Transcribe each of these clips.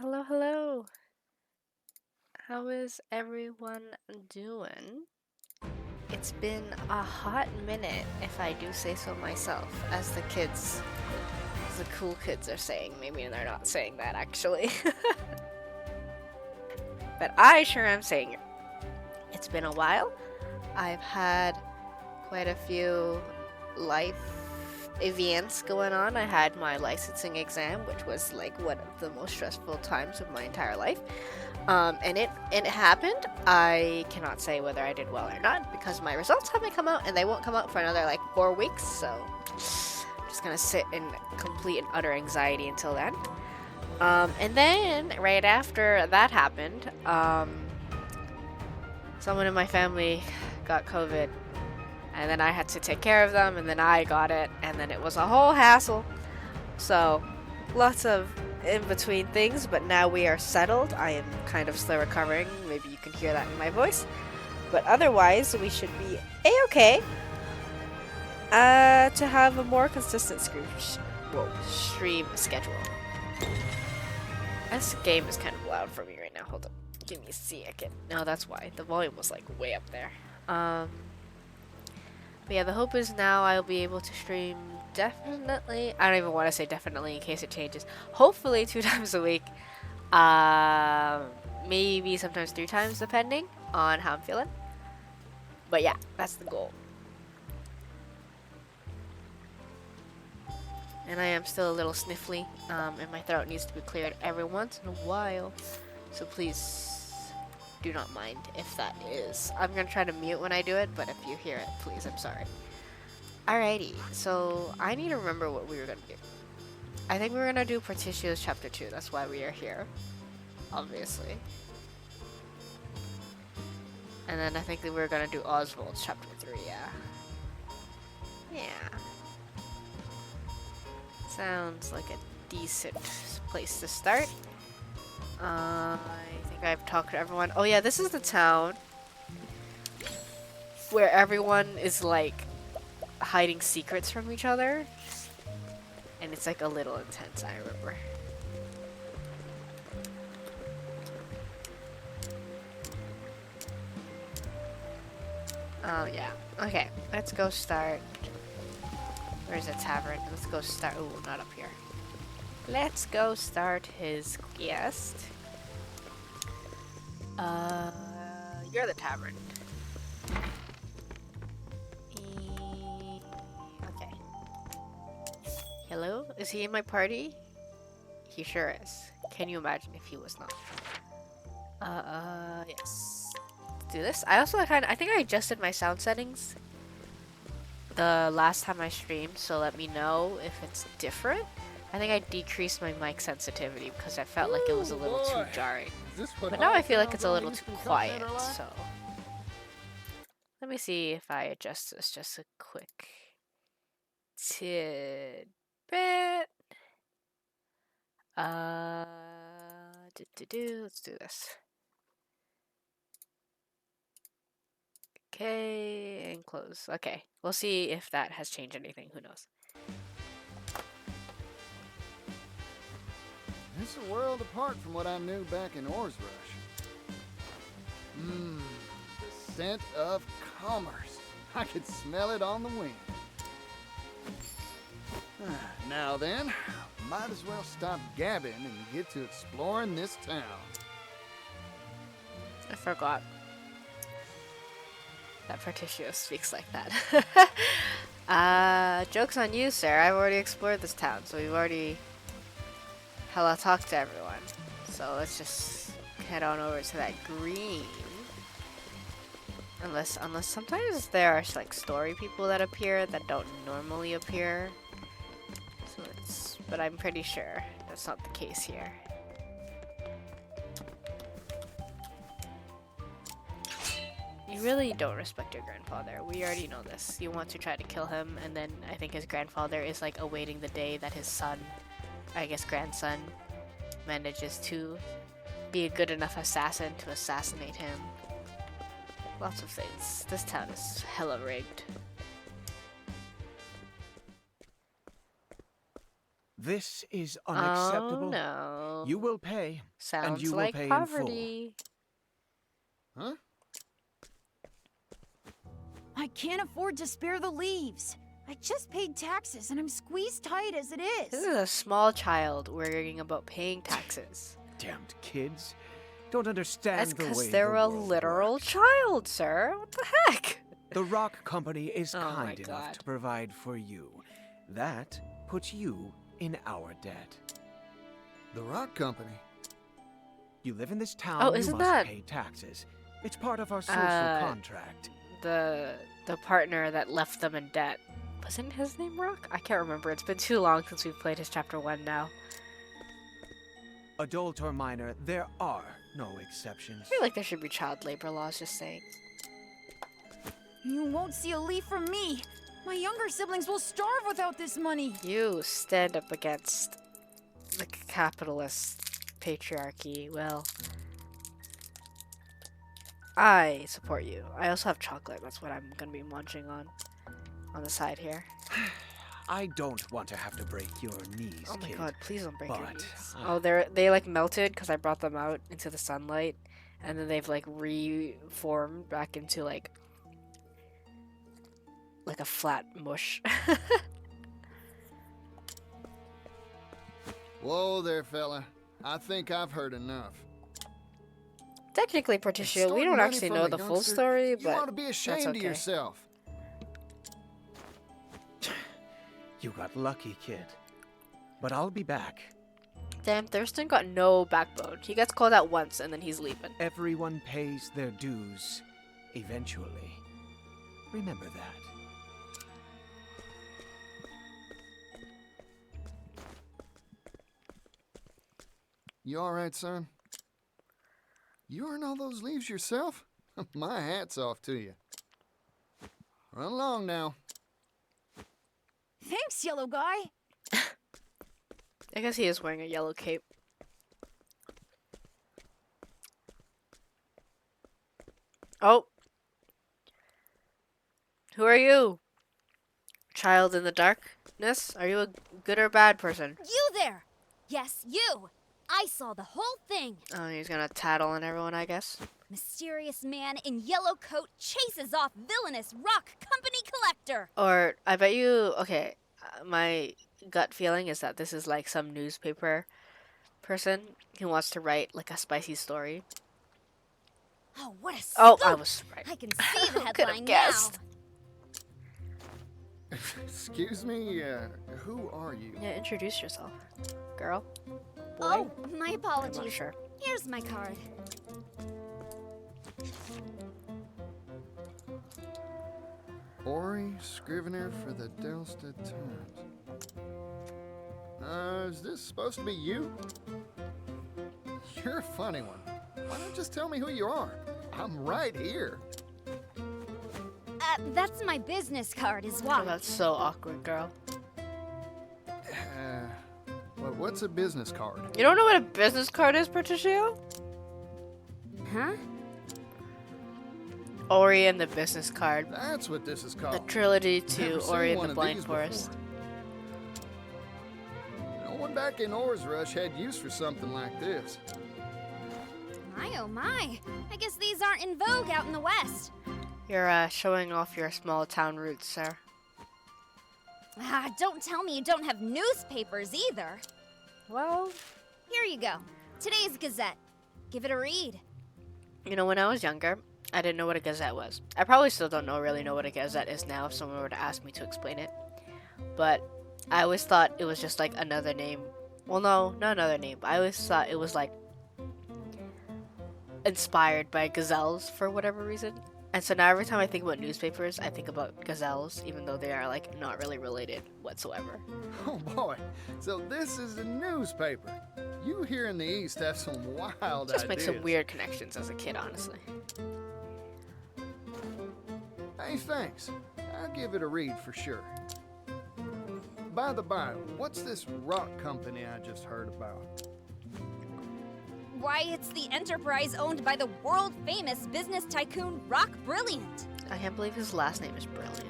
Hello, hello. How is everyone doing? It's been a hot minute, if I do say so myself, as the cool kids are saying. Maybe they're not saying that actually. But I sure am saying it. It's been a while. I've had quite a few life events going on. I had my licensing exam, which was like one of the most stressful times of my entire life. And it happened. I cannot say whether I did well or not because my results haven't come out, and they won't come out for another like 4 weeks. So I'm just gonna sit in complete and utter anxiety until then. And then right after that happened, someone in my family got COVID, and then I had to take care of them, and then I got it, and then it was a whole hassle. So lots of in between things, but now we are settled. I am kind of slow recovering. Maybe you can hear that in my voice. But otherwise, we should be a-okay to have a more consistent stream schedule. This game is kind of loud for me right now. Hold up. Give me a second. No, that's why. The volume was like way up there. But yeah, the hope is now I'll be able to stream definitely. I don't even want to say definitely in case it changes. Hopefully 2 times a week. Maybe sometimes 3 times depending on how I'm feeling. But yeah, that's the goal. And I am still a little sniffly, and my throat needs to be cleared every once in a while. So please do not mind if that is. I'm gonna try to mute when I do it, but if you hear it, please, I'm sorry. Alrighty, so I need to remember what we were gonna do. I think we're gonna do Partitio's chapter 2, that's why we are here. Obviously. And then I think that we're gonna do Oswald's chapter 3, yeah. Yeah. Sounds like a decent place to start. I think I've talked to everyone. Oh yeah, this is the town where everyone is like hiding secrets from each other. And it's like a little intense, I remember. Oh yeah. Okay, let's go start. Where's the tavern? Let's go start. Oh, not up here. Let's go start his quest. You're the tavern. Okay. Hello? Is he in my party? He sure is. Can you imagine if he was not? Yes. Let's do this. I also I think I adjusted my sound settings the last time I streamed, so let me know if it's different. I think I decreased my mic sensitivity because I felt like it was a little too jarring. But now I feel like it's a little too quiet, so... Let me see if I adjust this just a quick tidbit. Let's do this. Okay, and close. Okay, we'll see if that has changed anything. Who knows? It's a world apart from what I knew back in Ores Rush. The scent of commerce. I could smell it on the wind. Now then, might as well stop gabbing and get to exploring this town. I forgot that Partitio speaks like that. Joke's on you, sir. I've already explored this town, so we've already talked to everyone. So let's just head on over to that green. Unless sometimes there are like story people that appear that don't normally appear. So but I'm pretty sure that's not the case here. You really don't respect your grandfather. We already know this. You want to try to kill him, and then I think his grandfather is like awaiting the day that his son, I guess grandson, manages to be a good enough assassin to assassinate him. Lots of things. This town is hella rigged. This is Oh unacceptable. no. You will pay, Sounds and you will like pay poverty. Huh? I can't afford to spare the leaves. I just paid taxes and I'm squeezed tight as it This is. is a small child worrying about paying taxes. in full. Damned kids. Don't understand That's the way because the they're a world literal works. child, sir. What the heck? The rock company is Oh my kind enough God. to provide for you. That puts you in our debt. The rock company. You live in this town, Oh, you isn't must that- pay taxes. It's part of our social contract. The partner that left them in debt. Wasn't his name Rock? I can't remember. It's been too long since we've played his chapter 1 now. Adult or minor, there are no exceptions. I feel like there should be child labor laws, just saying. You won't see a leaf from me. My younger siblings will starve without this money. You stand up against the capitalist patriarchy. Well, I support you. I also have chocolate. That's what I'm going to be munching on the side here. I don't want to have to break your knees, Oh my kid. god, please don't break your but, knees. uh, Oh, they like melted because I brought them out into the sunlight, and then they've like reformed back into like a flat mush. Whoa there, fella. I think I've heard enough. Technically, Patricia, we Extorting don't money actually from know a the full youngster? story, You but ought to be ashamed okay. of yourself. You got lucky, kid. But I'll be back. damn, Thurston got no backbone. He gets called out once and then he's leaving. Everyone pays their dues eventually. Remember that. You alright, son? You earn all those leaves yourself? My hat's off to you. Run along now. Thanks, yellow guy. I guess he is wearing a yellow cape. Oh. Who are you? Child in the darkness? Are you a good or bad person? You there! Yes, you! I saw the whole thing! Oh, he's gonna tattle on everyone, I guess. Mysterious man in yellow coat chases off villainous rock company collector! Or, I bet you, okay, my gut feeling is that this is like some newspaper person who wants to write like a spicy story. Oh, what a Oh, scoop! I was right. I can see the Who could've headline guessed? now. Excuse me, who are you? Yeah, introduce yourself. Girl? Boy? Oh, my I'm not apologies. sure. Here's my card. Ori, Scrivener for the Delstead Times. Is this supposed to be you? You're a funny one. Why don't you just tell me who you are? I'm right here. That's my business card as Oh, well. that's so awkward, girl. What's a business card? You don't know what a business card is, Patricio? Huh? Ori and the Business Card. That's what this is called. The trilogy Never to seen Ori and one the of Blind these Forest. before. No one back in Or's Rush had use for something like this. My oh my. I guess these aren't in vogue out in the West. You're showing off your small town roots, sir. Don't tell me you don't have newspapers either. Well, Here you go. Today's Gazette. Give it a read. you know, when I was younger, I didn't know what a gazette was. I probably still don't really know what a gazette is now if someone were to ask me to explain it. But I always thought it was just like another name. Well, no, not another name. I always thought it was like inspired by gazelles for whatever reason. And so now every time I think about newspapers, I think about gazelles, even though they are like not really related whatsoever. Oh boy, so this is a newspaper. You here in the East have some wild Just ideas. make some weird connections as a kid, honestly. Hey, thanks. I'll give it a read for sure. By the by, what's this rock company I just heard about? Why, it's the enterprise owned by the world-famous business tycoon Rock Brilliant. I can't believe his last name is Brilliant.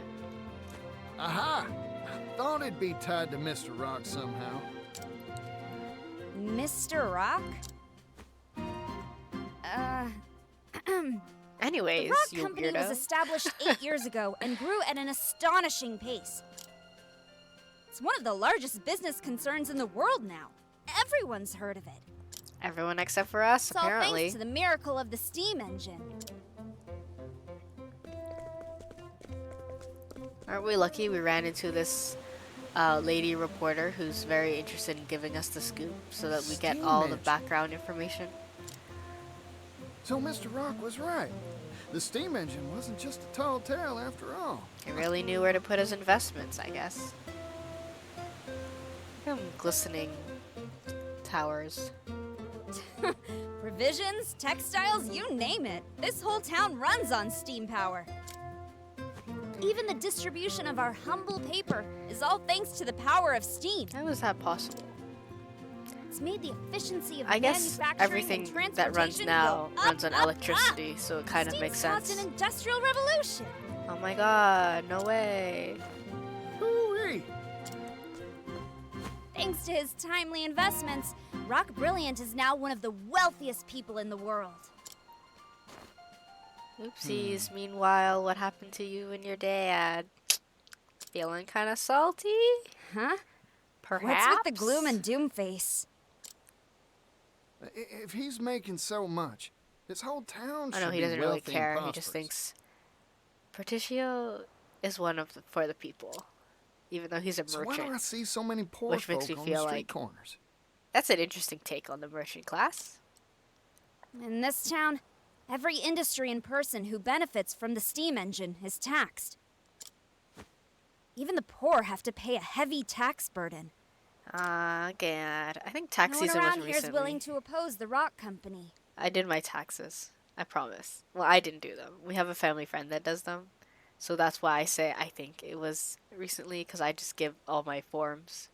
Aha! I thought it'd be tied to Mr. Rock somehow. Mr. Rock? The Anyways, Rock you Company weirdo. was established 8 years ago and grew at an astonishing pace. It's one of the largest business concerns in the world now. Everyone's heard of it. Everyone except for us, It's all apparently. thanks to the miracle of the steam engine. Aren't we lucky we ran into this lady reporter who's very interested in giving us the scoop so that we get Steam all the engine. background information? So Mr. Rock was right. The steam engine wasn't just a tall tale after all. He really knew where to put his investments, I guess. Glistening towers. Provisions, textiles, you name it. This whole town runs on steam power. Even the distribution of our humble paper is all thanks to the power of steam. How is that possible? It's made the efficiency of I guess manufacturing everything and that transportation runs now go up, runs on up, electricity, up. so it kind of Steam's makes caused sense. an industrial revolution. Oh my god, no way. Hooey! Thanks to his timely investments, Rock Brilliant is now one of the wealthiest people in the world. Oopsies. Meanwhile, what happened to you and your dad? Feeling kind of salty? Huh? Perhaps? What's with the gloom and doom face? If he's making so much, this whole town should I know he be doesn't really wealthy and care. He just prosperous. thinks Berticio is one of for the people, even though he's a So why do I merchant. see so many poor Which makes folk me on feel the street like- corners? That's an interesting take on the merchant class. In this town, every industry and person who benefits from the steam engine is taxed. Even the poor have to pay a heavy tax burden. Ah, God. I think tax No one season was around here is recently. willing to oppose the Rock Company. I did my taxes. I promise. Well, I didn't do them. We have a family friend that does them. So that's why I say I think it was recently, because I just give all my forms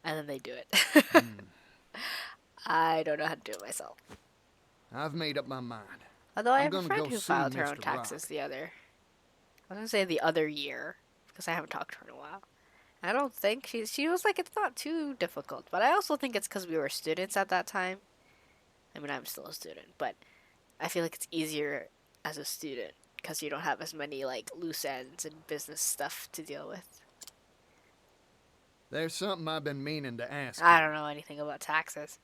and then they do it. I don't know how to do it myself. I've made up my mind. Although I I'm have a gonna friend go who see filed her Mr. own taxes Rock. the other. I was gonna say the other year because I haven't talked to her in a while. I don't think she was like it's not too difficult, but I also think it's because we were students at that time. I mean, I'm still a student, but I feel like it's easier as a student because you don't have as many like loose ends and business stuff to deal with. There's something I've been meaning to ask. I you. don't know anything about taxes.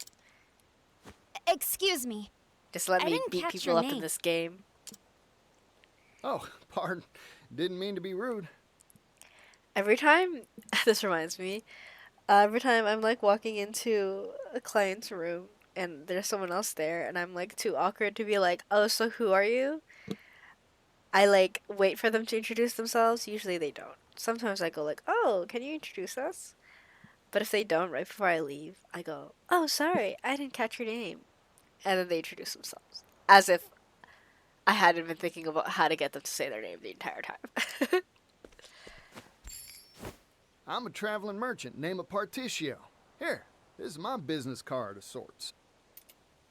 Excuse me. Just let I me didn't beat catch people your up in name. this game. Oh, pardon. Didn't mean to be rude. Every time, this reminds me, every time I'm like walking into a client's room and there's someone else there and I'm like too awkward to be like, oh, so who are you? I like wait for them to introduce themselves. Usually they don't. Sometimes I go like, oh, can you introduce us? But if they don't, right before I leave, I go, oh, sorry, I didn't catch your name. And then they introduce themselves. As if I hadn't been thinking about how to get them to say their name the entire time. I'm a traveling merchant named Particio. Here, this is my business card of sorts.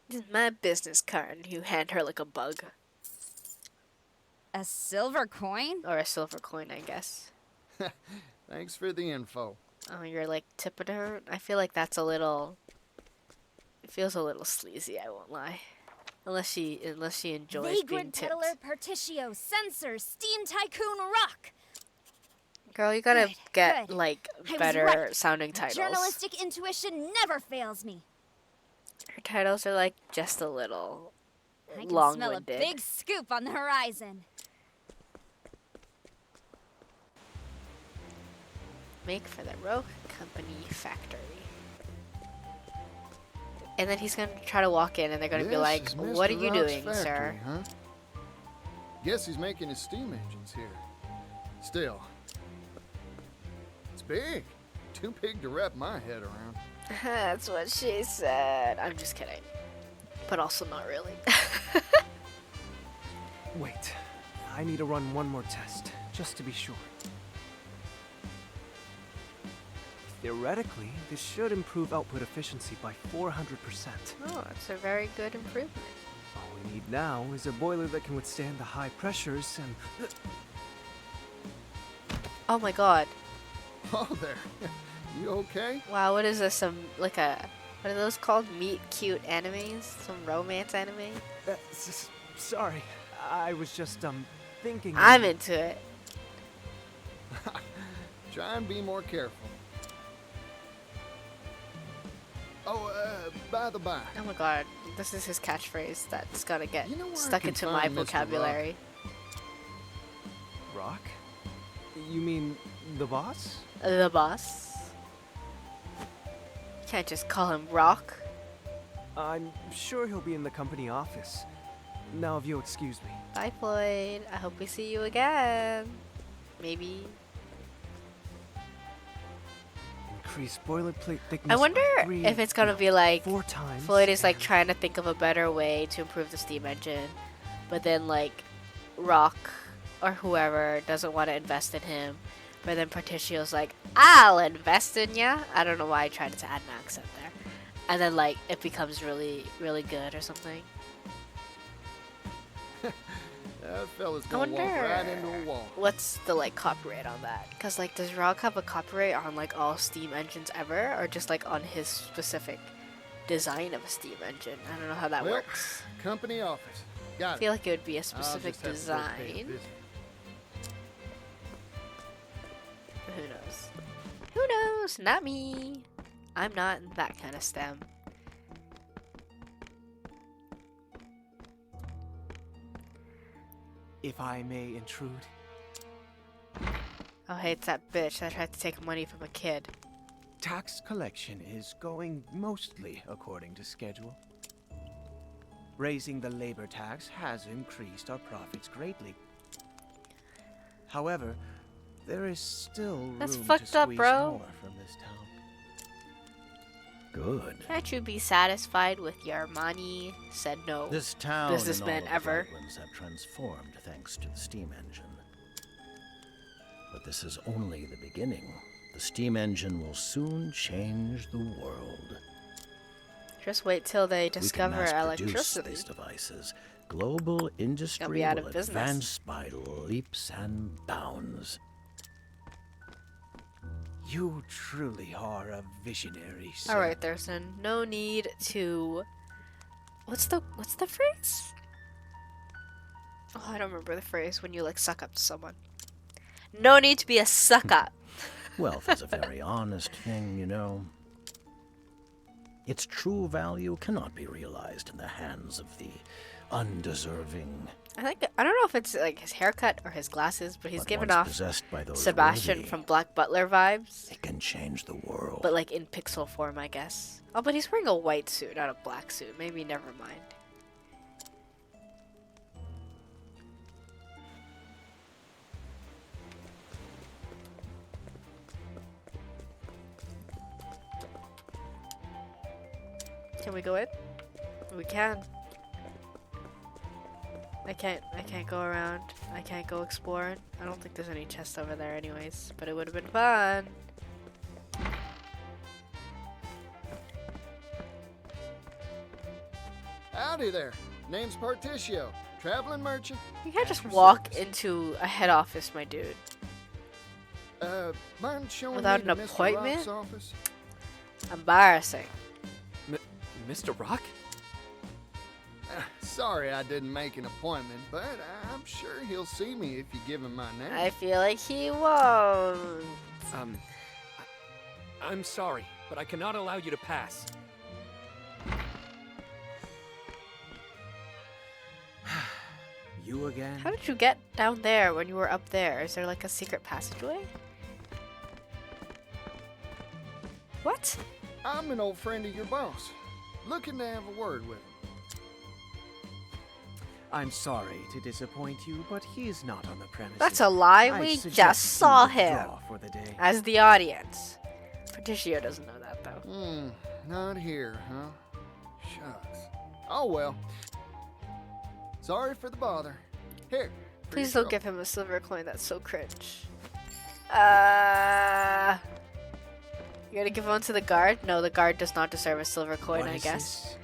This is my business card. And you hand her like a bug. A silver coin? Or a silver coin, I guess. Thanks for the info. Oh, you're like tipping her? I feel like that's a little... It feels a little sleazy, I won't lie. Unless she enjoys being Vagrant tipped. peddler Particio, censor, steam tycoon Rock. Girl, you gotta Good, get, good. like, I was better right. sounding titles. Journalistic intuition never fails me. Her titles are, like, just a little I can smell a long-winded. big scoop on the horizon. Make for the Rogue Company factory. And then he's gonna try to walk in and they're gonna be This like, is what are Mr. you Rock's doing, factory, sir? Huh? Guess he's making his steam engines here. Still, it's big. Too big to wrap my head around. That's what she said. I'm just kidding. But also not really. Wait, I need to run one more test, just to be sure. Theoretically, this should improve output efficiency by 400%. Oh, that's a very good improvement. All we need now is a boiler that can withstand the high pressures and... Oh my god. Oh, there. You okay? Wow, what is this? Like a What are those called? Meet cute animes? Some romance anime? Sorry, I was just thinking. I'm into it. Try and be more careful. Oh, by the by. Oh my god, this is his catchphrase that's gonna get You know where I stuck can into my find Mr. Rock? vocabulary. Rock? You mean the boss? The boss. You can't just call him Rock. I'm sure he'll be in the company office. Now, if you'll excuse me. Bye, Floyd. I hope we see you again. Maybe. Increase boilerplate thickness. I wonder by 3, if it's gonna be like 4 times. Floyd is like trying to think of a better way to improve the steam engine, but then like Rock or whoever doesn't want to invest in him, but then Patricio's like, I'll invest in ya. I don't know why I tried to add an accent there, and then like it becomes really, really good or something. That fella's I gonna walk wonder right into a wall. what's the like copyright on that? Cause like, does Rock have a copyright on like all steam engines ever, or just like on his specific design of a steam engine? I don't know how that Well, works. Company office. I Got it. feel like it would be a I'll specific just have to go pay a design. visit. Who knows? Who knows? Not me. I'm not that kind of STEM. If I may intrude. Oh, hey, it's that bitch that tried to take money from a kid. Tax collection is going mostly according to schedule. Raising the labor tax has increased our profits greatly. However, there is still That's room fucked to up, squeeze bro. more from this town. Good. Can't you be satisfied with your money? Said no. This town businessman and all of the ever. Flatlands have transformed thanks to the steam engine. But this is only the beginning. The steam engine will soon change the world. Just wait till they We can discover mass-produce electricity. these devices. Global industry be out will of business. advance by leaps and bounds. You truly are a visionary, sir. All right, Thurston. No need to. What's the phrase? Oh, I don't remember the phrase when you like suck up to someone. No need to be a suck up. Wealth is a very honest thing, you know. Its true value cannot be realized in the hands of the undeserving. I don't know if it's like his haircut or his glasses, but he's But given once off possessed by those Sebastian worthy, from Black Butler vibes, it can change the world. but like in pixel form, I guess. Oh, but he's wearing a white suit, not a black suit. Maybe never mind. Can we go in? We can. I can't go around. I can't go exploring. I don't think there's any chests over there anyways, but it would have been fun. Howdy there. Name's Particio. Traveling merchant. You can't At just your walk service. into a head office, my dude. Mind showing Without me an to Mr. appointment? Rock's office? Embarrassing. Mr. Rock? Sorry I didn't make an appointment, but I'm sure he'll see me if you give him my name. I feel like he won't. I'm sorry, but I cannot allow you to pass. You again? How did you get down there when you were up there? Is there like a secret passageway? What? I'm an old friend of your boss. Looking to have a word with him. I'm sorry to disappoint you, but he's not on the premises. That's a lie. I We suggest just you saw him withdraw for the day. as the audience. Patricio doesn't know that though. Not here, huh? Shucks. Oh well. Sorry for the bother. Here. for Please your don't trouble. give him a silver coin. That's so cringe. You gonna give one to the guard? No, the guard does not deserve a silver coin, What I is guess. this?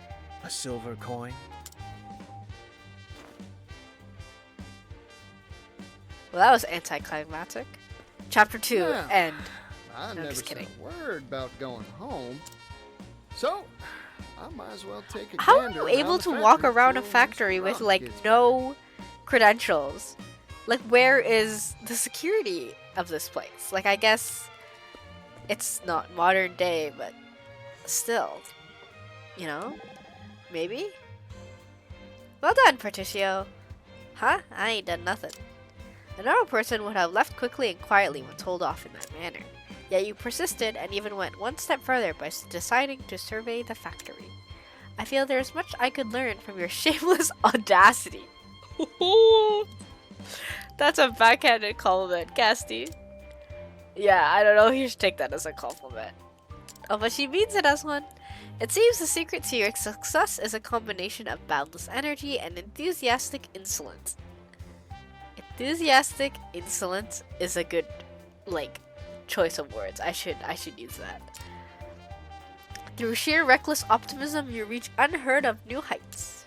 A silver coin? Well, that was anticlimactic. Chapter 2, Yeah. end. I I'm never just said kidding. a word about going home. So, I might as well take a How are gander you around able the to walk factory around a till Mr. factory with Rock like gets no credentials? Like, where is the security of this place? Like, I guess it's not modern day, but still, you know, maybe. Well done, Patricio. Huh? I ain't done nothing. A normal person would have left quickly and quietly when told off in that manner. Yet you persisted and even went one step further by deciding to survey the factory. I feel there is much I could learn from your shameless audacity. That's a backhanded compliment, Casty. Yeah, I don't know. You should take that as a compliment. Oh, but she means it as one. It seems the secret to your success is a combination of boundless energy and enthusiastic insolence. Enthusiastic insolence is a good, like, choice of words. I should use that. Through sheer reckless optimism, you reach unheard of new heights.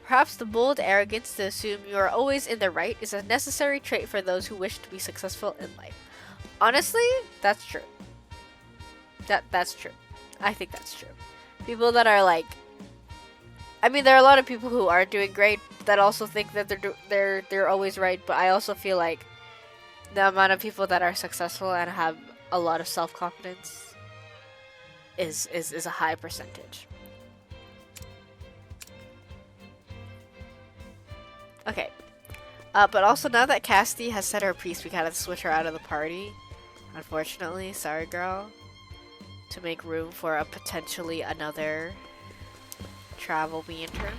Perhaps the bold arrogance to assume you are always in the right is a necessary trait for those who wish to be successful in life. Honestly, that's true. That's true. I think that's true. People that are like, I mean, there are a lot of people who are doing great that also think that they're always right. But I also feel like the amount of people that are successful and have a lot of self-confidence is a high percentage. Okay. But also now that Casty has said her piece, we gotta switch her out of the party. Unfortunately, sorry girl. To make room for a potentially another travel banter.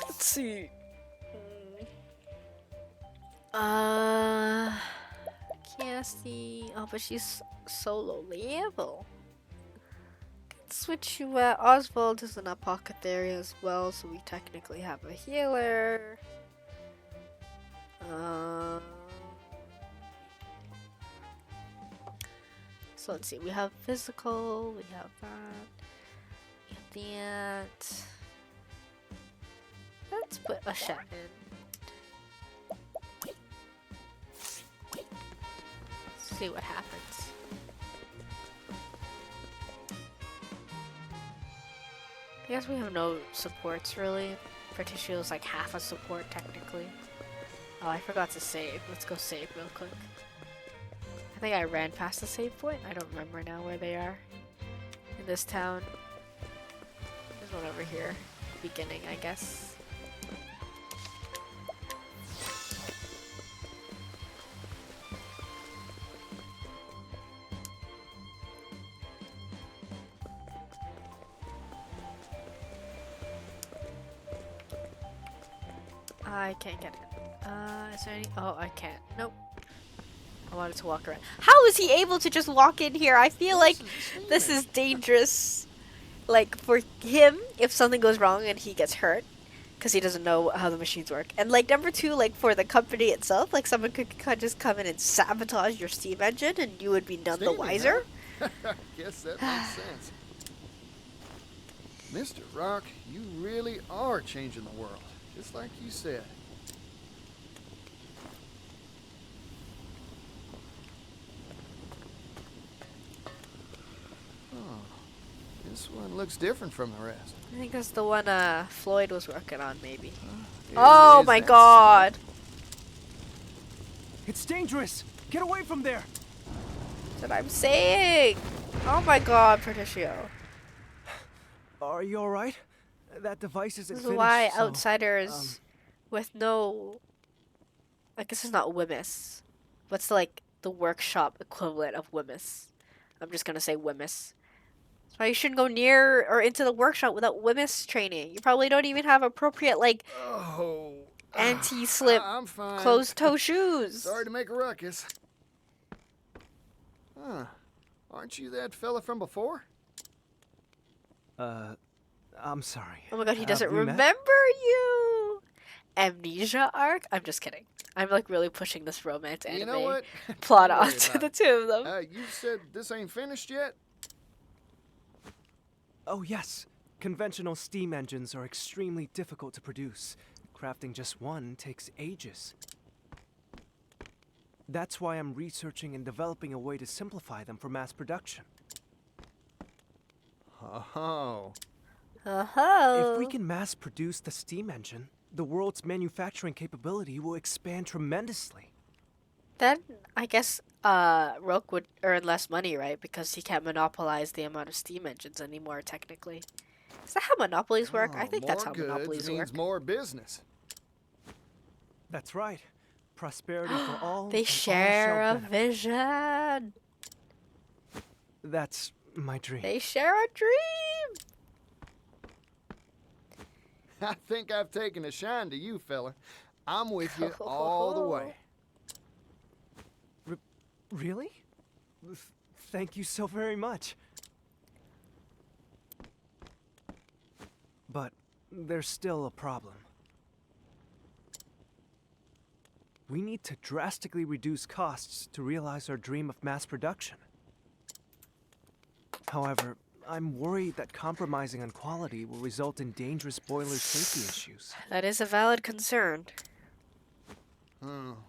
Let's see. Cassie. Oh, but she's solo level. Switch you. Oswald is an apothecary as well, so we technically have a healer. So let's see. We have physical. We have that. We have that. Let's put a shot in. See what happens. I guess we have no supports really. Patricio is like half a support technically. Oh, I forgot to save. Let's go save real quick. I think I ran past the save point. I don't remember now where they are. In this town. There's one over here. Beginning, I guess. I can't get it. Is there any? Oh, I can't. Nope. I wanted to walk around. How is he able to just walk in here? I feel like this is dangerous. Like, for him, if something goes wrong and he gets hurt, because he doesn't know how the machines work. And, like, number two, like, for the company itself, like, someone could just come in and sabotage your steam engine and you would be none the wiser. Huh? Guess that makes sense. Mr. Rock, you really are changing the world. Just like you said. Oh, this one looks different from the rest. I think that's the one Floyd was working on, maybe. It Oh is my that god! It's dangerous! Get away from there! That's what I'm saying! Oh my god, Patricio. Are you alright? That device isn't This is finished, why so, outsiders with no... I guess it's not Wimmis. What's like the workshop equivalent of Wimmis? I'm just gonna say Wimmis. That's why you shouldn't go near or into the workshop without Wimmis training. You probably don't even have appropriate like Oh, anti-slip I'm fine. closed-toe shoes. Sorry to make a ruckus. Huh. Aren't you that fella from before? I'm sorry. Oh my god, he doesn't we met? remember you! Amnesia arc? I'm just kidding. I'm like really pushing this romance anime You know what? plot Don't worry onto about the it. two of them. You said this ain't finished yet? Oh yes. Conventional steam engines are extremely difficult to produce. Crafting just one takes ages. That's why I'm researching and developing a way to simplify them for mass production. Oh. Oh. If we can mass produce the steam engine, the world's manufacturing capability will expand tremendously. Then I guess Roke would earn less money, right? Because he can't monopolize the amount of steam engines anymore, technically. Is that how monopolies work? I think that's how More goods monopolies means work. more business. That's right. Prosperity for all. They and all share shall a benefit. vision. That's my dream. They share a dream. I think I've taken a shine to you, fella. I'm with you all the way. Really? Thank you so very much. But there's still a problem. We need to drastically reduce costs to realize our dream of mass production. However, I'm worried that compromising on quality will result in dangerous boiler safety issues. That is a valid concern.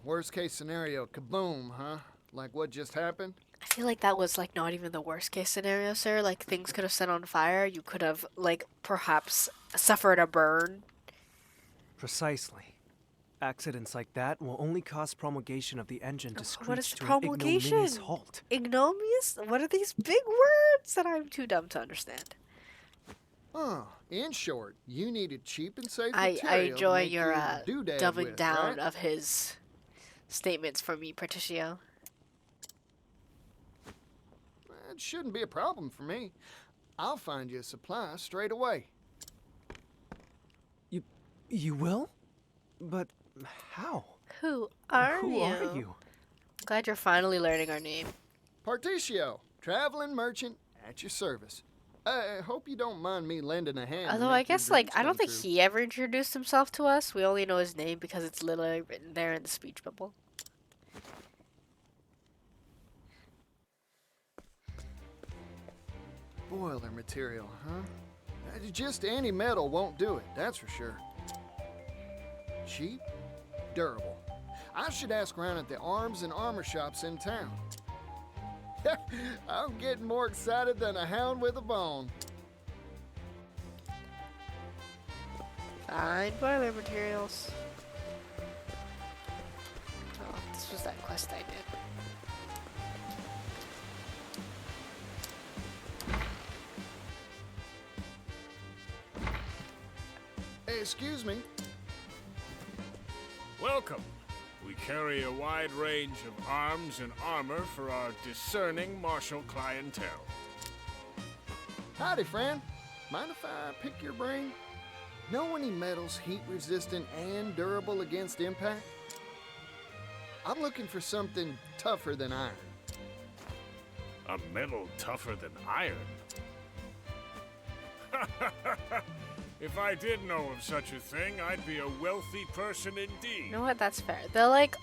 Worst case scenario, kaboom, huh? Like what just happened? I feel like that was like not even the worst case scenario, sir. Like things could have set on fire. You could have like perhaps suffered a burn. Precisely. Accidents like that will only cause promulgation of the engine to What is screech the to an ignominious promulgation? halt. Ignominious? What are these big words that I'm too dumb to understand? In short, you needed cheap and safe I material to enjoy make your doodad dumbing with, down right? of his statements for me, Patricio. It shouldn't be a problem for me. I'll find you a supply straight away. You will? But how? Who are Who you? are you? Glad you're finally learning our name. Particio, traveling merchant at your service. I hope you don't mind me lending a hand. to Although I make your guess like dreams I don't come think true. he ever introduced himself to us. We only know his name because it's literally written there in the speech bubble. Boiler material, huh? Just any metal won't do it, that's for sure. Cheap, durable. I should ask around at the arms and armor shops in town. I'm getting more excited than a hound with a bone. Fine boiler materials. Oh, this was that quest I did. Hey, excuse me. Welcome. We carry a wide range of arms and armor for our discerning martial clientele. Howdy, friend. Mind if I pick your brain? Know any metals heat resistant and durable against impact? I'm looking for something tougher than iron. A metal tougher than iron? If I did know of such a thing, I'd be a wealthy person indeed. You know what? That's fair. They're like,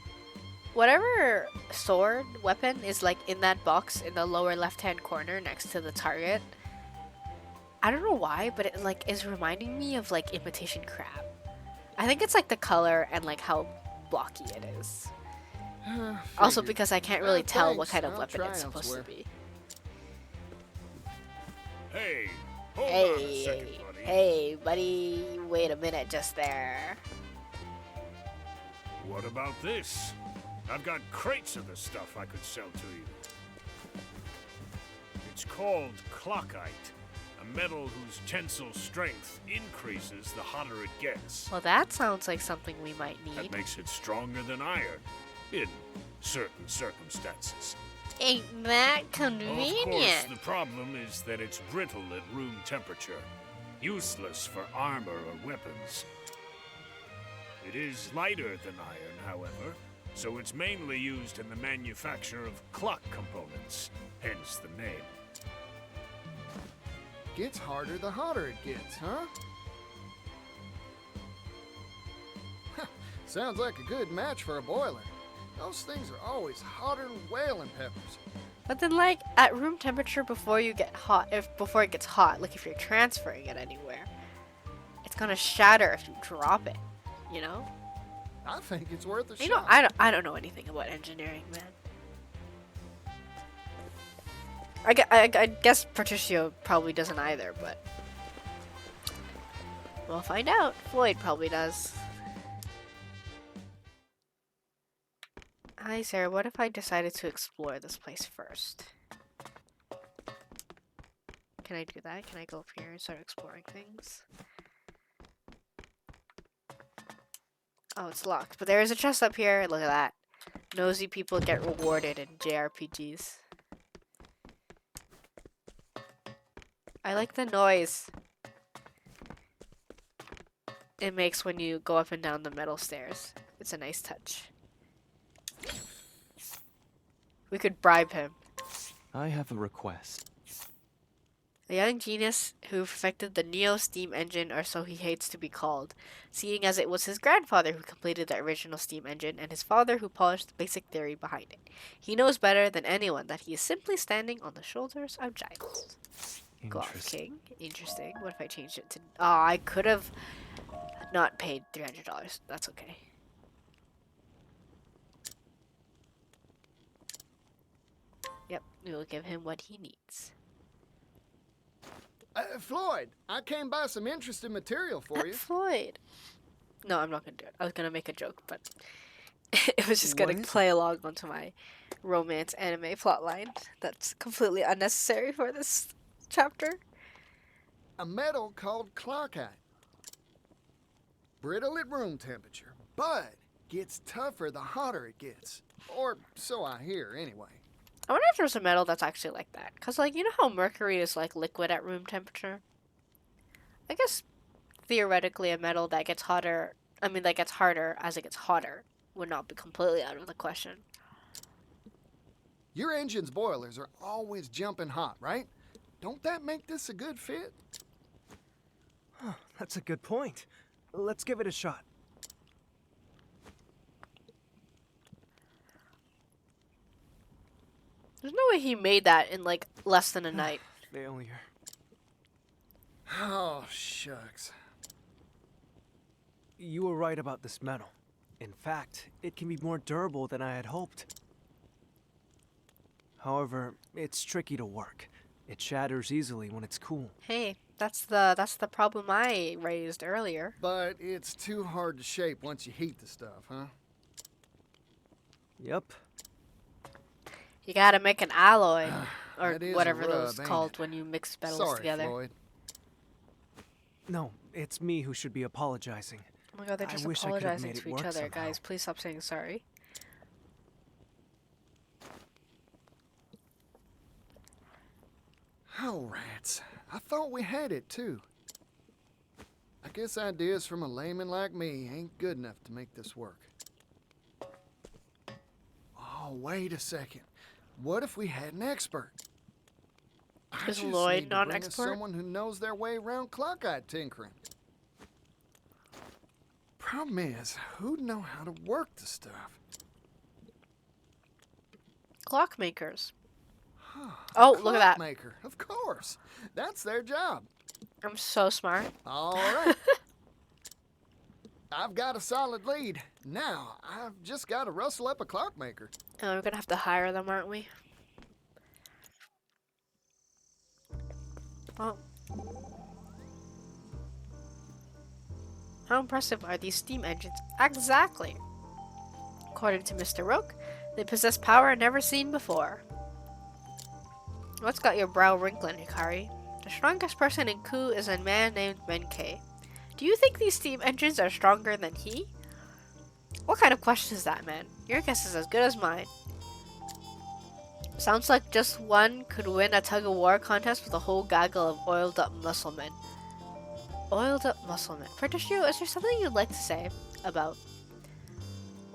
whatever sword weapon is like in that box in the lower left-hand corner next to the target. I don't know why, but it like is reminding me of like imitation crab. I think it's like the color and like how blocky it is. Also Figured. because I can't really tell what Thanks. kind of I'll weapon try it's supposed elsewhere. to be. Hey, hold on a Hey, second, buddy. hey, buddy, wait a minute just there. What about this? I've got crates of the stuff I could sell to you. It's called clockite, a metal whose tensile strength increases the hotter it gets. Well, that sounds like something we might That need. makes it stronger than iron, in certain circumstances. Ain't that Of course, convenient? the problem is that it's brittle at room temperature, useless for armor or weapons. It is lighter than iron, however, so it's mainly used in the manufacture of clock components, hence the name. Gets harder the hotter it gets, huh? Sounds like a good match for a boiler. Those things are always hotter than whaling peppers. But then, like, at room temperature before you get hot, before it gets hot, like if you're transferring it anywhere, it's gonna shatter if you drop it, you know? I think it's worth a You know, shot. I don't know anything about engineering, man. I guess Patricio probably doesn't either, but we'll find out. Floyd probably does. Hi, Sarah. What if I decided to explore this place first? Can I do that? Can I go up here and start exploring things? Oh, it's locked. But there is a chest up here. Look at that. Nosy people get rewarded in JRPGs. I like the noise it makes when you go up and down the metal stairs. It's a nice touch. We could bribe him. I have a request. A young genius who perfected the Neo steam engine, or so he hates to be called, seeing as it was his grandfather who completed the original steam engine and his father who polished the basic theory behind it. He knows better than anyone that he is simply standing on the shoulders of giants. Go off, King. Interesting. What if I changed it to... Oh, I could have not paid $300. That's okay. Yep, we will give him what he needs. Floyd, I came by some interesting material for you. Floyd. No, I'm not gonna do it. I was gonna make a joke, but it was just gonna What is play along onto my romance anime plotline. That's completely unnecessary for this chapter. A metal called clockite. Brittle at room temperature, but gets tougher the hotter it gets. Or so I hear, anyway. I wonder if there's a metal that's actually like that. Because, like, you know how mercury is, like, liquid at room temperature? I guess, theoretically, a metal that gets hotter... I mean, that gets harder as it gets hotter would not be completely out of the question. Your engine's boilers are always jumping hot, right? Don't that make this a good fit? That's a good point. Let's give it a shot. There's no way he made that in, like, less than a night. Failure. Oh, shucks. You were right about this metal. In fact, it can be more durable than I had hoped. However, it's tricky to work. It shatters easily when it's cool. Hey, that's the problem I raised earlier. But it's too hard to shape once you heat the stuff, huh? Yep. You gotta make an alloy, or That is a whatever rub, those ain't called it? when you mix metals Sorry, together. Floyd. No, it's me who should be apologizing. Oh my god, they're I just wish I could have apologizing made it to each work other. somehow. Guys, please stop saying sorry. Oh, rats. I thought we had it, too. I guess ideas from a layman like me ain't good enough to make this work. Oh, wait a second. What if we had an expert? I Is just Lloyd need to not bring us expert? someone who knows their way around clockite tinkering. Problem is, who'd know how to work the stuff? Clockmakers. Oh, look at that. Clockmaker, of course. That's their job. I'm so smart. All right. I've got a solid lead. Now, I've just got to rustle up a clockmaker. We're gonna have to hire them, aren't we? Oh. How impressive are these steam engines? Exactly. According to Mr. Roke, they possess power never seen before. What's got your brow wrinkling, Hikari? The strongest person in Ku is a man named Benkei. Do you think these steam engines are stronger than he? What kind of question is that, man? Your guess is as good as mine. Sounds like just one could win a tug-of-war contest with a whole gaggle of oiled-up musclemen. Oiled-up musclemen. Patricio, is there something you'd like to say about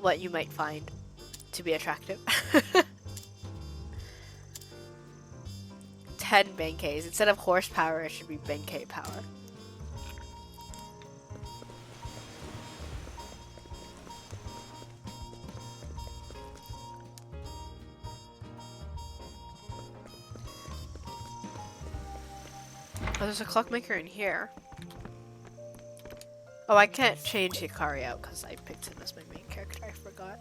what you might find to be attractive? 10 Benkeis. Instead of horsepower, it should be Benkei power. Oh, there's a clockmaker in here. Oh, I can't change Hikari out because I picked him as my main character. I forgot.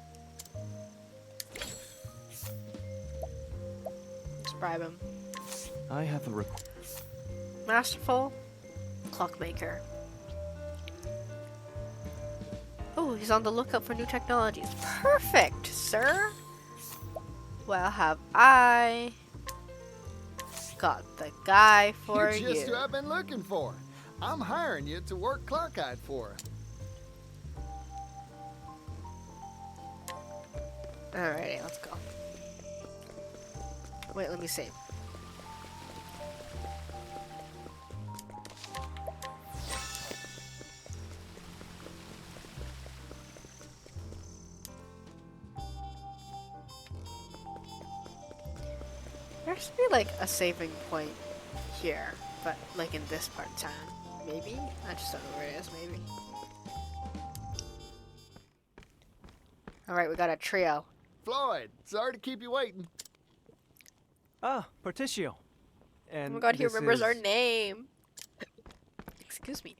Let's bribe him. I have a Masterful clockmaker. Oh, he's on the lookout for new technologies. Perfect, sir. Well, have I got the guy for You're just you? who I've been looking for. I'm hiring you to work clock-eyed for us. Alrighty, let's go. Wait, let me save. There should be like a saving point here, but like in this part of town. Maybe? I just don't know where it is, maybe. Alright, we got a trio. Floyd, sorry to keep you waiting. Ah, Particio. Oh And my god, he this remembers our is- name. Excuse me.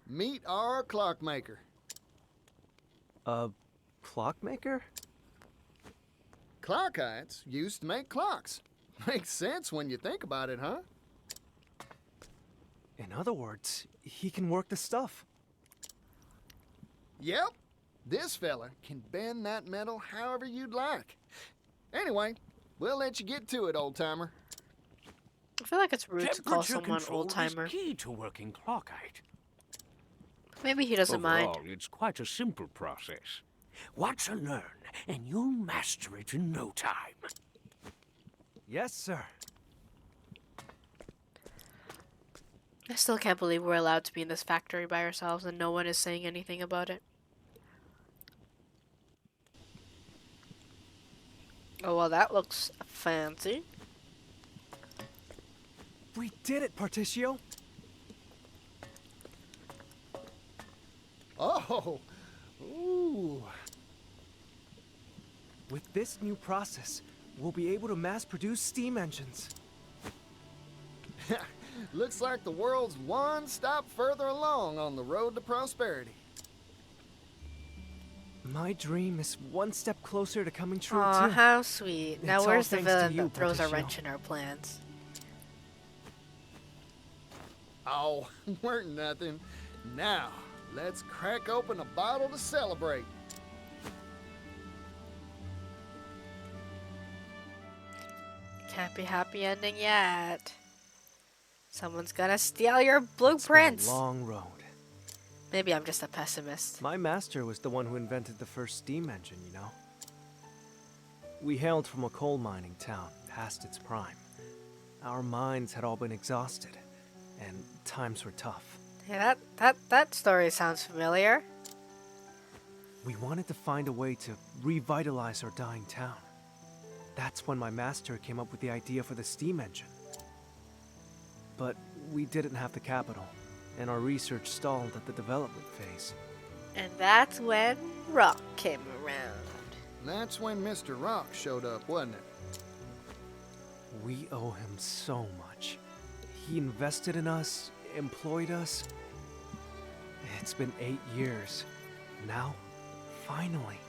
Meet our clockmaker. A clockmaker? Clockites used to make clocks. Makes sense when you think about it, huh? In other words, he can work the stuff. Yep. This fella can bend that metal however you'd like. Anyway, we'll let you get to it, old-timer. I feel like it's rude to call Temperature someone control old timer. is key to working clockite. Maybe he doesn't mind. Overall, it's quite a simple process. Watch and learn, and you'll master it in no time. Yes, sir. I still can't believe we're allowed to be in this factory by ourselves and no one is saying anything about it. Oh, well, that looks fancy. We did it, Particio. Oh, ooh. With this new process, we'll be able to mass produce steam engines. Looks like the world's one stop further along on the road to prosperity. My dream is one step closer to coming true, Aw, too. how sweet. Now It's all where's the thanks to villain you, that throws a Patricio. wrench in our plans? Oh, weren't nothing. Now, let's crack open a bottle to celebrate. Can't be happy ending yet. Someone's gonna steal your It's been blueprints. a long road. Maybe I'm just a pessimist. My master was the one who invented the first steam engine, you know? We hailed from a coal mining town, past its prime. Our minds had all been exhausted, and times were tough. Yeah, that story sounds familiar. We wanted to find a way to revitalize our dying town. That's when my master came up with the idea for the steam engine. But we didn't have the capital, and our research stalled at the development phase. And that's when Rock came around. That's when Mr. Rock showed up, wasn't it? We owe him so much. He invested in us, employed us. It's been 8 years. Now, finally,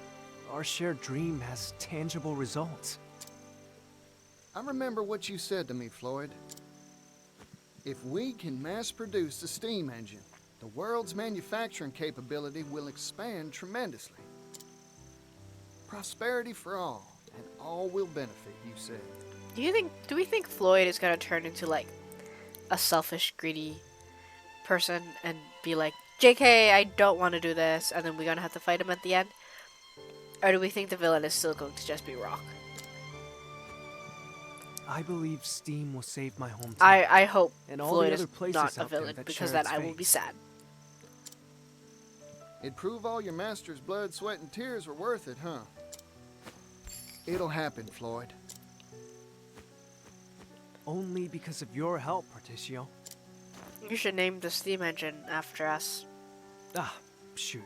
our shared dream has tangible results. I remember what you said to me, Floyd. If we can mass produce a steam engine, the world's manufacturing capability will expand tremendously. Prosperity for all, and all will benefit, you said. Do we think Floyd is gonna turn into like a selfish, greedy person and be like, JK, I don't want to do this, and then we're gonna have to fight him at the end? Or do we think the villain is still going to just be Rock? I believe steam will save my hometown. I hope And all Floyd the is other places not a out there villain, that because share then its I will be fate. sad. It'd prove all your master's blood, sweat, and tears were worth it, huh? It'll happen, Floyd. Only because of your help, Particio. You should name the steam engine after us. Ah, shoot.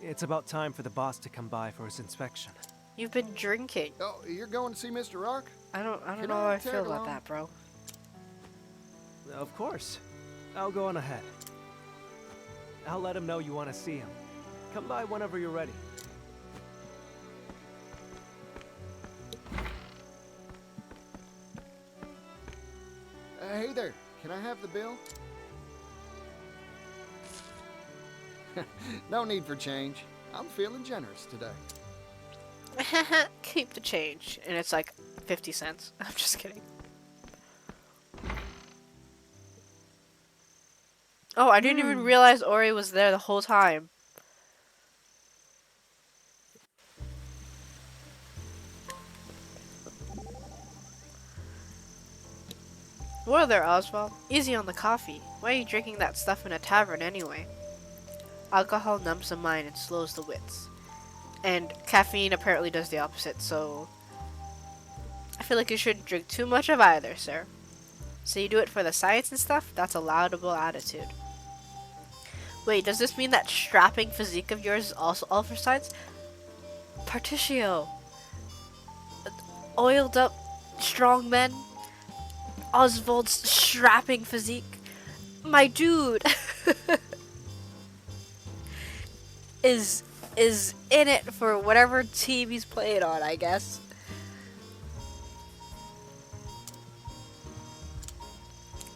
It's about time for the boss to come by for his inspection. You've been drinking. Oh, you're going to see Mr. Rock? I don't Can know how I I feel tag about along? that, bro. Of course. I'll go on ahead. I'll let him know you want to see him. Come by whenever you're ready. Hey there, can I have the bill? No need for change. I'm feeling generous today. Keep the change. And it's like 50 cents. I'm just kidding. Oh, I didn't even realize Ori was there the whole time. Whoa there, Oswald. Easy on the coffee. Why are you drinking that stuff in a tavern anyway? Alcohol numbs the mind and slows the wits. And caffeine apparently does the opposite, so I feel like you shouldn't drink too much of either, sir. So you do it for the science and stuff? That's a laudable attitude. Wait, does this mean that strapping physique of yours is also all for science? Particio. Oiled up strong men. Oswald's strapping physique. My dude is in it for whatever team he's playing on, I guess.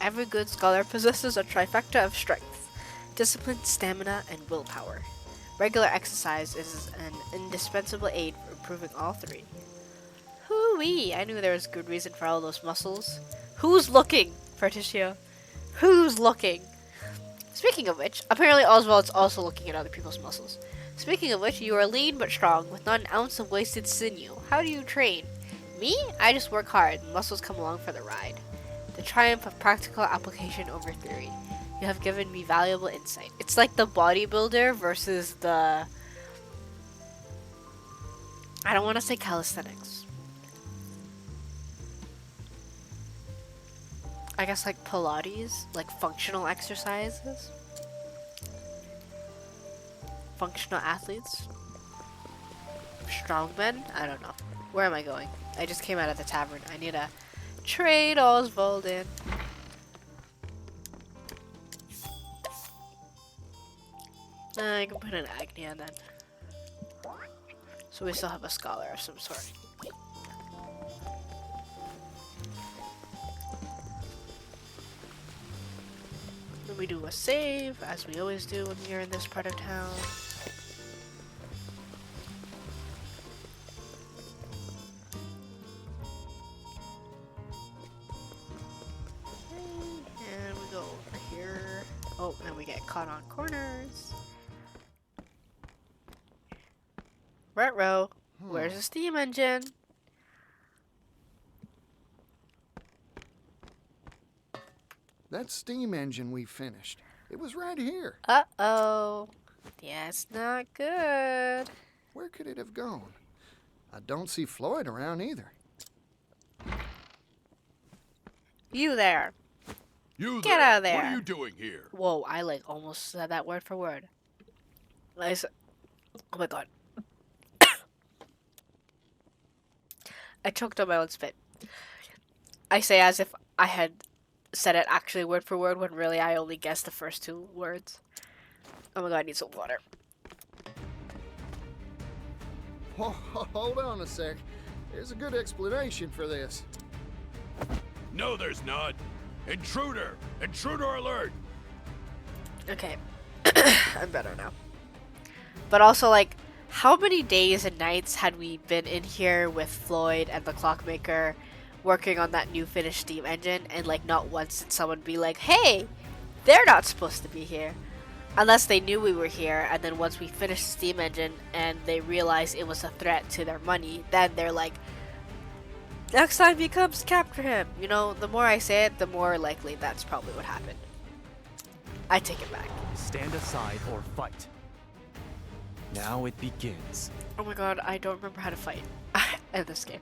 Every good scholar possesses a trifecta of strength. Discipline, stamina, and willpower. Regular exercise is an indispensable aid for improving all three. Hoo-wee! I knew there was good reason for all those muscles. Who's looking, Particio? Who's looking? Speaking of which, apparently Oswald's also looking at other people's muscles. Speaking of which, you are lean but strong, with not an ounce of wasted sinew. How do you train? Me? I just work hard, and muscles come along for the ride. The triumph of practical application over theory. You have given me valuable insight. It's like the bodybuilder versus the... I don't want to say calisthenics. I guess like Pilates, like functional exercises. Functional athletes. Strongmen? I don't know. Where am I going? I just came out of the tavern. I need to trade Oswald in. I can put an Agni on then. So we still have a scholar of some sort. Then we do a save, as we always do when we're in this part of town. Okay, and we go over here. Oh, and we get caught on corners. Retro, where's the steam engine? That steam engine we finished, it was right here. Uh-oh. That's not good. Where could it have gone? I don't see Floyd around either. You there. You Get out of there. What are you doing here? Whoa, I like almost said that word for word. I said, oh my god. I choked on my own spit. I say as if I had said it actually word for word when really I only guessed the first two words. Oh my god, I need some water. Hold on a sec. There's a good explanation for this. No, there's not. Intruder! Intruder alert! Okay. I'm better now. But also, like, how many days and nights had we been in here with Floyd and the Clockmaker working on that new finished steam engine, and like not once did someone be like, hey, they're not supposed to be here. Unless they knew we were here, and then once we finished the steam engine and they realized it was a threat to their money, then they're like, next time he comes, capture him. You know, the more I say it, the more likely that's probably what happened. I take it back. Stand aside or fight. Now it begins. Oh my god, I don't remember how to fight in this game.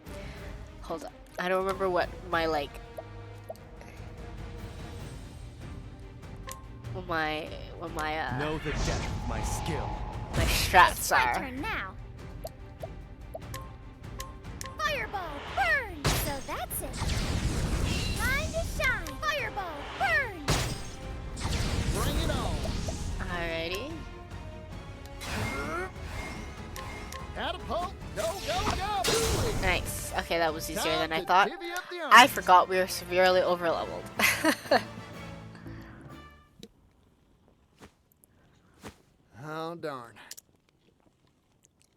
Hold up. I don't remember what my, like... What my Know the depth of my skill. my strats My are. turn now. Fireball, burn! So that's it. Time to shine. Fireball, burn! Bring it on. Alrighty. Catapult, go, go, go! Nice. Okay, that was easier than I to thought. divvy up the I earnings. forgot we were severely overleveled. Oh, darn.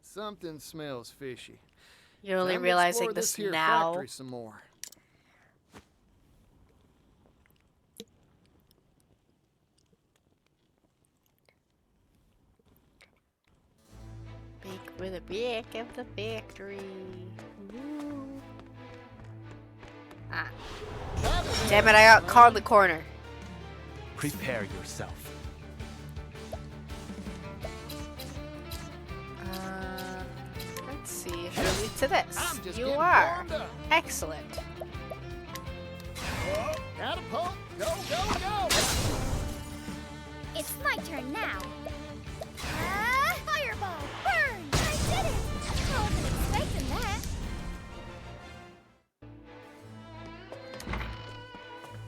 Something smells fishy. You're only Time to realizing explore this here now. factory some more. Big for the back of the factory. Woo. Ah. Damn it, I got caught in the corner. Prepare yourself. Let's see if you'll lead to this. I'm just You getting are. warmed up. Excellent. Catapult, go, go, go! It's my turn now. Fireball, burn! I did it! I wasn't expecting that.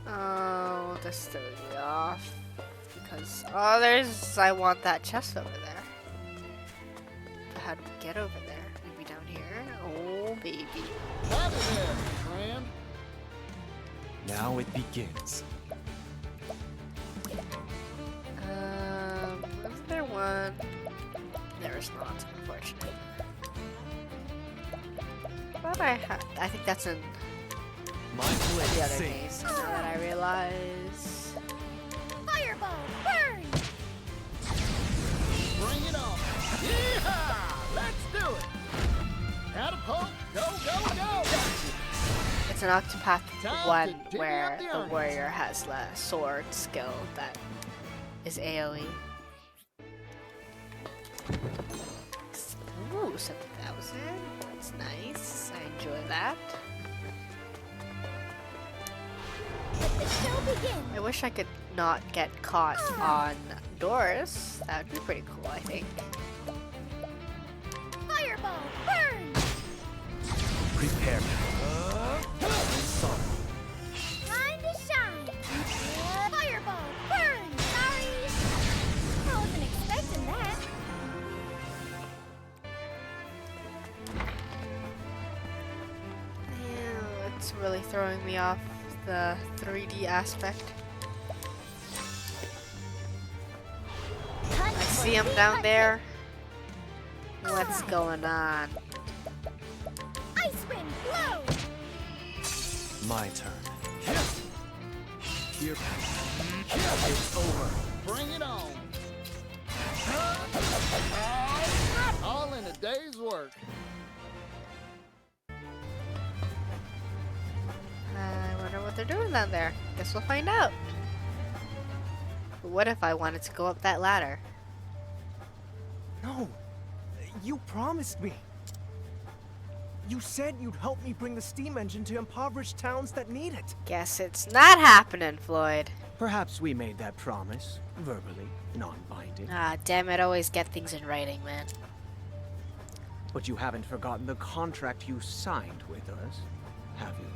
Oh, this threw me off. Because, oh, I want that chest over there. But how do we get over there? Maybe down here? Oh, baby. Out of there, friend. Now it begins. Is there one? There is not, unfortunately. But I think that's in My blade the other sings. days. Now that I realize. Fireball, burn! Bring it on. Yeehaw! Let's do it. Catapult, go, go, go! It's an Octopath Time 1 to divvy where up the the earnings. warrior has the sword skill that is AoE. Ooh, 7,000. That's nice. I enjoy that. Let the show begin. I wish I could not get caught on doors. That would be pretty cool, I think. Fireball, burn! Prepare. Time to shine. Fireball, burn! Sorry. I wasn't expecting that. Yeah, it's really throwing me off the 3D aspect. I see him down there. What's going on? Ice wind, blow! My turn. Here. It's over. Bring it on. All in a day's work. I wonder what they're doing down there. Guess we'll find out. But what if I wanted to go up that ladder? No. You promised me. You said you'd help me bring the steam engine to impoverished towns that need it. Guess it's not happening, Floyd. Perhaps we made that promise, verbally, non-binding. Ah, damn it, always get things in writing, man. But you haven't forgotten the contract you signed with us, have you?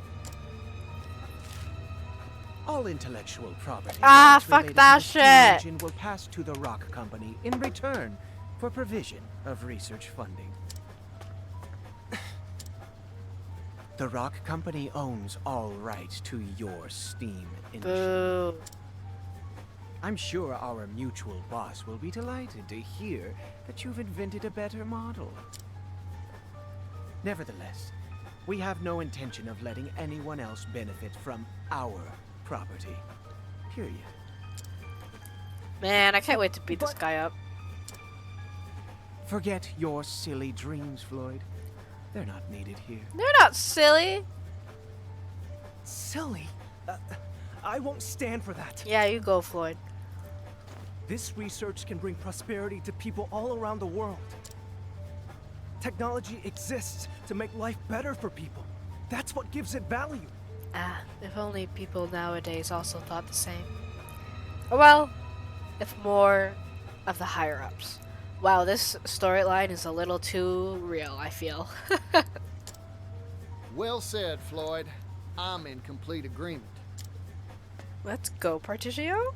All intellectual property Ah, rights fuck related that to the steam shit. engine will pass to the Rock Company in return for provision of research funding. The Rock Company owns all rights to your steam engine. Boo. I'm sure our mutual boss will be delighted to hear that you've invented a better model. Nevertheless, we have no intention of letting anyone else benefit from our property. Period. Man, I can't wait to beat this guy up. Forget your silly dreams, Floyd. They're not needed here. They're not silly. Silly. I won't stand for that. Yeah, you go, Floyd. This research can bring prosperity to people all around the world. Technology exists to make life better for people. That's what gives it value. Ah, if only people nowadays also thought the same. Or well, if more of the higher-ups. Wow, this storyline is a little too real, I feel. Well said, Floyd. I'm in complete agreement. Let's go, Particio.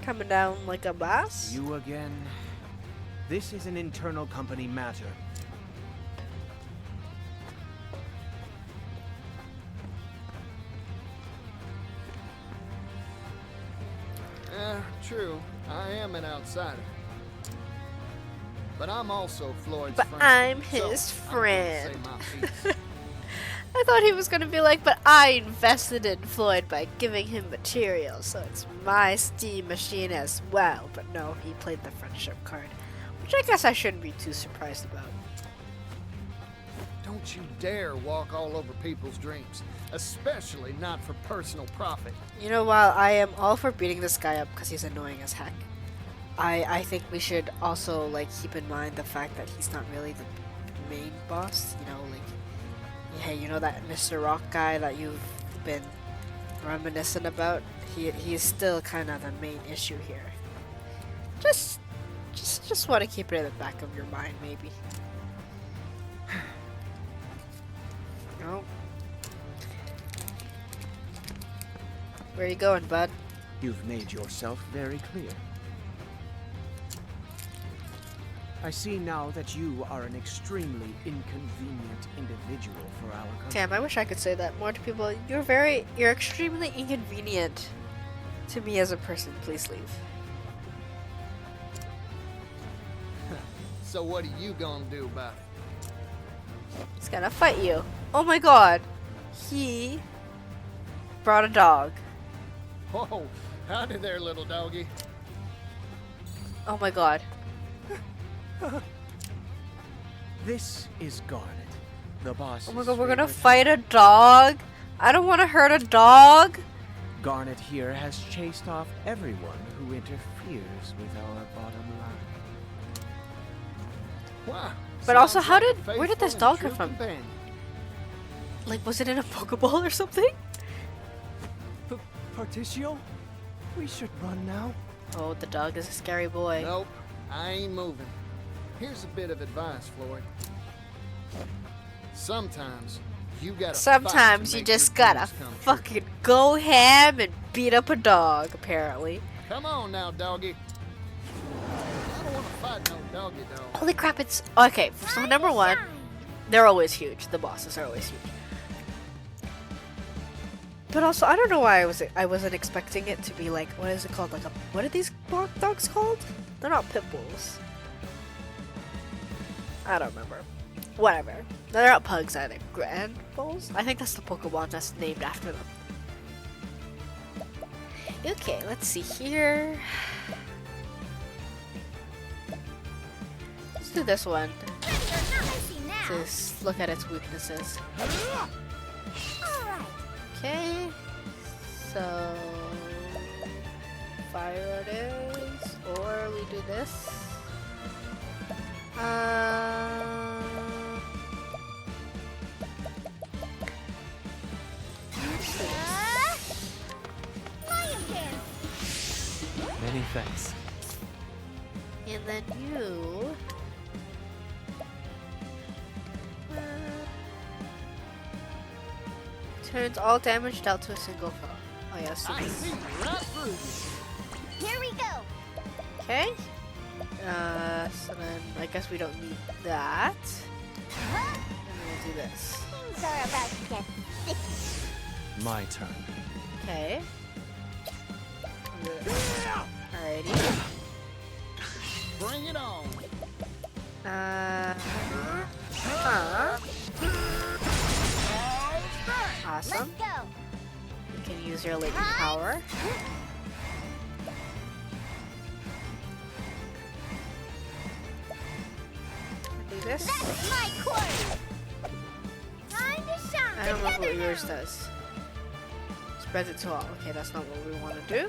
Coming down like a boss. You again? This is an internal company matter. true. I am an outsider. But I'm also Floyd's But friend. I'm so his I'm gonna say friend. my piece. I thought he was gonna be like, but I invested in Floyd by giving him material, so it's my steam machine as well. But no, he played the friendship card, which I guess I shouldn't be too surprised about. Don't you dare walk all over people's dreams, especially not for personal profit. You know, while I am all for beating this guy up because he's annoying as heck, I think we should also like keep in mind the fact that he's not really the main boss. You know, like, hey, you know that Mr. Rock guy that you've been reminiscent about? He's still kind of the main issue here. Just want to keep it in the back of your mind, maybe. No. Where you going, bud? You've made yourself very clear. I see now that you are an extremely inconvenient individual for our company. Damn, I wish I could say that more to people. You're extremely inconvenient to me as a person. Please leave. So what are you gonna do about it? He's gonna fight you. Oh my god. He brought a dog. Whoa, howdy there, little doggy. Oh my god. This is Garnet, the boss. Oh my god, we're gonna fight a dog? I don't wanna hurt a dog. Garnet here has chased off everyone who interferes with our bottom line. Wow. But also, sounds like a where did this faithful dog and come true from? companion. Like, was it in a Pokeball or something? Particio? We should run now. Oh, the dog is a scary boy. Nope, I ain't moving. Here's a bit of advice, Floyd. Sometimes you gotta. Sometimes you just gotta fucking go ham and beat up a dog, apparently. Come on now, doggy. I don't wanna fight no doggy dog. Holy crap, it's... Okay, so number one, they're always huge. The bosses are always huge. But also, I don't know why I wasn't expecting it to be like, what is it called? Like a... What are these dogs called? They're not pit bulls. I don't remember. Whatever. They're not pugs either. Grand bulls? I think that's the Pokemon that's named after them. Okay, let's see here. Let's do this one. Just look at its weaknesses. Okay. So... Fire it is. Or we do this. Many thanks. And then you... turns all damage dealt to a single foe. Oh yes. I see right through you. Here we go. Okay. So then I guess we don't need that. And we'll do this. Things are about to get sticky. My turn. Okay. Alrighty. Bring it on. Awesome. Let's go. You can use your latent power. Do this. That's my quarter. Time to shine. I don't remember what Together yours now. does. Spreads it to all. Okay, that's not what we want to do.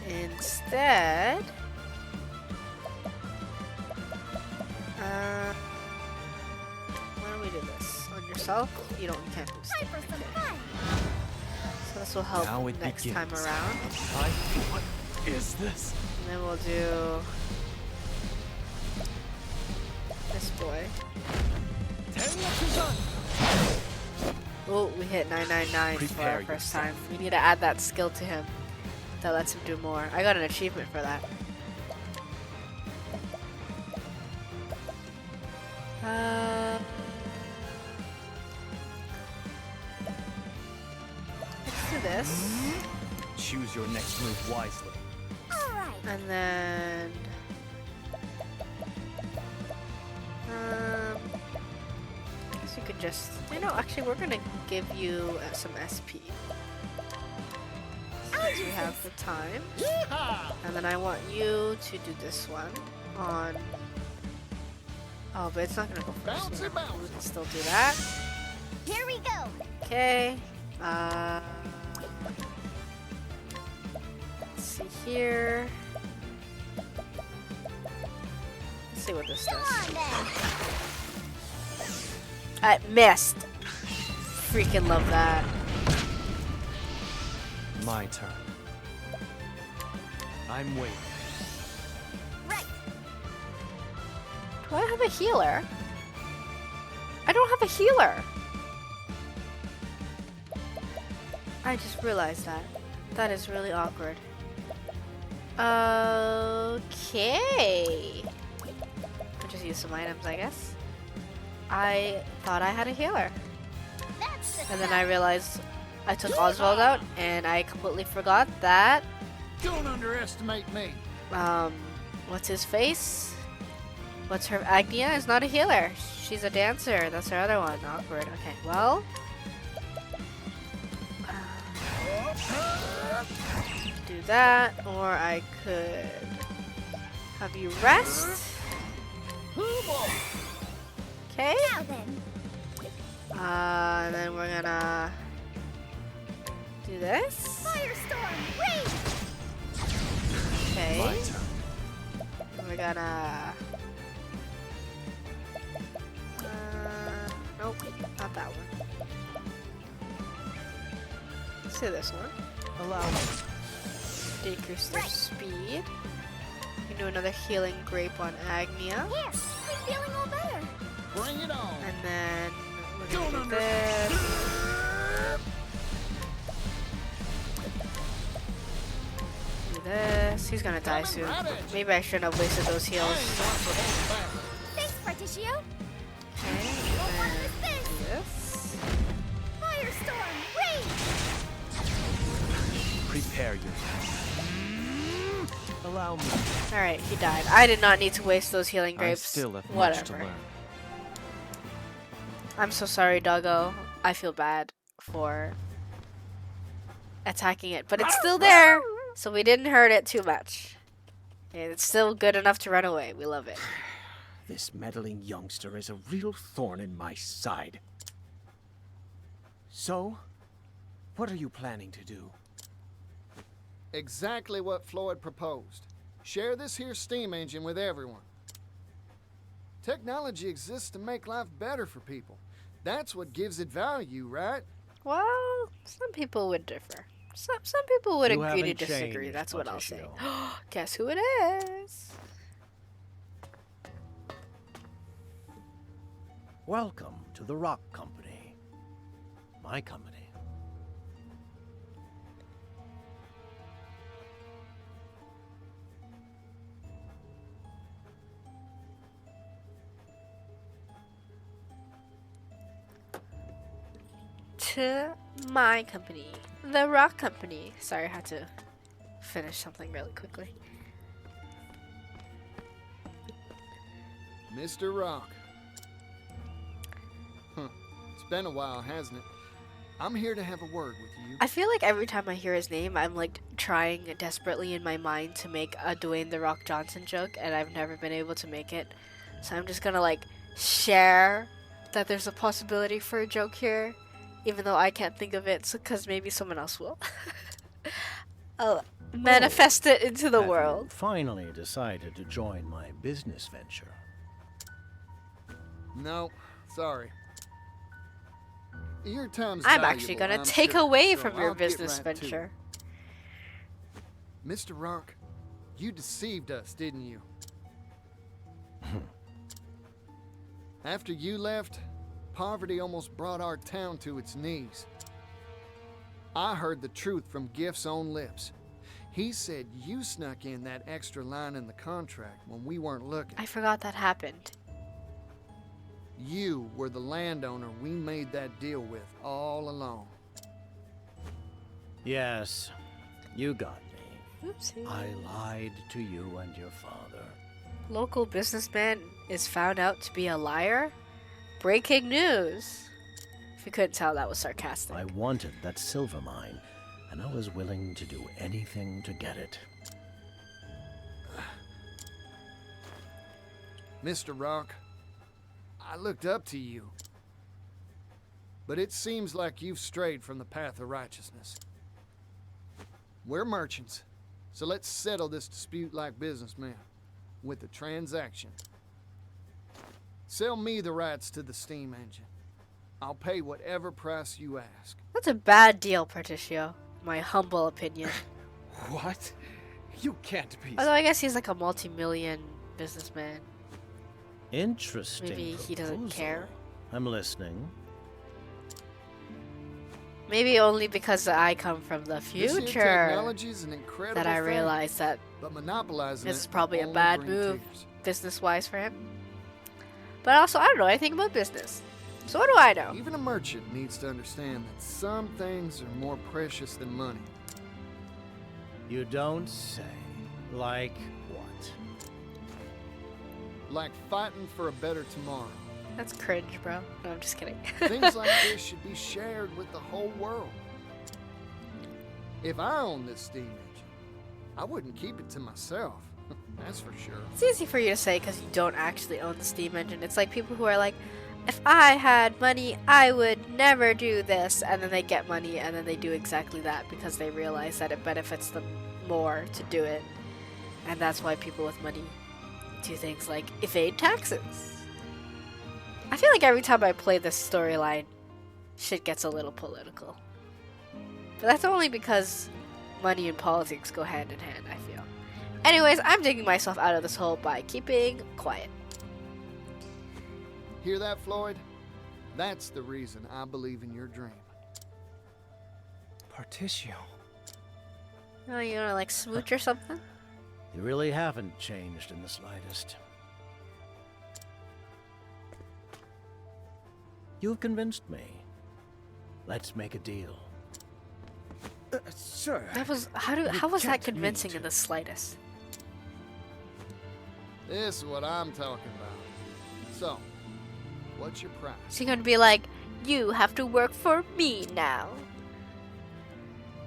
Instead, why don't we do this on yourself? You can't boost it. Time for some Okay. fun. So this will help Now it next time begins. around. What is this? And then we'll do this boy. Oh, we hit 999 for Prepare our first yourself. time. We need to add that skill to him. That lets him do more. I got an achievement for that. Let's do this. Choose your next move wisely. And then... I guess you could just... You know, actually, we're gonna give you some SP. Since we have the time. And then I want you to do this one on... Oh, but it's not gonna go first. Bouncy, We bouncy. can still do that. Here we go. Okay. Let's see here. Let's see what this Come does. on then. I missed. Freaking love that. My turn. I'm waiting. Right. Do I have a healer? I don't have a healer. I just realized that. That is really awkward. Okay. I'll just use some items, I guess. I thought I had a healer. That's the And then I realized I took Oswald out and I completely forgot that, Don't underestimate me. what's his face? What's her? Agnia is not a healer. She's a dancer. That's her other one. Awkward. Okay, well. Do that, or I could have you rest. Okay. Now then. And then we're gonna do this. Firestorm, rage. Okay. My turn. We're gonna. Nope, not that one. Let's do this one. Allow me. Decrease their speed. We can do another healing grape on Agnia. Here, I'm feeling all better. Bring it on. And then we're gonna Don't do this. Do this. He's gonna die soon. Maybe I shouldn't have wasted those heals. Thanks, Particio. Okay, What and is then this? do this. Firestorm, rage. Prepare yourself. Allow me. Alright, he died. I did not need to waste those healing I grapes. still have much to Whatever. learn. I'm so sorry, doggo. I feel bad for attacking it, but it's still there, so we didn't hurt it too much. And it's still good enough to run away. We love it. This meddling youngster is a real thorn in my side. So, what are you planning to do? Exactly what Floyd proposed. Share this here steam engine with everyone. Technology exists to make life better for people. That's what gives it value, right? Well, some people would differ. Some people would You agree to haven't disagree. changed, That's what I'll say. Patricio. Guess who it is? Welcome to the Rock Company. My company. To my company, the Rock Company. Sorry, I had to finish something really quickly. Mr. Rock. It's been a while, hasn't it? I'm here to have a word with you. I feel like every time I hear his name, I'm like trying desperately in my mind to make a Dwayne The Rock Johnson joke, and I've never been able to make it. So I'm just gonna like share that there's a possibility for a joke here, even though I can't think of it, because maybe someone else will. I'll manifest it into the Have you world. finally decided to join my business venture. No, sorry. Your time's I'm actually valuable, gonna I'm take sure, away so from your I'll get business right to it. venture. Mr. Rock, you deceived us, didn't you? After you left, poverty almost brought our town to its knees. I heard the truth from Gift's own lips. He said you snuck in that extra line in the contract when we weren't looking. I forgot that happened. You were the landowner we made that deal with all along. Yes, you got me. Oopsie. I lied to you and your father. Local businessman is found out to be a liar? Breaking news! If you couldn't tell, that was sarcastic. I wanted that silver mine, and I was willing to do anything to get it. Mr. Rock, I looked up to you. But it seems like you've strayed from the path of righteousness. We're merchants, so let's settle this dispute like businessmen, with a transaction. Sell me the rights to the steam engine. I'll pay whatever price you ask. That's a bad deal, Particio. My humble opinion. What? You can't be. Although I guess he's like a multi-million businessman. Interesting. Maybe he doesn't proposal. care. I'm listening. Maybe only because I come from the This here future technology's an incredible that I thing, realize that but monopolizing this is it probably a only bad brings move tears. business-wise for him. But also, I don't know anything about business. So what do I know? Even a merchant needs to understand that some things are more precious than money. You don't say. Like what? Like fighting for a better tomorrow. That's cringe, bro. No, I'm just kidding. Things like this should be shared with the whole world. If I owned this steam engine, I wouldn't keep it to myself. That's for sure. It's easy for you to say because you don't actually own the steam engine. It's like people who are like, if I had money, I would never do this. And then they get money and then they do exactly that because they realize that it benefits them more to do it. And that's why people with money do things like evade taxes. I feel like every time I play this storyline, shit gets a little political. But that's only because money and politics go hand in hand, I feel. Anyways, I'm digging myself out of this hole by keeping quiet. Hear that, Floyd? That's the reason I believe in your dream. Particio. Oh, you wanna like smooch or something? You really haven't changed in the slightest. You've convinced me. Let's make a deal. Sir. That was You how was that can't convincing mean in the slightest? This is what I'm talking about. So, what's your price? Is he gonna be like, you have to work for me now?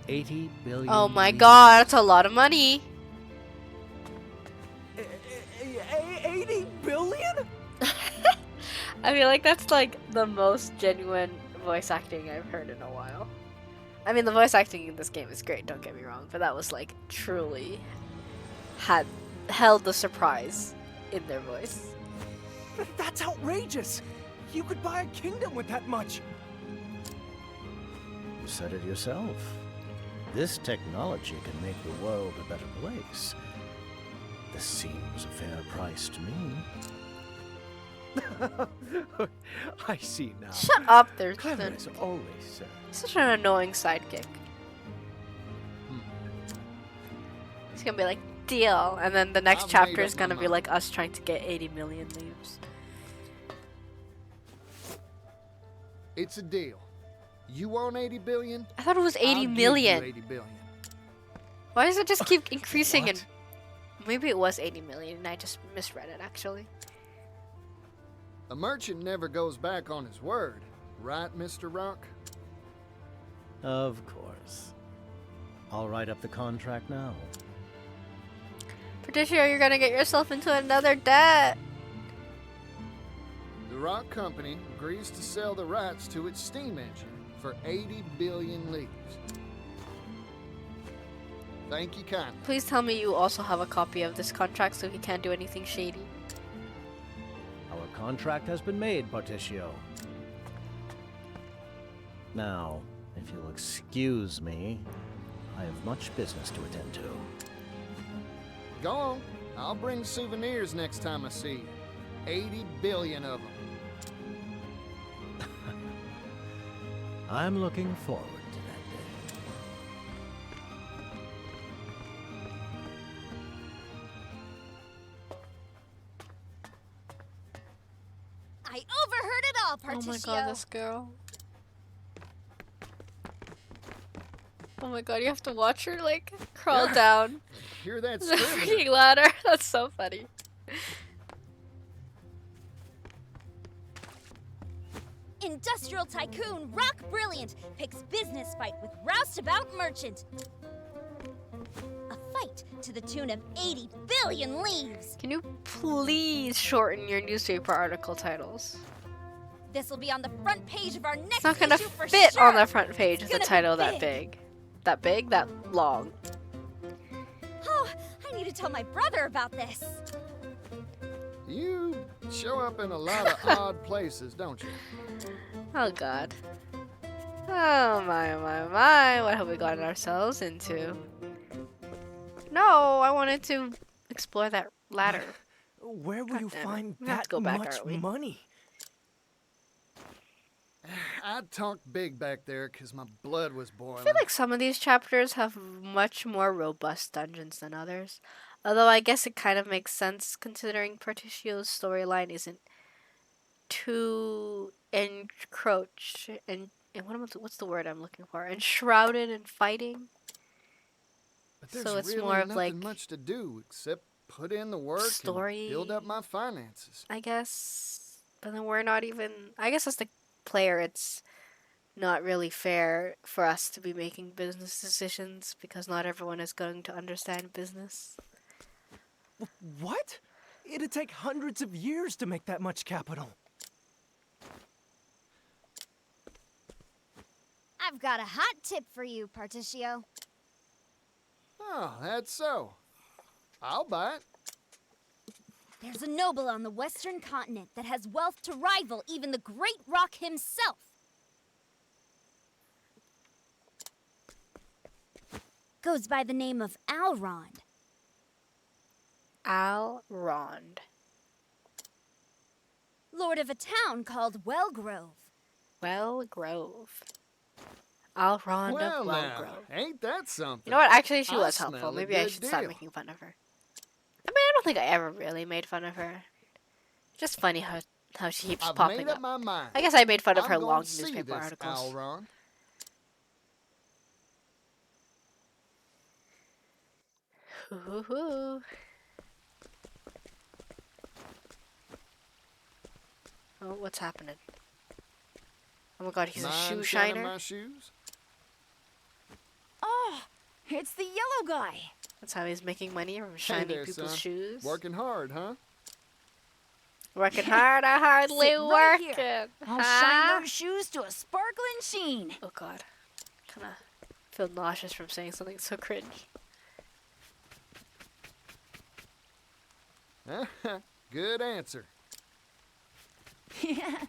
80 billion. Oh my leaves. god, that's a lot of money. 80 billion? I feel like that's like the most genuine voice acting I've heard in a while. I mean, the voice acting in this game is great, don't get me wrong, but that was like truly held the surprise in their voice. That's outrageous. You could buy a kingdom with that much. You said it yourself. This technology can make the world a better place. This seems a fair price to me. I see now. Shut up, there's Clever as always, sir. such an annoying sidekick. He's gonna be like, deal, and then the next I've chapter made is up gonna my be mind. like us trying to get 80 million leaves. It's a deal. You want 80 billion? I thought it was 80 I'll give million. you 80 billion. Why does it just keep increasing? What? And maybe it was 80 million, and I just misread it actually. A merchant never goes back on his word, right, Mr. Rock? Of course. I'll write up the contract now. Particio, you're gonna get yourself into another debt. The Rock Company agrees to sell the rights to its steam engine for 80 billion leaves. Thank you kindly. Please tell me you also have a copy of this contract so he can't do anything shady. Our contract has been made, Particio. Now, if you'll excuse me, I have much business to attend to. Go on. I'll bring souvenirs next time I see you. 80 billion of them. I'm looking forward to that day. I overheard it all, Particio. Oh my god, this girl. Oh my god, you have to watch her like crawl down Hear that the screaming? freaking ladder. That's so funny. Industrial tycoon Rock Brilliant picks business fight with roustabout merchant. A fight to the tune of 80 billion leaves. Can you please shorten your newspaper article titles? This will be on the front page of our next It's not gonna issue for fit sure. on the front page with a gonna be title that big. big. That big? That long. Oh, I need to tell my brother about this. You show up in a lot of odd places, don't you? Oh god. Oh my. What have we gotten ourselves into? No, I wanted to explore that ladder. Where will God you damn it. find We have that to go back, much aren't we? money? I talked big back there because my blood was boiling. I feel like some of these chapters have much more robust dungeons than others. Although I guess it kind of makes sense considering Particcio's storyline isn't too encroached and what's the word I'm looking for? Enshrouded in fighting. But there's so it's really more of nothing like much to do except put in the work story, and build up my finances. I guess. But then we're not even. I guess as the player, it's not really fair for us to be making business decisions because not everyone is going to understand business. What? It'd take hundreds of years to make that much capital. I've got a hot tip for you, Particio. Oh, that's so. I'll buy it. There's a noble on the western continent that has wealth to rival even the Great Rock himself. Goes by the name of Alrond. Alrond. Lord of a town called Wellgrove. Wellgrove. Alrond Well of now, Wellgrove. ain't that something? You know what? Actually, she I was smell helpful. a Maybe I good should stop deal. making fun of her. I mean, I don't think I ever really made fun of her. Just funny how she keeps I've popping made up. up my mind. I guess I made fun of I'm her gonna long see newspaper this articles. Alron. Hoo-hoo-hoo. Oh, what's happening? Oh my god, he's a Mind shoe shining shiner? my shoes? Oh, it's the yellow guy. That's how he's making money from Hey shining there, people's son. shoes. Working hard, huh? Working hard, I hardly Sit right here. working. I'll huh? shine those shoes to a sparkling sheen. Oh god. Kinda feel nauseous from saying something so cringe. Good answer. Yeah,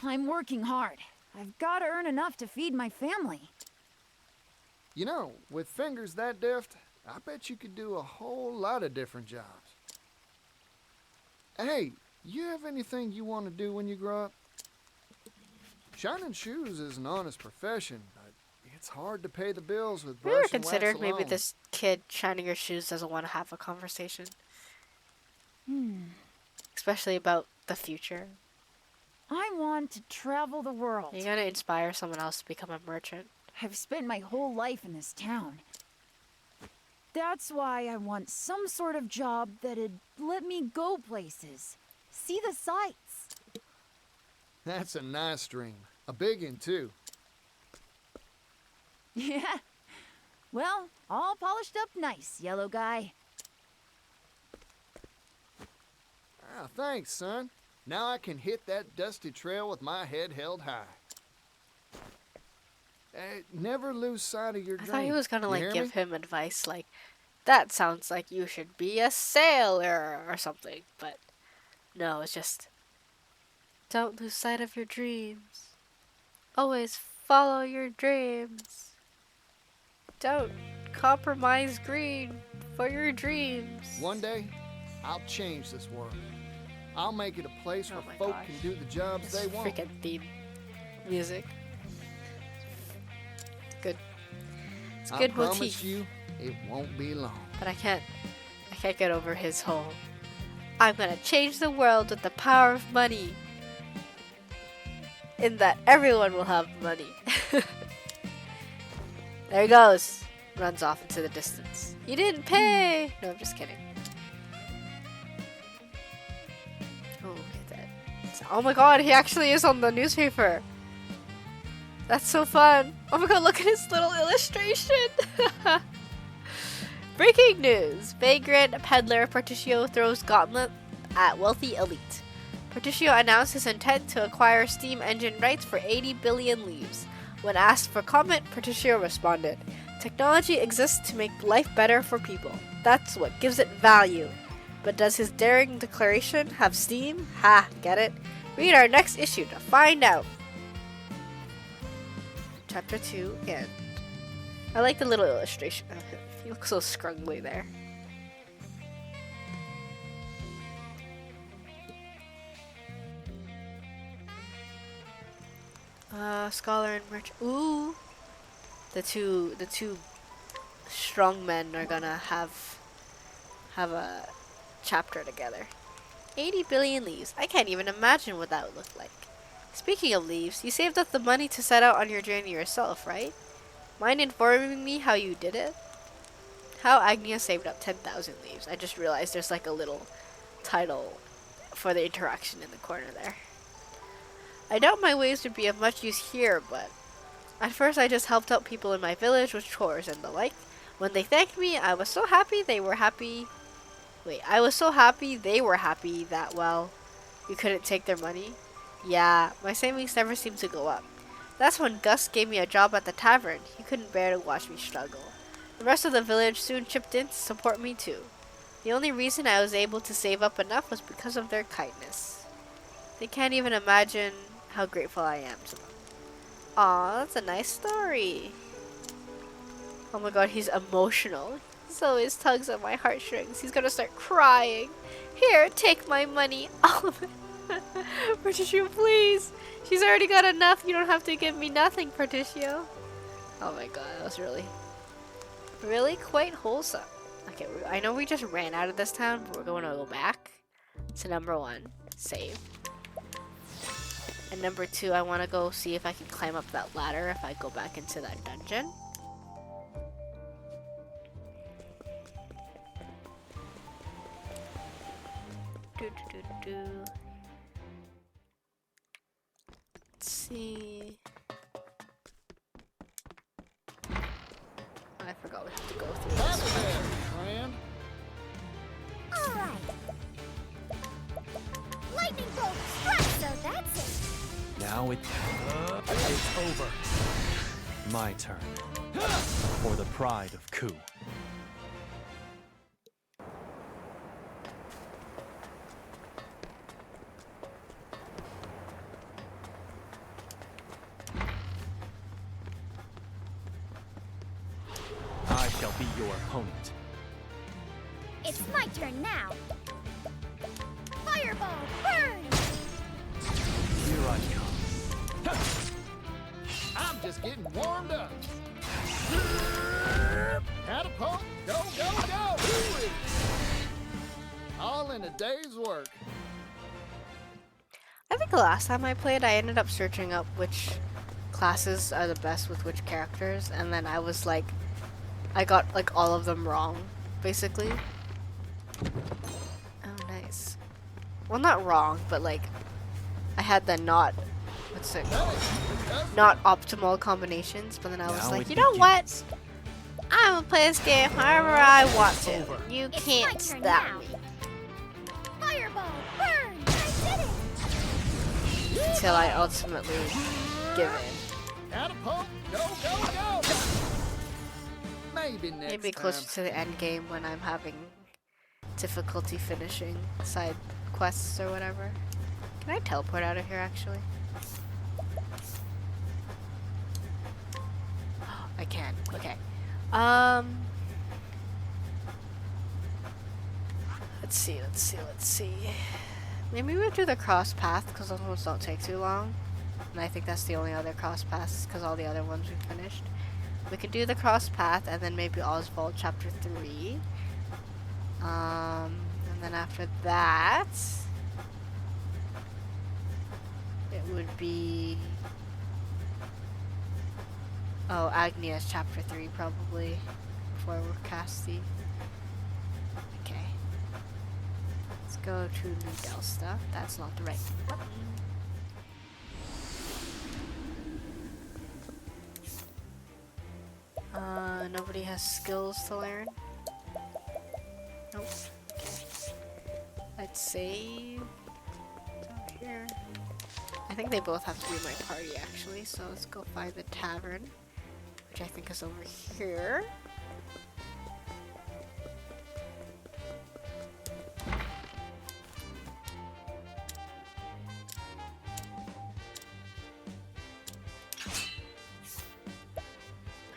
I'm working hard. I've got to earn enough to feed my family. You know, with fingers that deft, I bet you could do a whole lot of different jobs. Hey, you have anything you want to do when you grow up? Shining shoes is an honest profession, but it's hard to pay the bills with Have you brush ever and wax considered maybe alone. this kid shining your shoes doesn't want to have a conversation? Especially about the future. I want to travel the world. You gotta inspire someone else to become a merchant. I've spent my whole life in this town. That's why I want some sort of job that'd let me go places, see the sights. That's a nice dream. A big one, too. Yeah. Well, all polished up nice, yellow guy. Ah, thanks, son. Now I can hit that dusty trail with my head held high. Never lose sight of your I dream. thought he was gonna You like hear give me? him advice like, that sounds like you should be a sailor or something, but no, it's just, don't lose sight of your dreams. Always follow your dreams. Don't compromise greed for your dreams. One day, I'll change this world. I'll make it a place Oh where my folk gosh. can do the jobs This they want. freaking theme music. Good. It's a I good promise motif. you, it won't be long. But I can't get over his whole, I'm gonna change the world with the power of money. In that everyone will have money. There he goes. Runs off into the distance. You didn't pay! No, I'm just kidding. Oh, look at that. Oh my god, he actually is on the newspaper. That's so fun. Oh my god, look at his little illustration. Breaking news. Vagrant peddler Particio throws gauntlet at wealthy elite. Particio announced his intent to acquire steam engine rights for 80 billion leaves. When asked for comment, Particio responded, "Technology exists to make life better for people. That's what gives it value." But does his daring declaration have steam? Ha, get it? Read our next issue to find out. Chapter 2 end. I like the little illustration of him. He looks so scruggly there. Scholar and merchant. Ooh, the two strong men are gonna have a chapter together. 80 billion leaves. I can't even imagine what that would look like. Speaking of leaves, you saved up the money to set out on your journey yourself, right? Mind informing me how you did it? How Agnia saved up 10,000 leaves. I just realized there's like a little title for the interaction in the corner there. I doubt my ways would be of much use here, but at first I just helped out people in my village with chores and the like. When they thanked me, I was so happy they were happy. I was so happy they were happy that, well, you couldn't take their money. Yeah, my savings never seemed to go up. That's when Gus gave me a job at the tavern. He couldn't bear to watch me struggle. The rest of the village soon chipped in to support me too. The only reason I was able to save up enough was because of their kindness. They can't even imagine how grateful I am to them. Aw, that's a nice story. Oh my god, he's emotional. He always tugs at my heartstrings. He's gonna start crying. Here, take my money. All of it. Particio, please. She's already got enough. You don't have to give me nothing, Particio. Oh my god, that was really quite wholesome. Okay, I know we just ran out of this town, but we're going to go back to number 1, save. And number 2, I want to go see if I can climb up that ladder if I go back into that dungeon. Let's see. I forgot we have to go through That's this. there, friend. Alright. Lightning bolt strike, so that's it. Now it's over. My turn. For the pride of Ku. I shall be your opponent. It's my turn now. Fireball, burn! Here I come. I'm just getting warmed up. Catapult, go, go, go! Ooh-wee. All in a day's work. I think the last time I played, I ended up searching up which classes are the best with which characters, and then I was like, I got like all of them wrong, basically. Oh, nice. Well, not wrong, but like, I had the not optimal combinations, but then I was Now like, it you know what? begins. I'm gonna play this game however I want to. Over. You It's can't my turn stop now. me. Fireball, burn! I did it! Until I ultimately give in. Catapult, go, go, go! Maybe next Maybe time. closer to the end game when I'm having difficulty finishing side quests or whatever. Can I teleport out of here actually? I can. Okay. Let's see. Maybe we'll do the cross path because those ones don't take too long. And I think that's the only other cross paths because all the other ones we finished. We could do the cross path and then maybe Oswald chapter 3. And then after that, it would be Oh, Agnia's chapter 3 probably. Before we're casting. Okay. Let's go to New Delsta. That's not the right button. Nobody has skills to learn. Nope. Okay. Let's save. Down here. I think they both have to be in my party actually, so let's go find the tavern, which I think is over here.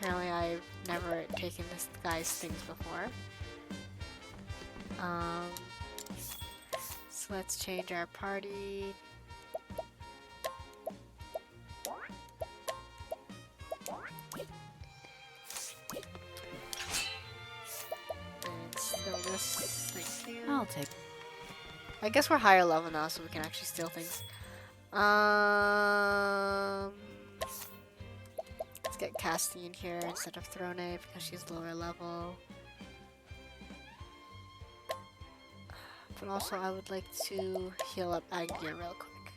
Apparently I've never taken this guy's things before. So let's change our party. And steal this thing here. I'll take. I guess we're higher level now, so we can actually steal things. Let's get Cassie in here instead of Throne because she's lower level. But also, I would like to heal up Agnia real quick.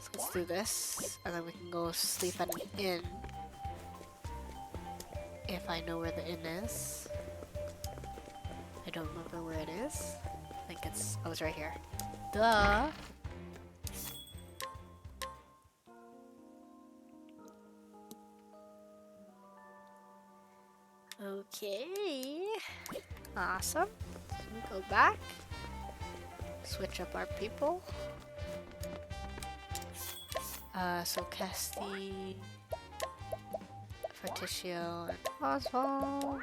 So let's do this, and then we can go sleep at an inn. If I know where the inn is. I don't remember where it is. I think it's, oh, it's right here. Duh! Okay. Awesome. So we go back. Switch up our people. So Casti, Forticio, and Oswald.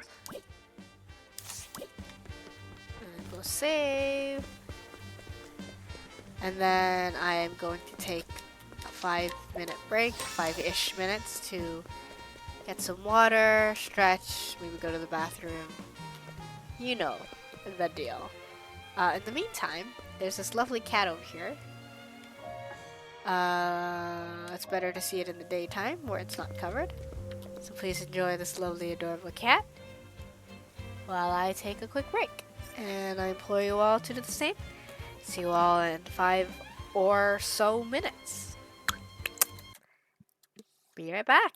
And go save. And then I am going to take a 5-minute break, 5-ish minutes to get some water, stretch, maybe go to the bathroom. You know the deal. In the meantime, there's this lovely cat over here. It's better to see it in the daytime where it's not covered. So please enjoy this lovely, adorable cat while I take a quick break. And I implore you all to do the same. See you all in 5 or so minutes. Be right back.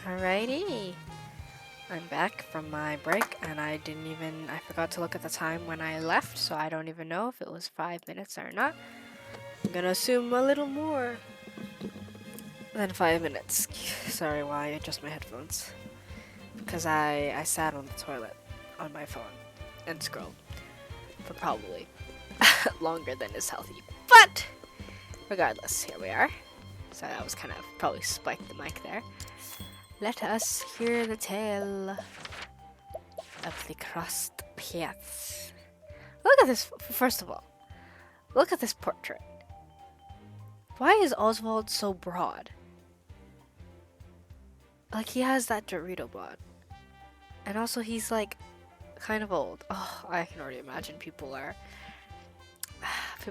Alrighty. I'm back from my break, and I forgot to look at the time when I left, so I don't even know if it was 5 minutes or not. I'm gonna assume a little more than 5 minutes. Sorry, while I adjust my headphones. Because I sat on the toilet on my phone and scrolled for probably longer than is healthy. But regardless, here we are. So that was kind of probably spiked the mic there. Let us hear the tale of the crossed paths. Look at this, first of all. Look at this portrait. Why is Oswald so broad? Like, he has that Dorito bod. And also, he's like kind of old. Oh, I can already imagine people are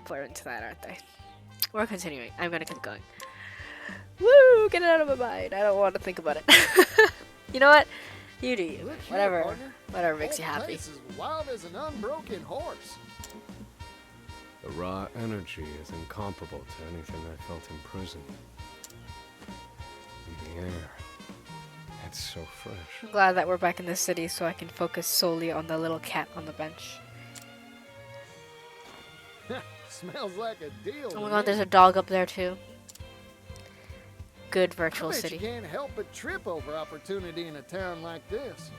into that, aren't they? We're continuing. I'm gonna keep going. Woo! Get it out of my mind. I don't want to think about it. You know what? You do you. Look here, Whatever. partner. Whatever makes you Whole happy. place is wild as an unbroken horse. The raw energy is incomparable to anything I felt in prison. And the air, it's so fresh. I'm glad that we're back in the city so I can focus solely on the little cat on the bench. Smells like a deal. Oh my to god, me. there's a dog up there too. Good I virtual bet city. you can't help but trip over opportunity in a town like this.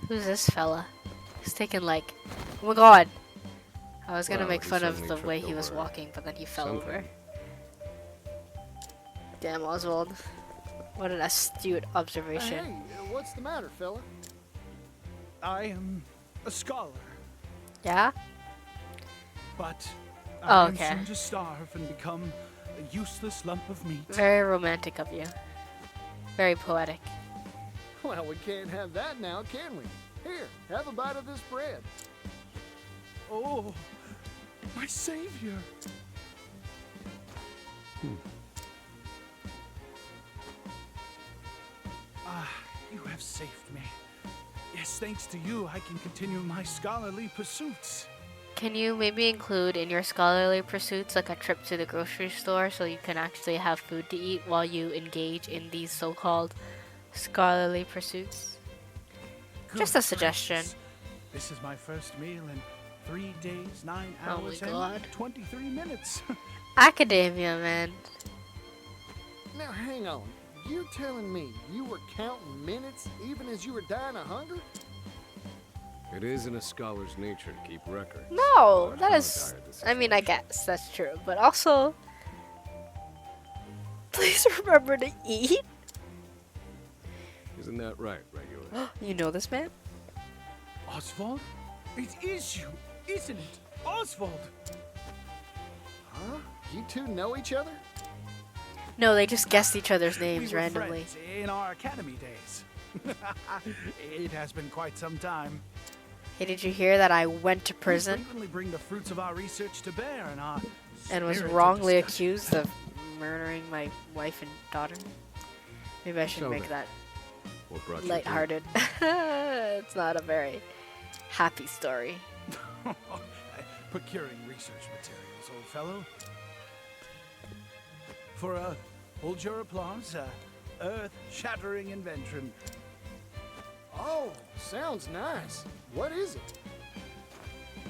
Who's this fella? He's taking like... Oh my god! I was gonna Wow, make he fun of suddenly the way tripped he was over walking, but then he fell something. over. Damn, Oswald. What an astute observation. Hey, what's the matter, fella? I am a scholar, Yeah? but Oh, I am okay. soon to starve and become a useless lump of meat. Very romantic of you. Very poetic. Well, we can't have that now, can we? Here, have a bite of this bread. Oh, my savior! Ah, you have saved me. Yes, thanks to you, I can continue my scholarly pursuits. Can you maybe include in your scholarly pursuits like a trip to the grocery store so you can actually have food to eat while you engage in these so-called scholarly pursuits? Just a Good suggestion. gracious. This is my first meal in 3 days, 9 Oh my hours, God. and 23 minutes. Academia, man. Now, hang on. You're telling me you were counting minutes even as you were dying of hunger? It is in a scholar's nature to keep records. No, But that how is... dire this I mean, I situation. guess that's true. But also... Please remember to eat. Isn't that right, regular? You know this man? Oswald? It is you, isn't it? Oswald! Huh? You two know each other? No, they just guessed each other's We names were randomly. friends in our academy days. It has been quite some time. Hey, did you hear that I went to We prison frequently bring the fruits of our research to bear in our and was spirited wrongly discussion. accused of murdering my wife and daughter? Maybe I should So make then, that What brought you here? lighthearted. It's not a very happy story. Procuring research materials, old fellow. For a hold your applause, earth-shattering invention. Oh, sounds nice. What is it?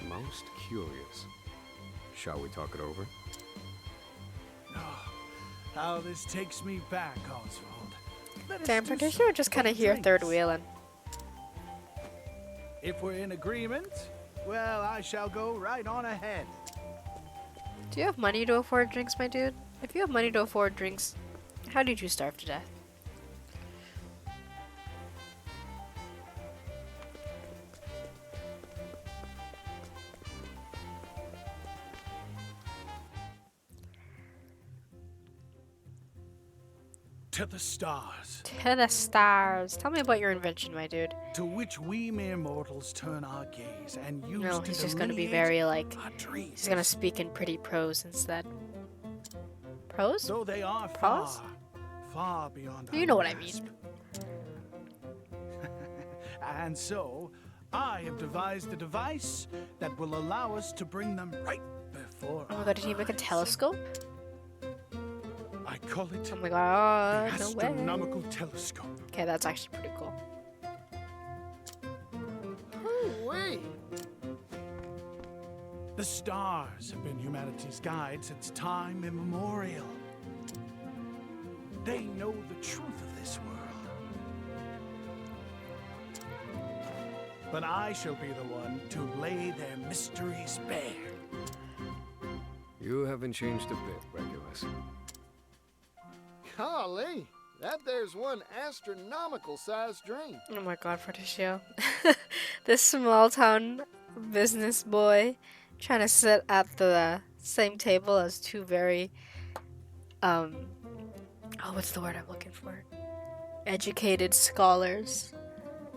Most curious. Shall we talk it over? Oh, how this takes me back, Oswald. Let us Damn, do producer some would just kind of quick hear third drinks. wheeling. If we're in agreement, well, I shall go right on ahead. Do you have money to afford drinks, my dude? If you have money to afford drinks, how did you starve to death? To the stars, To the stars. Tell me about your invention, my dude. to which we mere mortals turn our gaze and use No, to he's just gonna be delineate very like... our dreams. He's gonna speak in pretty prose instead. Prose? Though they are Pause? far, far beyond You our know what I grasp. mean. And so, I have devised a device that will allow us to bring them right before Oh my god, did he make a telescope? I call it Oh my god, the no way. astronomical telescope. Okay, that's actually pretty cool. Wait. The stars have been humanity's guide since time immemorial. They know the truth of this world. But I shall be the one to lay their mysteries bare. You haven't changed a bit, Regulus. Golly, that there's one astronomical-sized dream. Oh my god, Fortissio. This small town business boy trying to sit at the same table as two very, oh, what's the word I'm looking for? Educated scholars.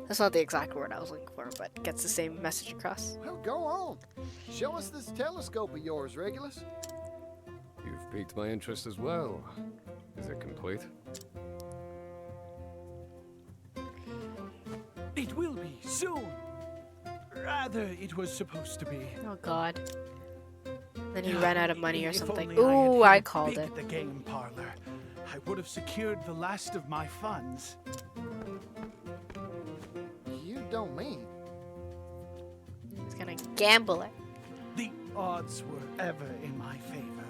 That's not the exact word I was looking for, but gets the same message across. Well, go on. Show us this telescope of yours, Regulus. You've piqued my interest as well. Is it complete? It will be soon. Rather, it was supposed to be. Oh god. Then he ran out of money or If something. only Ooh, I I had called big it. at the game parlor, I would have secured the last of my funds. You don't mean. He's gonna gamble it. The odds were ever in my favor,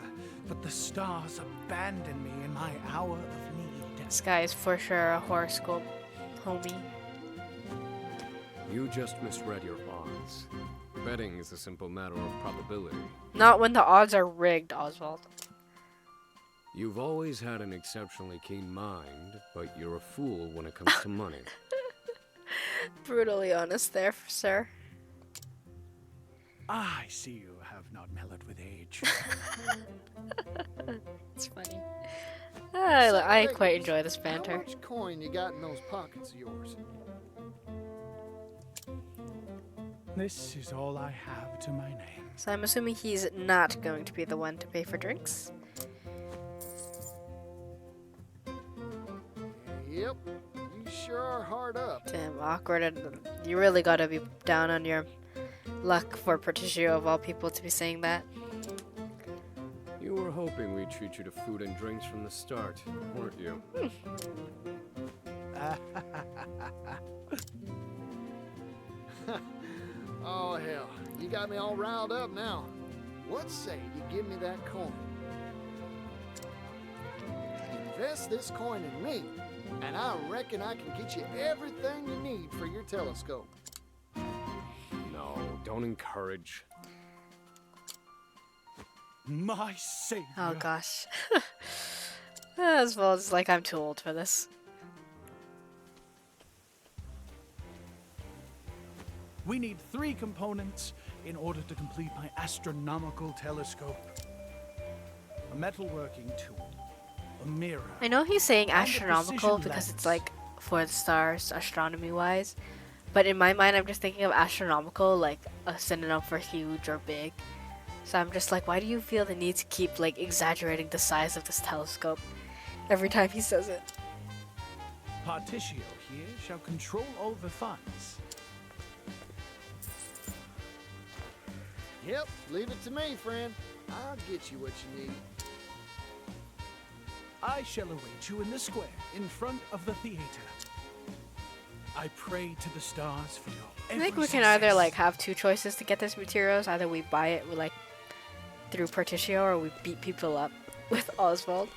but the stars abandoned me in my hour of need. This guy is for sure a horoscope homie. You just misread your odds. Betting is a simple matter of probability. Not when the odds are rigged, Oswald. You've always had an exceptionally keen mind, but you're a fool when it comes to money. Brutally honest there, sir. I see you have not mellowed with age. It's funny. I quite enjoy this How banter. much coin you got in those pockets of yours? This is all I have to my name. So I'm assuming he's not going to be the one to pay for drinks. Yep, you sure are hard up. Damn, awkward. And you really gotta be down on your luck for Patricio of all people to be saying that. You were hoping we'd treat you to food and drinks from the start, weren't you? Oh, hell. You got me all riled up now. What say you give me that coin? Invest this coin in me, and I reckon I can get you everything you need for your telescope. No, don't encourage. My savior. Oh gosh. As well as like I'm too old for this. We need 3 components in order to complete my astronomical telescope. A metalworking tool, a mirror. I know he's saying and a astronomical precision because lens. it's like for the stars, astronomy wise. But in my mind, I'm just thinking of astronomical like a synonym for huge or big. So I'm just like, why do you feel the need to keep like exaggerating the size of this telescope every time he says it? Particio here shall control all the funds. Yep, leave it to me, friend. I'll get you what you need. I shall await you in the square in front of the theater. I pray to the stars for your I think every we can either success. like have 2 choices to get this materials. Either we buy it like through Particio or we beat people up with Oswald.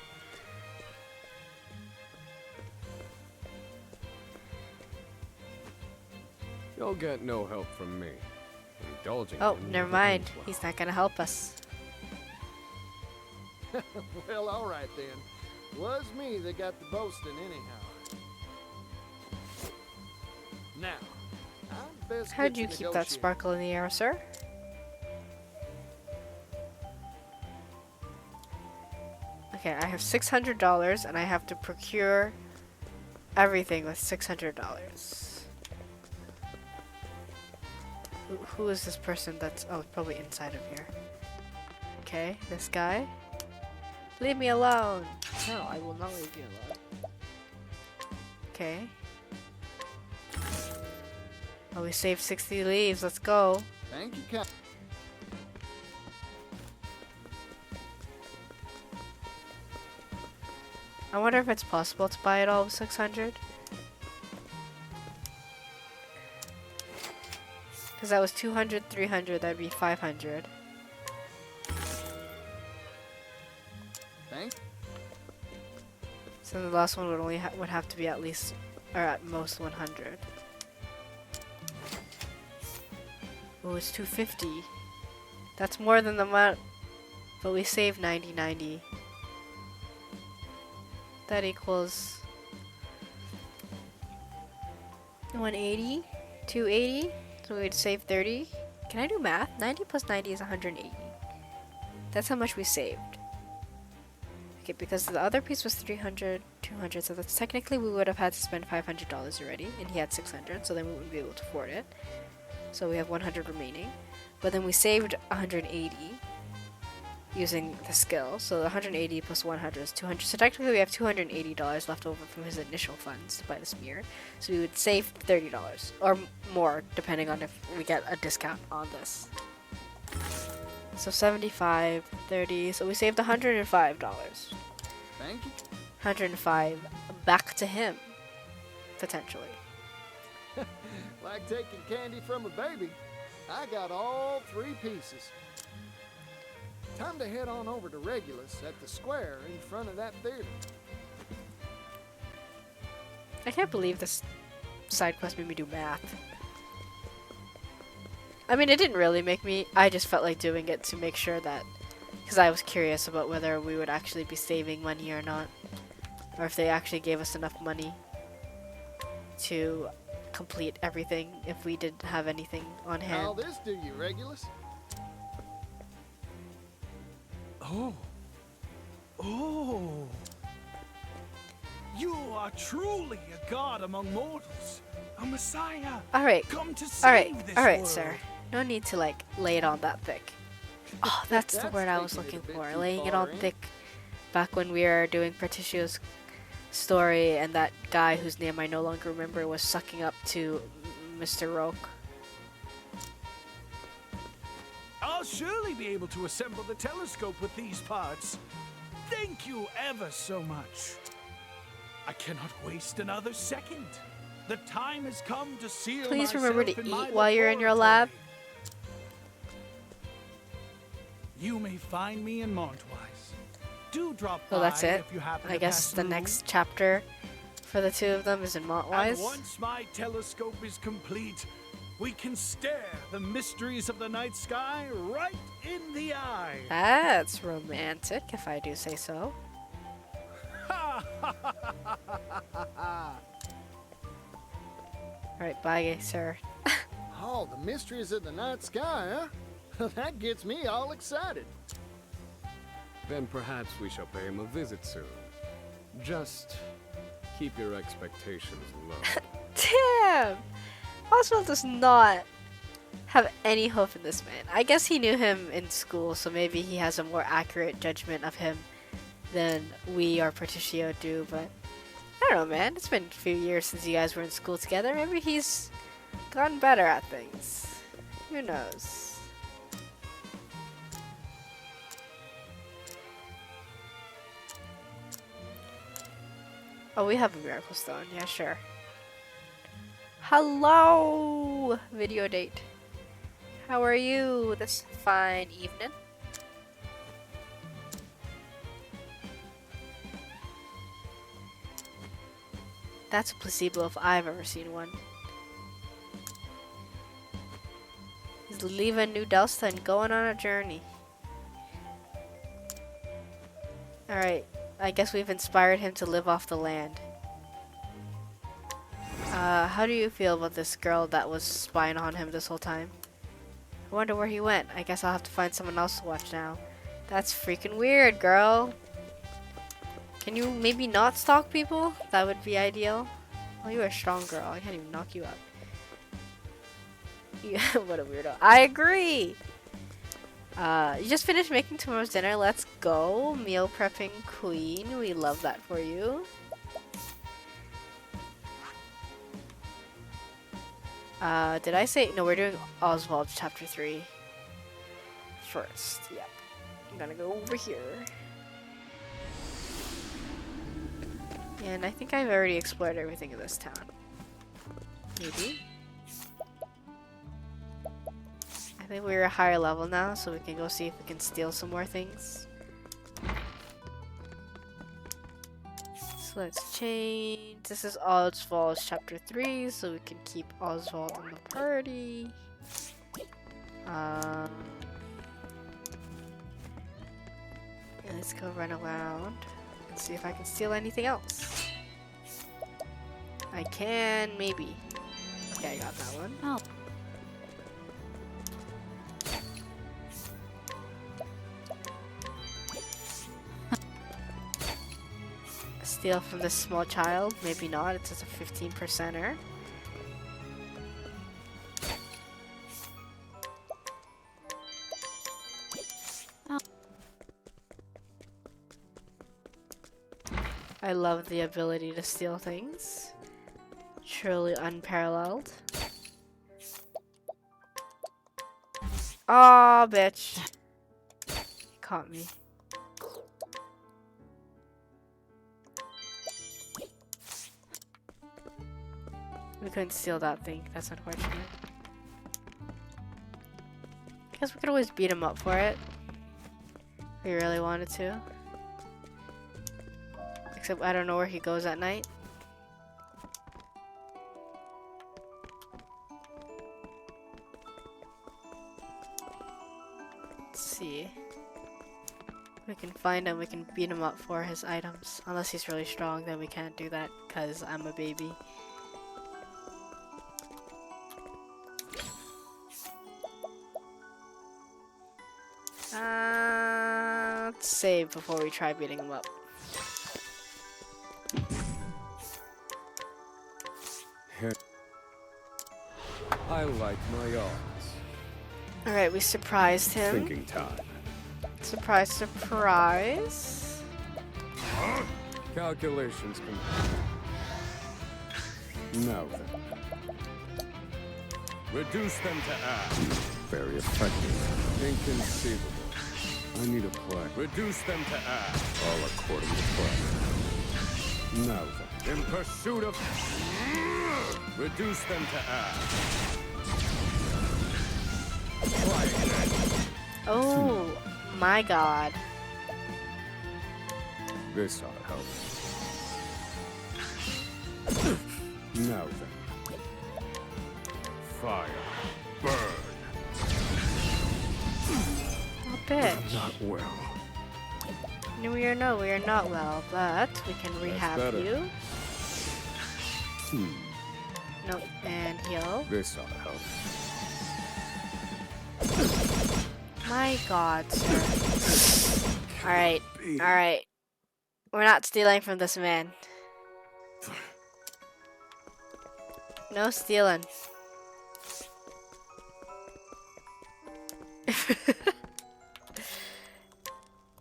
You'll get no help from me. Indulging Oh, in never would mind. as well. He's not gonna help us. Well, all right then. Was me that got the boasting anyhow. Now, I'd best How'd get you to keep that negotiate. sparkle in the air, sir? Okay, I have $600 and I have to procure everything with $600. Who is this person that's... Oh, probably inside of here. Okay, this guy. Leave me alone! No, I will not leave you alone. Okay. Oh, we saved 60 leaves. Let's go. Thank you, Cap. I wonder if it's possible to buy it all with 600. Because that was 200, 300, that'd be 500. Thanks. So the last one would only would have to be at least, or at most 100. Oh, it's 250. That's more than the amount, but we saved 90. That equals 180, 280. So we'd save 30. Can I do math? 90 plus 90 is 180. That's how much we saved. Okay, because the other piece was 300, 200, so that's technically we would have had to spend $500 already, and he had 600, so then we wouldn't be able to afford it. So we have 100 remaining. But then we saved 180 using the skill, so 180 plus 100 is 200. So technically we have $280 left over from his initial funds to buy this mirror. So we would save $30 or more, depending on if we get a discount on this. So 75, 30, so we saved $105. Thank you. 105 back to him, potentially. Like taking candy from a baby. I got all 3 pieces. Time to head on over to Regulus at the square in front of that theater. I can't believe this side quest made me do math. I mean, it didn't really make me, I just felt like doing it to make sure that, because I was curious about whether we would actually be saving money or not, or if they actually gave us enough money to complete everything if we didn't have anything on hand. How'll this do you, Regulus? Oh. Oh. You are truly a god among mortals. A messiah. Alright. Come to save Alright, this alright, world. sir. No need to, like, lay it on that thick. Oh, that's the word I was looking for. Laying it on thick. Back when we were doing Perticio's story and that guy whose name I no longer remember was sucking up to Mr. Roke. I'll surely be able to assemble the telescope with these parts. Thank you ever so much. I cannot waste another second. The time has come to seal Please remember to myself in my eat while you're in your lab. laboratory. You may find me in Montwise. Do drop by Oh, that's it? if you happen I to guess pass the through. next chapter for the two of them is in And Montwise. once my telescope is complete, we can stare the mysteries of the night sky right in the eye. That's romantic, if I do say so. Alright, bye, sir. Oh, the mysteries of the night sky, huh? That gets me all excited. Then perhaps we shall pay him a visit soon. Just keep your expectations low. Damn! Oswald does not have any hope in this man. I guess he knew him in school, so maybe he has a more accurate judgment of him than we or Perticio do, but I don't know, man. It's been a few years since you guys were in school together. Maybe he's gotten better at things. Who knows? Oh, we have a miracle stone. Yeah, sure. Hello, video date. How are you this fine evening? That's a placebo if I've ever seen one. He's leaving New Delsta and going on a journey. Alright, I guess we've inspired him to live off the land. How do you feel about this girl that was spying on him this whole time? I wonder where he went. I guess I'll have to find someone else to watch now. That's freaking weird, girl. Can you maybe not stalk people? That would be ideal. Oh, you're a strong girl. I can't even knock you out. Yeah, what a weirdo. I agree! You just finished making tomorrow's dinner. Let's go. Meal prepping queen. We love that for you. Did I say no? We're doing Oswald chapter 3 first. Yep. I'm gonna go over here. And I think I've already explored everything in this town. Maybe. I think we're a higher level now, so we can go see if we can steal some more things. So let's change. This is Oswald chapter 3, so we can keep Oswald in the party. And let's go run around and see if I can steal anything else. I can, maybe. Okay, I got that one. Oh. Steal from this small child? Maybe not. It's just a 15%er. I love the ability to steal things. Truly unparalleled. Aw, bitch. You caught me. We couldn't steal that thing. That's unfortunate. Guess we could always beat him up for it. If we really wanted to. Except I don't know where he goes at night. Let's see. We can find him, we can beat him up for his items. Unless he's really strong, then we can't do that because I'm a baby. Let's save before we try beating him up. I like my odds. Alright, we surprised him. Thinking time. Surprise, surprise. Calculations complete. Now then. Reduce them to ash. Very effective. Inconceivable. I need a plan. Reduce them to ash. All according to plan. Now then. In pursuit of... Reduce them to ash. Try again. Oh my god. This ought to help. Now then. Fire. Burn. Oh, bitch. Not well. No, we are not well, but we can rehab better. you. Nope, and heal. This ought to help. My god, sir. Alright, alright. We're not stealing from this man. No stealing.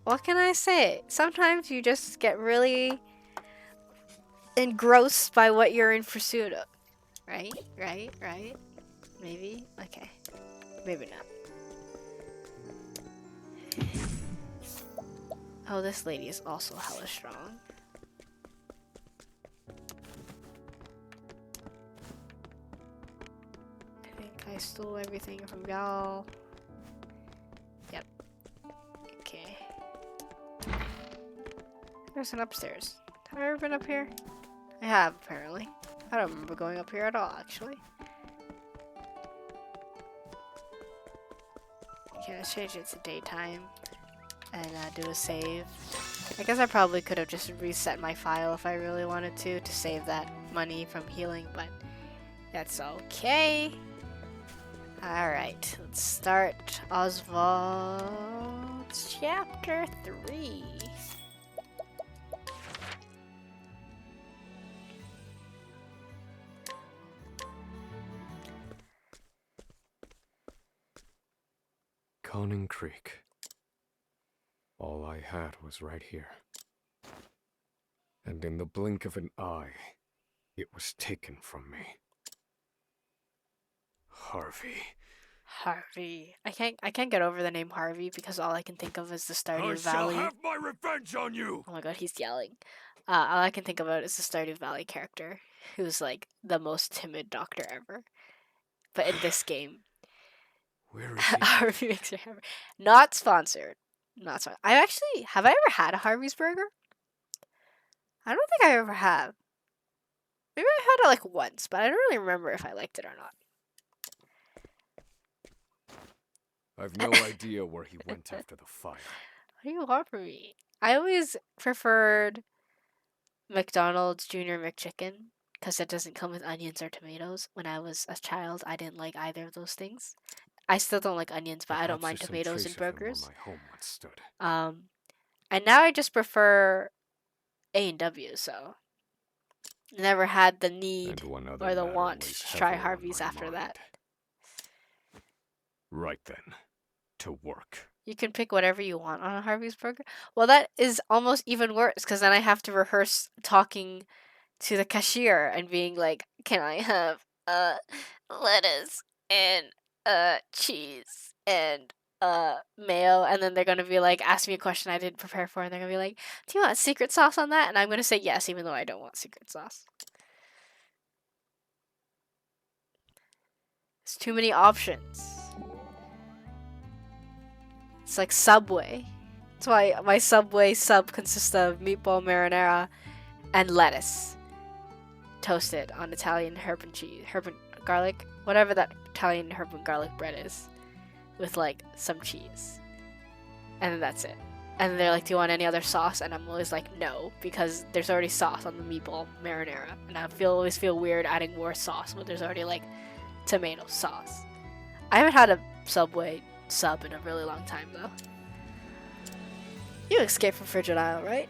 What can I say? Sometimes you just get really engrossed by what you're in pursuit of. Right? Right? Right? Maybe? Okay. Maybe not. Oh, this lady is also hella strong. I think I stole everything from y'all. Yep. Okay. There's an upstairs. Have I ever been up here? I have, apparently. I don't remember going up here at all, actually. Okay, let's change it to daytime. And do a save. I guess I probably could have just reset my file if I really wanted to save that money from healing, but that's okay. Alright, let's start Oswald's chapter 3. Conning Creek. All I had was right here. And in the blink of an eye, it was taken from me. Harvey. Harvey. I can't get over the name Harvey because all I can think of is the Stardew I Valley. shall have my revenge on you! Oh my god, he's yelling. All I can think about is the Stardew Valley character, who's like the most timid doctor ever. But in this game, Where is he? Harvey makes her happy. Not sponsored. Not sponsored. Have I ever had a Harvey's burger? I don't think I ever have. Maybe I had it like once, but I don't really remember if I liked it or not. I've no idea where he went after the fire. What do you want from me? I always preferred McDonald's Junior McChicken because it doesn't come with onions or tomatoes. When I was a child, I didn't like either of those things. I still don't like onions, but I don't mind tomatoes in burgers. My home once stood. And now I just prefer A&W, so never had the need or the want to try Harvey's after that. Right then, to work. You can pick whatever you want on a Harvey's burger. Well, that is almost even worse because then I have to rehearse talking to the cashier and being like, "Can I have lettuce and cheese and mayo?" And then they're gonna be like, ask me a question I didn't prepare for, and they're gonna be like, "Do you want secret sauce on that?" And I'm gonna say yes, even though I don't want secret sauce. It's too many options. It's like Subway. That's why my Subway sub consists of meatball marinara and lettuce. Toasted on Italian herb and garlic, whatever that Italian herb and garlic bread is. With like some cheese. And then that's it. And then they're like, "Do you want any other sauce?" And I'm always like, no, because there's already sauce on the meatball marinara. And I always feel weird adding more sauce when there's already like tomato sauce. I haven't had a Subway sub in a really long time though. You escaped from Frigid Isle, right?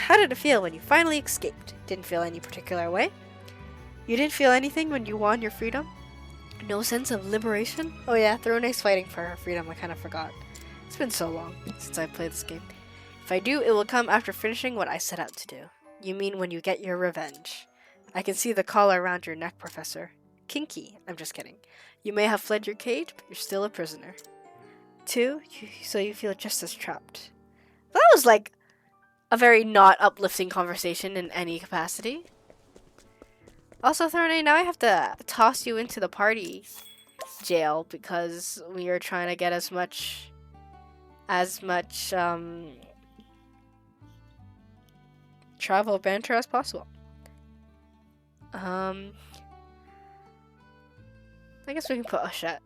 How did it feel when you finally escaped? Didn't feel any particular way? You didn't feel anything when you won your freedom? No sense of liberation? Oh yeah, Throne's fighting for her freedom, I kind of forgot. It's been so long since I played this game. If I do, it will come after finishing what I set out to do. You mean when you get your revenge. I can see the collar around your neck, Professor. Kinky. I'm just kidding. You may have fled your cage, but you're still a prisoner. 2, so you feel just as trapped. That was like a very not uplifting conversation in any capacity. Also, Thorne, now I have to toss you into the party jail because we are trying to get as much travel banter as possible. I guess we can put Oshet.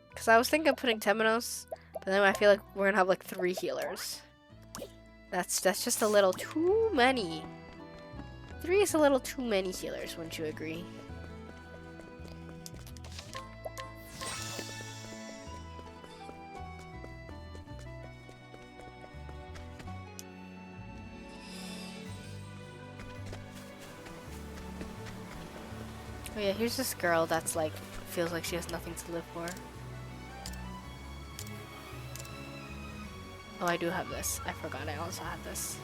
Because I was thinking of putting Temenos, but then I feel like we're gonna have like 3 healers. That's just a little too many. 3 is a little too many healers, wouldn't you agree? Oh yeah, here's this girl that's like, feels like she has nothing to live for. Oh, I do have this. I forgot I also had this.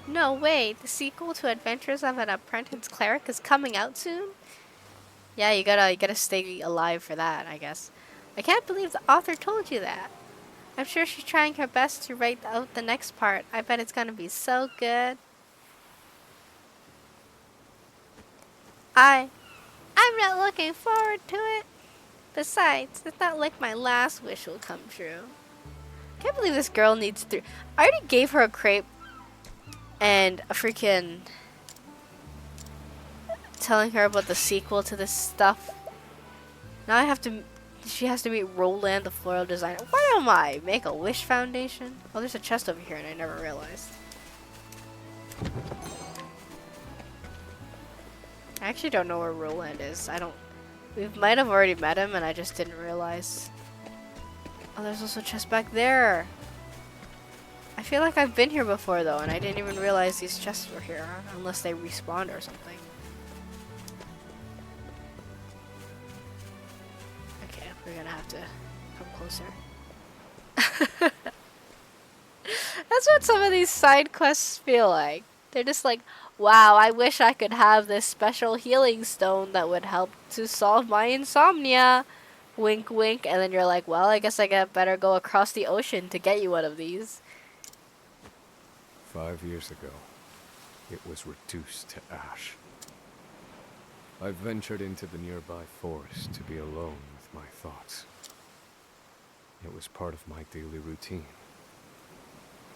No way! The sequel to Adventures of an Apprentice Cleric is coming out soon? Yeah, you gotta stay alive for that, I guess. I can't believe the author told you that. I'm sure she's trying her best to write out the next part. I bet it's gonna be so good. I'm not looking forward to it. Besides, it's not like my last wish will come true. I can't believe this girl needs 3. I already gave her a crepe and a freaking telling her about the sequel to this stuff. Now she has to meet Roland, the floral designer. What am I? Make-A-Wish Foundation? Oh, there's a chest over here and I never realized. I actually don't know where Roland is. We might have already met him and I just didn't realize. Oh, there's also a chest back there. I feel like I've been here before though and I didn't even realize these chests were here. Unless they respawned or something. Okay, we're gonna have to come closer. That's what some of these side quests feel like. They're just like, wow, I wish I could have this special healing stone that would help to solve my insomnia. Wink, wink. And then you're like, well, I guess better go across the ocean to get you one of these. 5 years ago, it was reduced to ash. I ventured into the nearby forest to be alone with my thoughts. It was part of my daily routine.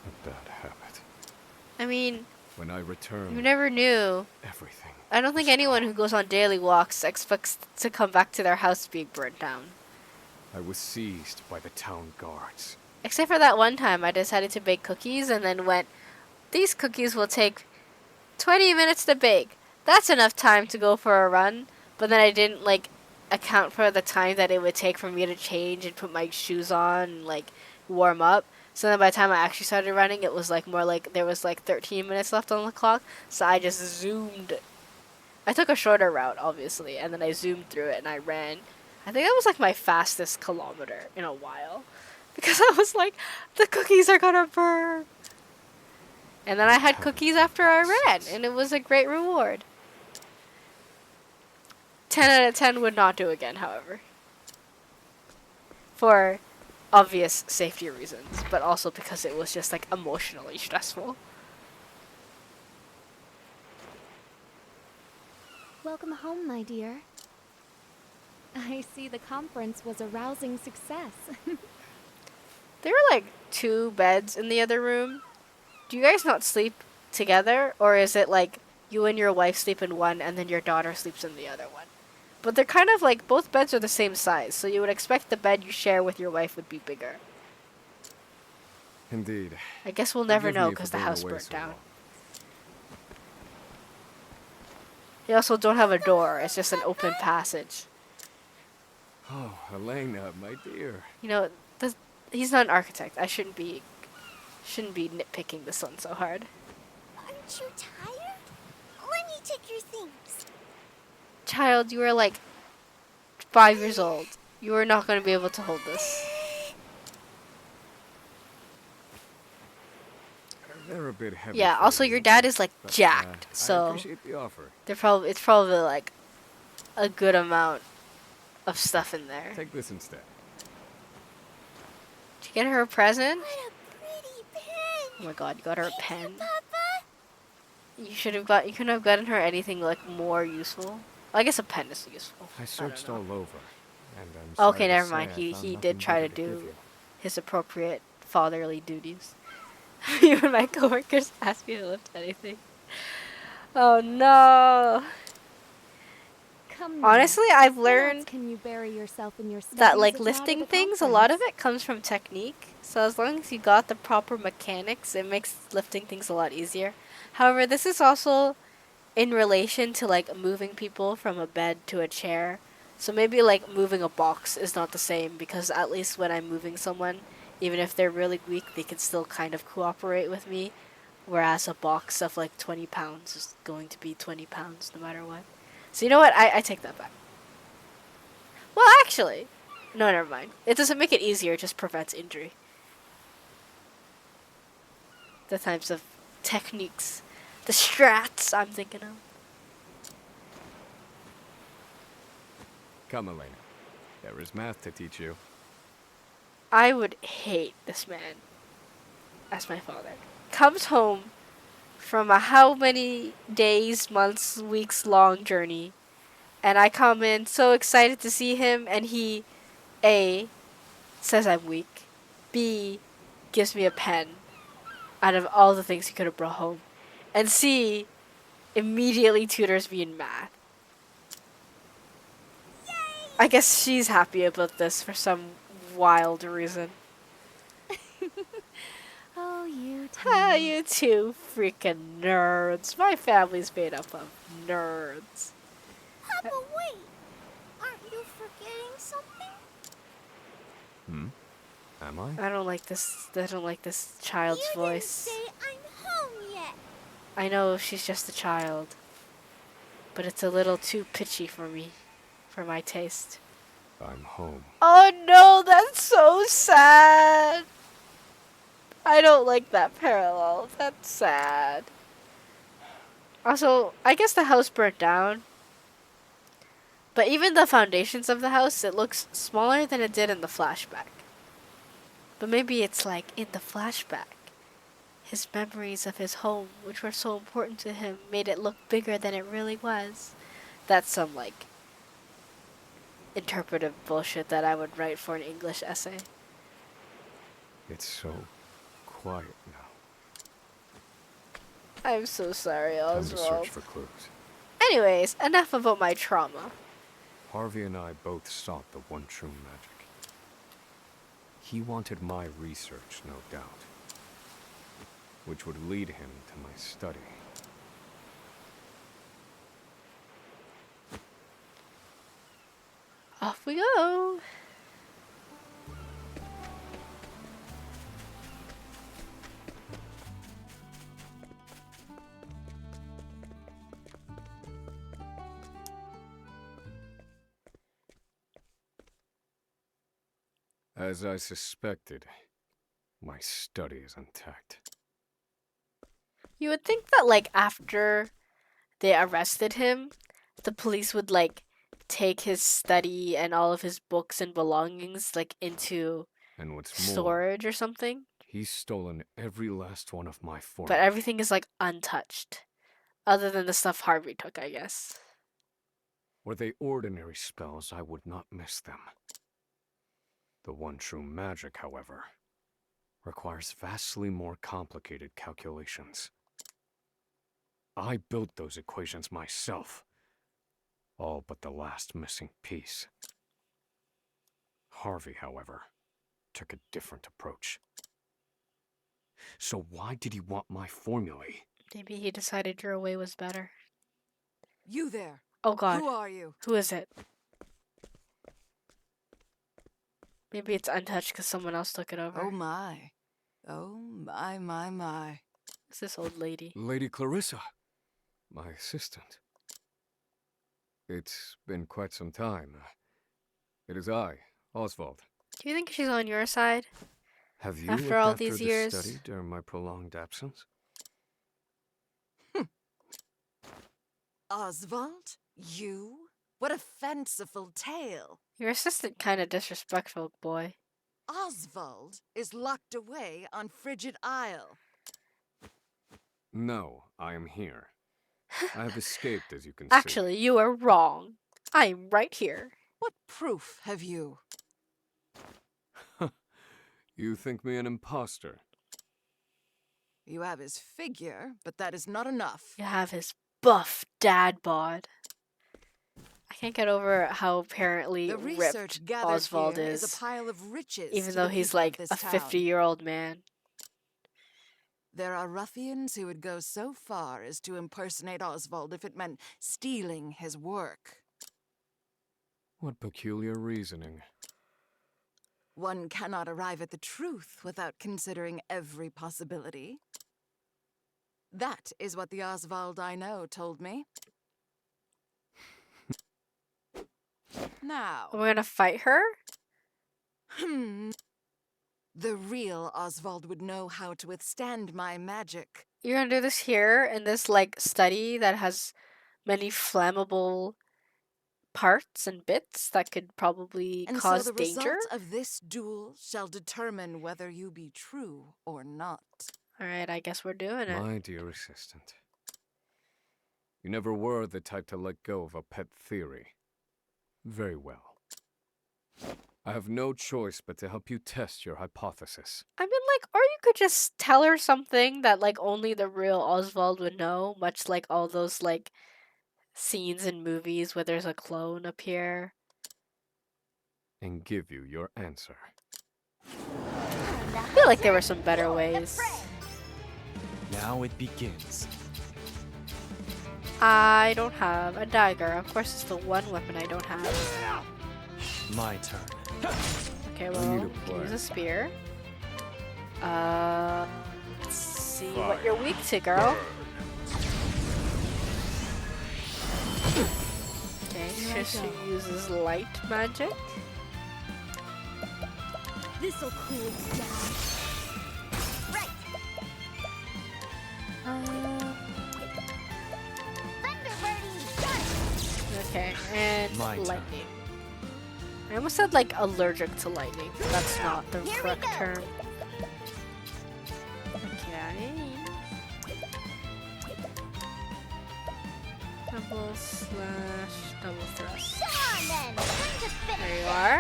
A bad habit. I mean, when I returned, you never knew. Everything. I don't think anyone who goes on daily walks expects to come back to their house being burnt down. I was seized by the town guards. Except for that one time I decided to bake cookies and then went, these cookies will take 20 minutes to bake. That's enough time to go for a run. But then I didn't, like, account for the time that it would take for me to change and put my shoes on and, like, warm up. So then by the time I actually started running, it was, like, more like there was, like, 13 minutes left on the clock. So I just zoomed. I took a shorter route, obviously, and then I zoomed through it and I ran. I think that was, like, my fastest kilometer in a while. Because I was like, the cookies are gonna burn. And then I had cookies after I ran, and it was a great reward. 10 out of 10 would not do again, however. For obvious safety reasons, but also because it was just, like, emotionally stressful. Welcome home, my dear. I see the conference was a rousing success. There were, like, 2 beds in the other room. Do you guys not sleep together? Or is it, like, you and your wife sleep in one and then your daughter sleeps in the other one? But they're kind of, like, both beds are the same size, so you would expect the bed you share with your wife would be bigger. Indeed. I guess we'll never Forgive know me for because the being house away burnt so down. long. You also don't have a door, it's just an open passage. Oh, Elena, my dear. You know, he's not an architect. I shouldn't be nitpicking this one so hard. Aren't you tired? Let me take your things. Child, you are like 5 years old. You are not going to be able to hold this. They're a bit heavy. Yeah, also your dad is like jacked, I so appreciate the offer. it's probably like a good amount of stuff in there. Take this instead. Did you get her a present? What a pretty pen. Oh my god, you got her a pen. Papa? You couldn't have gotten her anything like more useful. I guess a pen is useful. I searched all over, and I'm Okay, sorry to never say mind. I He found did nothing try to better give do you. his appropriate fatherly duties. Even my coworkers asked me to lift anything. Oh no. Come now. Honestly, I've What else learned can you bury yourself in your that studies like if not at lifting the things, a lot of conference? it comes from technique. So as long as you got the proper mechanics, it makes lifting things a lot easier. However, this is also in relation to like moving people from a bed to a chair. So maybe like moving a box is not the same because at least when I'm moving someone, even if they're really weak, they can still kind of cooperate with me. Whereas a box of like 20 pounds is going to be 20 pounds no matter what. So you know what? I take that back. Well, actually, no, never mind. It doesn't make it easier, it just prevents injury. The types of techniques, the strats I'm thinking of. Come, Elena. There is math to teach you. I would hate this man as my father. Comes home from a how many days, months, weeks long journey, and I come in so excited to see him, and he, A, says I'm weak, B, gives me a pen out of all the things he could have brought home, and C, immediately tutors me in math. I guess she's happy about this for some wild reason. Oh, you too. Ah, you two freaking nerds. My family's made up of nerds. Papa, wait. Aren't you forgetting something? Am I? I don't like this child's You voice. didn't say I'm home yet. I know she's just a child, but it's a little too pitchy for me, for my taste. I'm home. Oh no, that's so sad. I don't like that parallel. That's sad. Also, I guess the house burnt down. But even the foundations of the house, it looks smaller than it did in the flashback. But maybe it's like in the flashback. His memories of his home, which were so important to him, made it look bigger than it really was. That's some, like, interpretive bullshit that I would write for an English essay. It's so quiet now. I'm so sorry, Time to Oswald. search for clues. Anyways, enough about my trauma. Harvey and I both sought the one true magic. He wanted my research, no doubt, which would lead him to my study. Off we go. As I suspected, my study is intact. You would think that, like, after they arrested him, the police would, like, take his study and all of his books and belongings, like, into And what's more, storage or something. he's stolen every last one of my formulas. But everything is, like, untouched. Other than the stuff Harvey took, I guess. Were they ordinary spells, I would not miss them. The one true magic, however, requires vastly more complicated calculations. I built those equations myself, all but the last missing piece. Harvey, however, took a different approach. So why did he want my formulae? Maybe he decided your way was better. You there. Oh god. Who are you? Who is it? Maybe it's untouched because someone else took it over. Oh my. Oh my. It's this old lady. Lady Clarissa, my assistant. It's been quite some time. It is I, Oswald. Do you think she's on your side? Have you After looked all after these the years? study during my prolonged absence? Oswald? You? What a fanciful tale. Your assistant kind of disrespectful, boy. Oswald is locked away on Frigid Isle. No, I am here. I have escaped, as you can Actually, you are wrong. I am right here. What proof have you? see. You think me an imposter? You have his figure, but that is not enough. You have his buff dad bod. I can't get over how apparently The research ripped gathered Oswald here is, a pile of riches even to though the he's people of like this a town. 50-year-old man. There are ruffians who would go so far as to impersonate Oswald if it meant stealing his work. What peculiar reasoning. One cannot arrive at the truth without considering every possibility. That is what the Oswald I know told me. Now, We're gonna fight her? the real Oswald would know how to withstand my magic. You're gonna do this here in this like study that has many flammable parts and bits that could probably And cause so the danger? result of this duel shall determine whether you be true or not. Alright, I guess we're doing it. My dear assistant. You never were the type to let go of a pet theory. Very well. I have no choice but to help you test your hypothesis. I mean, like, or you could just tell her something that, like, only the real Oswald would know, much like all those, like, scenes in movies where there's a clone appear. And give you your answer. I feel like there were some better ways. Now it begins. I don't have a dagger. Of course, it's the one weapon I don't have. My turn. Okay, I need well, a plan. use a spear. Let's see what you're weak to, girl. Okay, she uses light magic. This'll cool it down. Right. Okay, and My turn. lightning. I almost said like allergic to lightning, but that's not the correct term. Okay. Double slash double thrust. Come on then, time to finish There you it. are.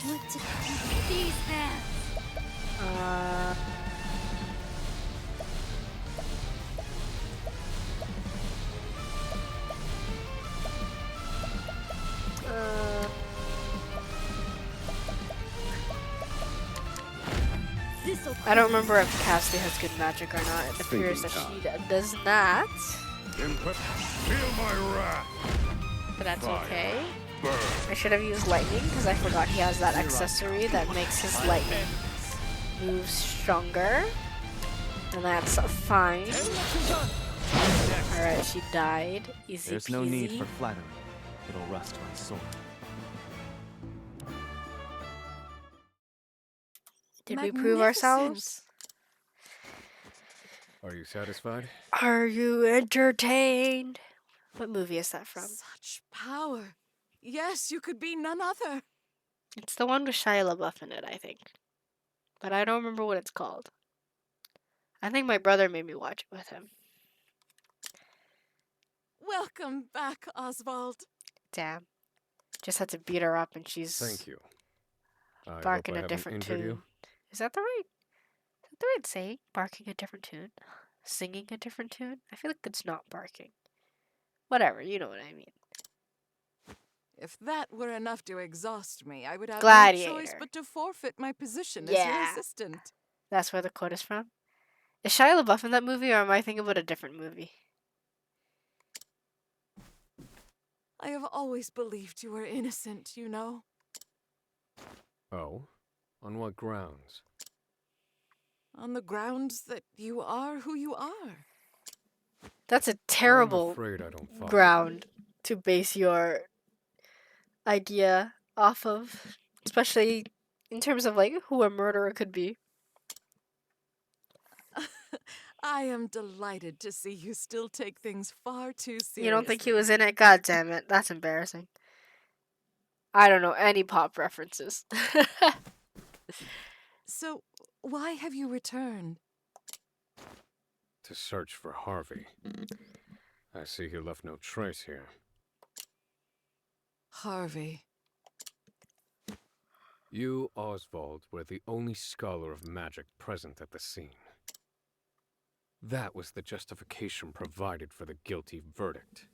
What to do with these hands? I don't remember if Cassie has good magic or not. It appears that she does not, Feel my wrath. but that's Fire. okay. Burn. I should have used lightning because I forgot he has that accessory that makes his lightning moves stronger. And that's fine. Alright, she died. Easy There's peasy. no need for flattery. It'll rust my soul. Did we prove ourselves? Are you satisfied? Are you entertained? What movie is that from? Such power. Yes, you could be none other. It's the one with Shia LaBeouf in it, I think. But I don't remember what it's called. I think my brother made me watch it with him. Welcome back, Oswald. Damn. Just had to beat her up and she's Thank you. I barking hope I a different haven't injured tune. you. Is that the right saying? Barking a different tune? Singing a different tune? I feel like it's not barking. Whatever, you know what I mean. If that were enough to exhaust me, I would have no Gladiator. choice but to forfeit my position as your Yeah. assistant. That's where the quote is from. Is Shia LaBeouf in that movie, or am I thinking about a different movie? I have always believed you were innocent, you know. Oh? On what grounds? On the grounds that you are who you are. That's a I'm terrible afraid I don't follow. ground to base your idea off of, especially in terms of like who a murderer could be. I am delighted to see you still take things far too seriously. You don't think he was in it? God damn it, that's embarrassing. I don't know any pop references. So, why have you returned? To search for Harvey. I see he left no trace here. Harvey. You, Oswald, were the only scholar of magic present at the scene. That was the justification provided for the guilty verdict.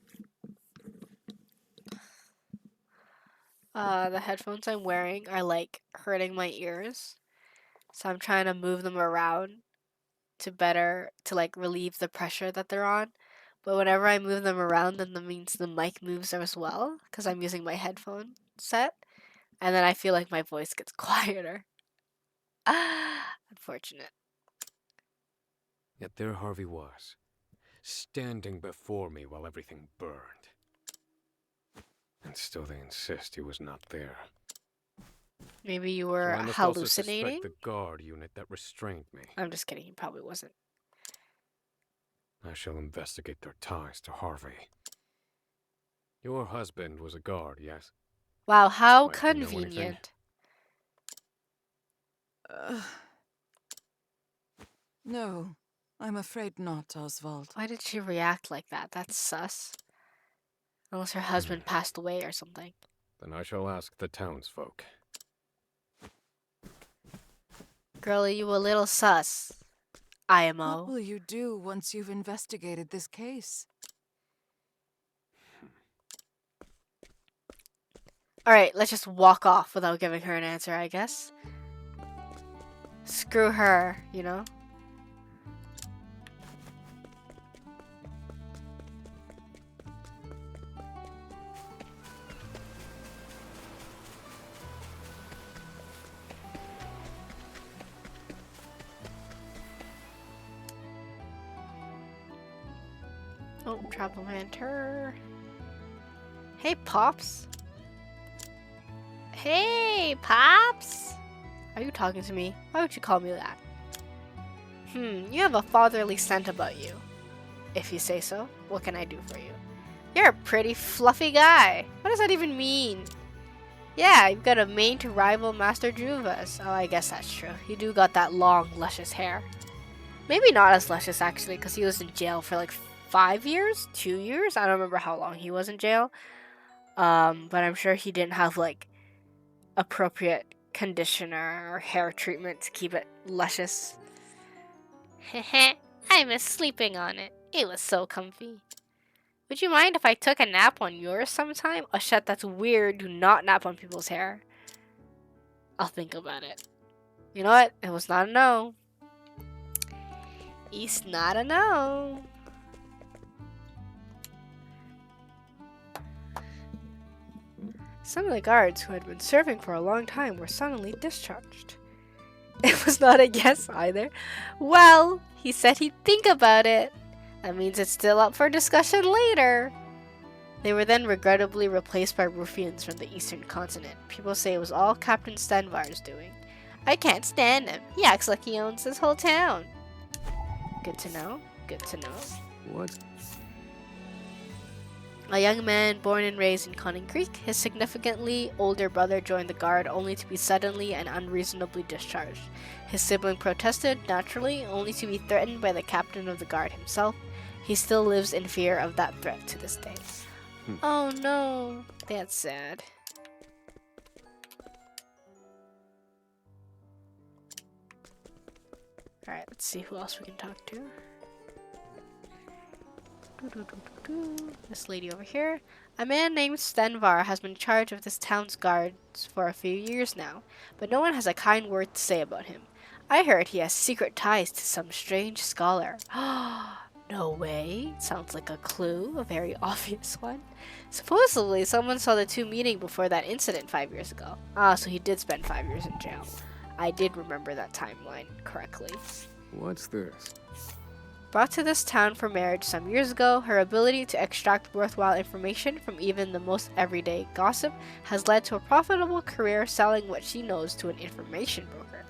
The headphones I'm wearing are like hurting my ears, so I'm trying to move them around to like relieve the pressure that they're on. But whenever I move them around, then that means the mic moves as well because I'm using my headphone set, and then I feel like my voice gets quieter. Unfortunate. Yet there Harvey was, standing before me while everything burned. And still they insist he was not there. Maybe you So were I must also hallucinating? suspect the guard unit that restrained me. I'm just kidding, he probably wasn't. I shall investigate their ties to Harvey. Your husband was a guard, yes? Wow, how Might you know anything? convenient. No, I'm afraid not, Oswald. Why did she react like that? That's sus. Unless her husband passed away or something. Then I shall ask the townsfolk. Girlie, you a little sus. IMO. What will you do once you've investigated this case? Alright, let's just walk off without giving her an answer, I guess. Screw her, you know? Oh, Travel Mentor. Hey, Pops. Hey, Pops. Are you talking to me? Why would you call me that? You have a fatherly scent about you. If you say so, what can I do for you? You're a pretty fluffy guy. What does that even mean? Yeah, you've got a mane to rival Master Juva's. Oh, I guess that's true. You do got that long, luscious hair. Maybe not as luscious, actually, because he was in jail for like 5 years? 2 years? I don't remember how long he was in jail. But I'm sure he didn't have, like, appropriate conditioner or hair treatment to keep it luscious. Heh, I miss sleeping on it. It was so comfy. Would you mind if I took a nap on yours sometime? Oh shit, that's weird. Do not nap on people's hair. I'll think about it. You know what? It was not a no. It's not a no. Some of the guards who had been serving for a long time were suddenly discharged. It was not a yes either. Well, he said he'd think about it. That means it's still up for discussion later. They were then regrettably replaced by ruffians from the eastern continent. People say it was all Captain Stenvar's doing. I can't stand him. He acts like he owns this whole town. Good to know. Good to know. What? A young man born and raised in Conning Creek, his significantly older brother joined the guard only to be suddenly and unreasonably discharged. His sibling protested, naturally, only to be threatened by the captain of the guard himself. He still lives in fear of that threat to this day. Oh no, that's sad. Alright, let's see who else we can talk to. This lady over here. A man named Stenvar has been in charge of this town's guards for a few years now, but no one has a kind word to say about him. I heard he has secret ties to some strange scholar. No way. Sounds like a clue, a very obvious one. Supposedly, someone saw the two meeting before that incident 5 years ago. Ah, so he did spend 5 years in jail. I did remember that timeline correctly. What's this? Brought to this town for marriage some years ago, her ability to extract worthwhile information from even the most everyday gossip has led to a profitable career selling what she knows to an information broker.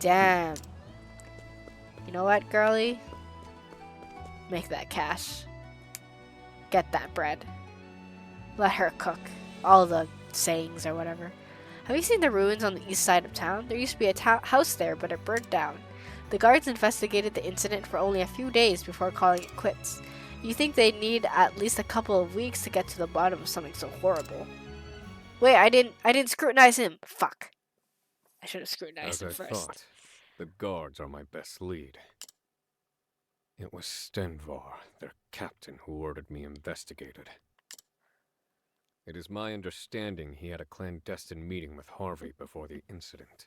Damn. You know what, girlie? Make that cash. Get that bread. Let her cook. All the sayings or whatever. Have you seen the ruins on the east side of town? There used to be a house there, but it burned down. The guards investigated the incident for only a few days before calling it quits. You think they'd need at least a couple of weeks to get to the bottom of something so horrible. Wait, I didn't scrutinize him. Fuck. I should have scrutinized him first. Thought, the guards are my best lead. It was Stenvar, their captain, who ordered me investigated. It is my understanding he had a clandestine meeting with Harvey before the incident.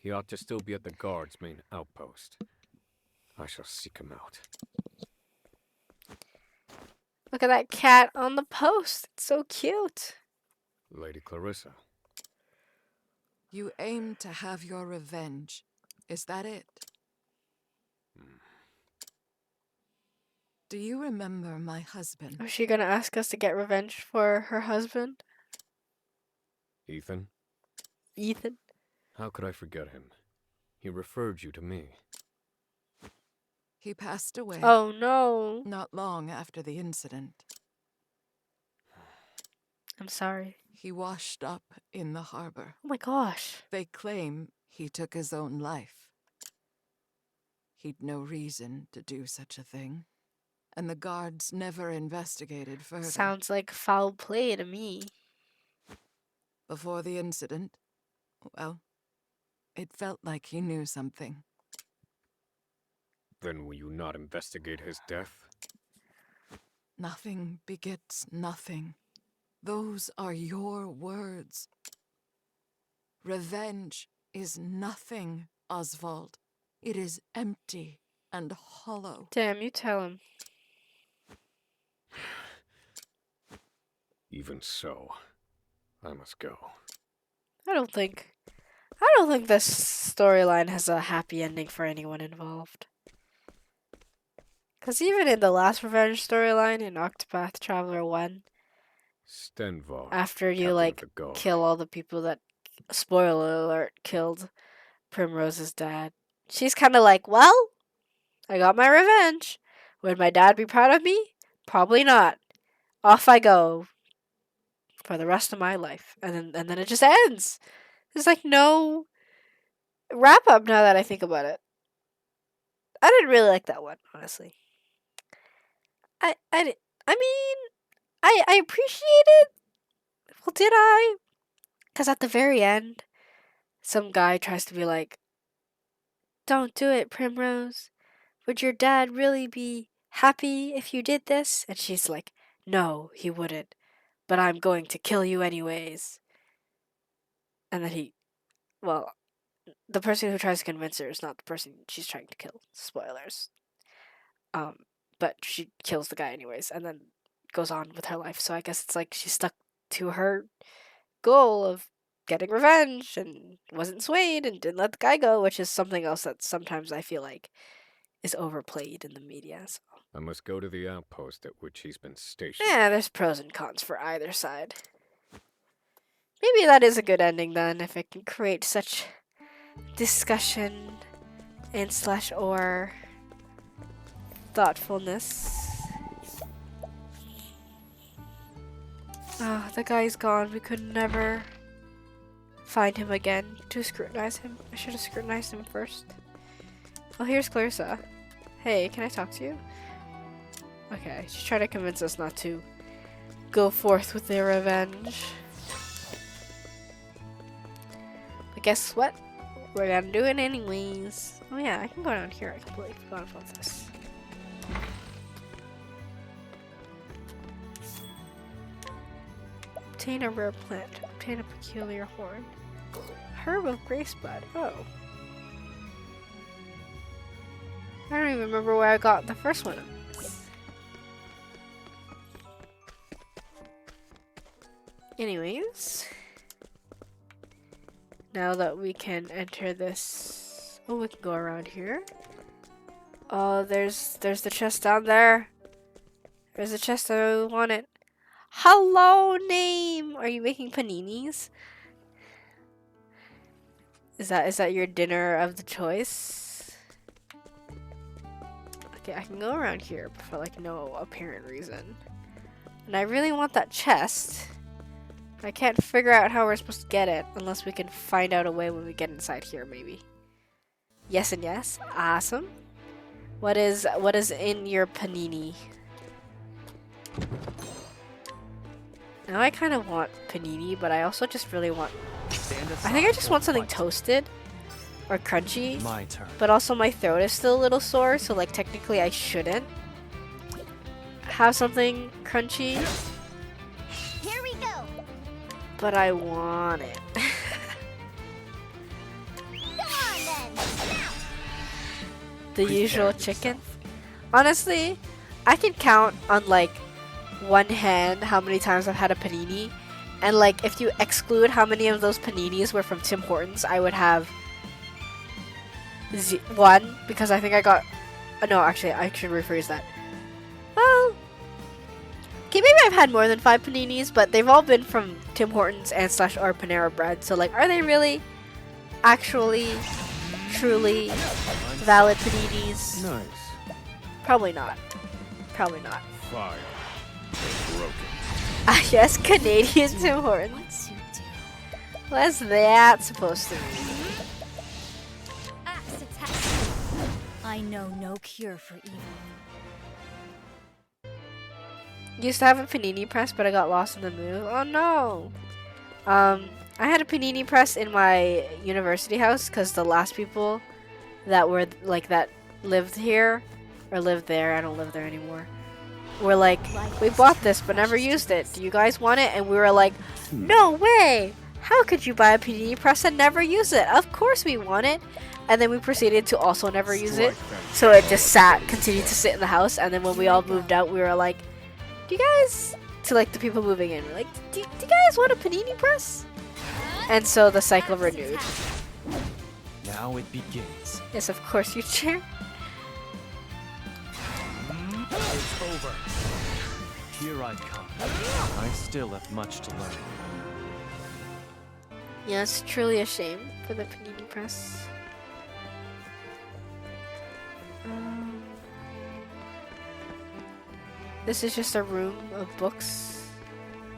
He ought to still be at the guard's main outpost. I shall seek him out. Look at that cat on the post. It's so cute. Lady Clarissa. You aim to have your revenge. Is that it? Do you remember my husband? Is she gonna ask us to get revenge for her husband? Ethan? Ethan? How could I forget him? He referred you to me. He passed away. Oh no. Not long after the incident. I'm sorry. He washed up in the harbor. Oh my gosh. They claim he took his own life. He'd no reason to do such a thing. And the guards never investigated further. Sounds like foul play to me. Before the incident, well, it felt like he knew something. Then will you not investigate his death? Nothing begets nothing. Those are your words. Revenge is nothing, Oswald. It is empty and hollow. Damn, you tell him. Even so, I must go. I don't think this storyline has a happy ending for anyone involved. Because even in the last revenge storyline in Octopath Traveler 1, Stenvar, after you kill all the people that, spoiler alert, killed Primrose's dad, she's kind of like, well, I got my revenge. Would my dad be proud of me? Probably not. Off I go for the rest of my life. And then it just ends. There's like no wrap up now that I think about it. I didn't really like that one, honestly. I mean, I appreciate it. Well, did I? Because at the very end, some guy tries to be like, don't do it, Primrose. Would your dad really be happy if you did this? And she's like, no, he wouldn't. But I'm going to kill you anyways. And then well, the person who tries to convince her is not the person she's trying to kill. Spoilers. But she kills the guy anyways, and then goes on with her life. So I guess it's like she stuck to her goal of getting revenge and wasn't swayed and didn't let the guy go, which is something else that sometimes I feel like is overplayed in the media. So. I must go to the outpost at which he's been stationed. Yeah, there's pros and cons for either side. Maybe that is a good ending then, if it can create such discussion and / or thoughtfulness. Oh, the guy's gone. We could never find him again to scrutinize him. I should have scrutinized him first. Oh, here's Clarissa. Hey, can I talk to you? Okay, she's trying to convince us not to go forth with their revenge. But guess what? We're gonna do it anyways. Oh yeah, I can go down here. I completely forgot about this. Obtain a rare plant. Obtain a peculiar horn. Herb of Grace Bud. Oh. I don't even remember where I got the first one of this. Anyways. Now that we can enter this... Oh, we can go around here. Oh, there's the chest down there. There's a chest. I want it. Hello, name. Are you making paninis? Is that your dinner of the choice? Okay, I can go around here for like no apparent reason. And I really want that chest. I can't figure out how we're supposed to get it unless we can find out a way when we get inside here, maybe. Yes and yes. Awesome. What is in your panini? Now I kind of want panini, but I also just really want... I think I just want something toasted or crunchy. My turn. But also my throat is still a little sore, so like technically I shouldn't have something crunchy. Here we go. But I want it. Go on then. The usual chicken. Honestly, I can count on like one hand how many times I've had a panini, and like if you exclude how many of those paninis were from Tim Hortons, I would have one, because I think I got... no, actually, I should rephrase that. Well, okay, maybe I've had more than 5 paninis, but they've all been from Tim Hortons and / or Panera Bread. So like, are they really actually truly valid paninis? Nice. Probably not. Probably not. Fire. Broken. Ah, yes, Canadian Tim Hortons. What's that supposed to mean? Axe attack. I know no cure for evil. Used to have a panini press, but I got lost in the move. Oh no! I had a panini press in my university house because the last people that were like that lived here or lived there, I don't live there anymore, were like, we bought this but never used it. Do you guys want it? And we were like, no way! How could you buy a panini press and never use it? Of course we want it. And then we proceeded to also never use it. So it just continued to sit in the house. And then when we all moved out, we were like, do you guys, to like the people moving in, we're like, do you guys want a panini press? And so the cycle renewed. Now it begins. Yes, of course, you chair. It's over. Here I come. I still have much to learn. Yeah, it's truly a shame for the panini press. This is just a room of books.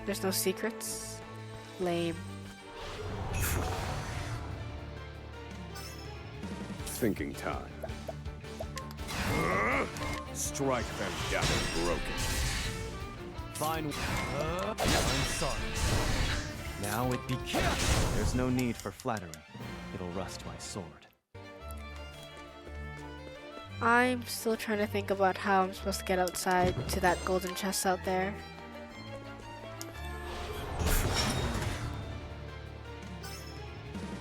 There's no secrets. Lame. Thinking time. Strike them down broken. Fine. I'm sorry. Now it begins. There's no need for flattery. It'll rust my sword. I'm still trying to think about how I'm supposed to get outside to that golden chest out there.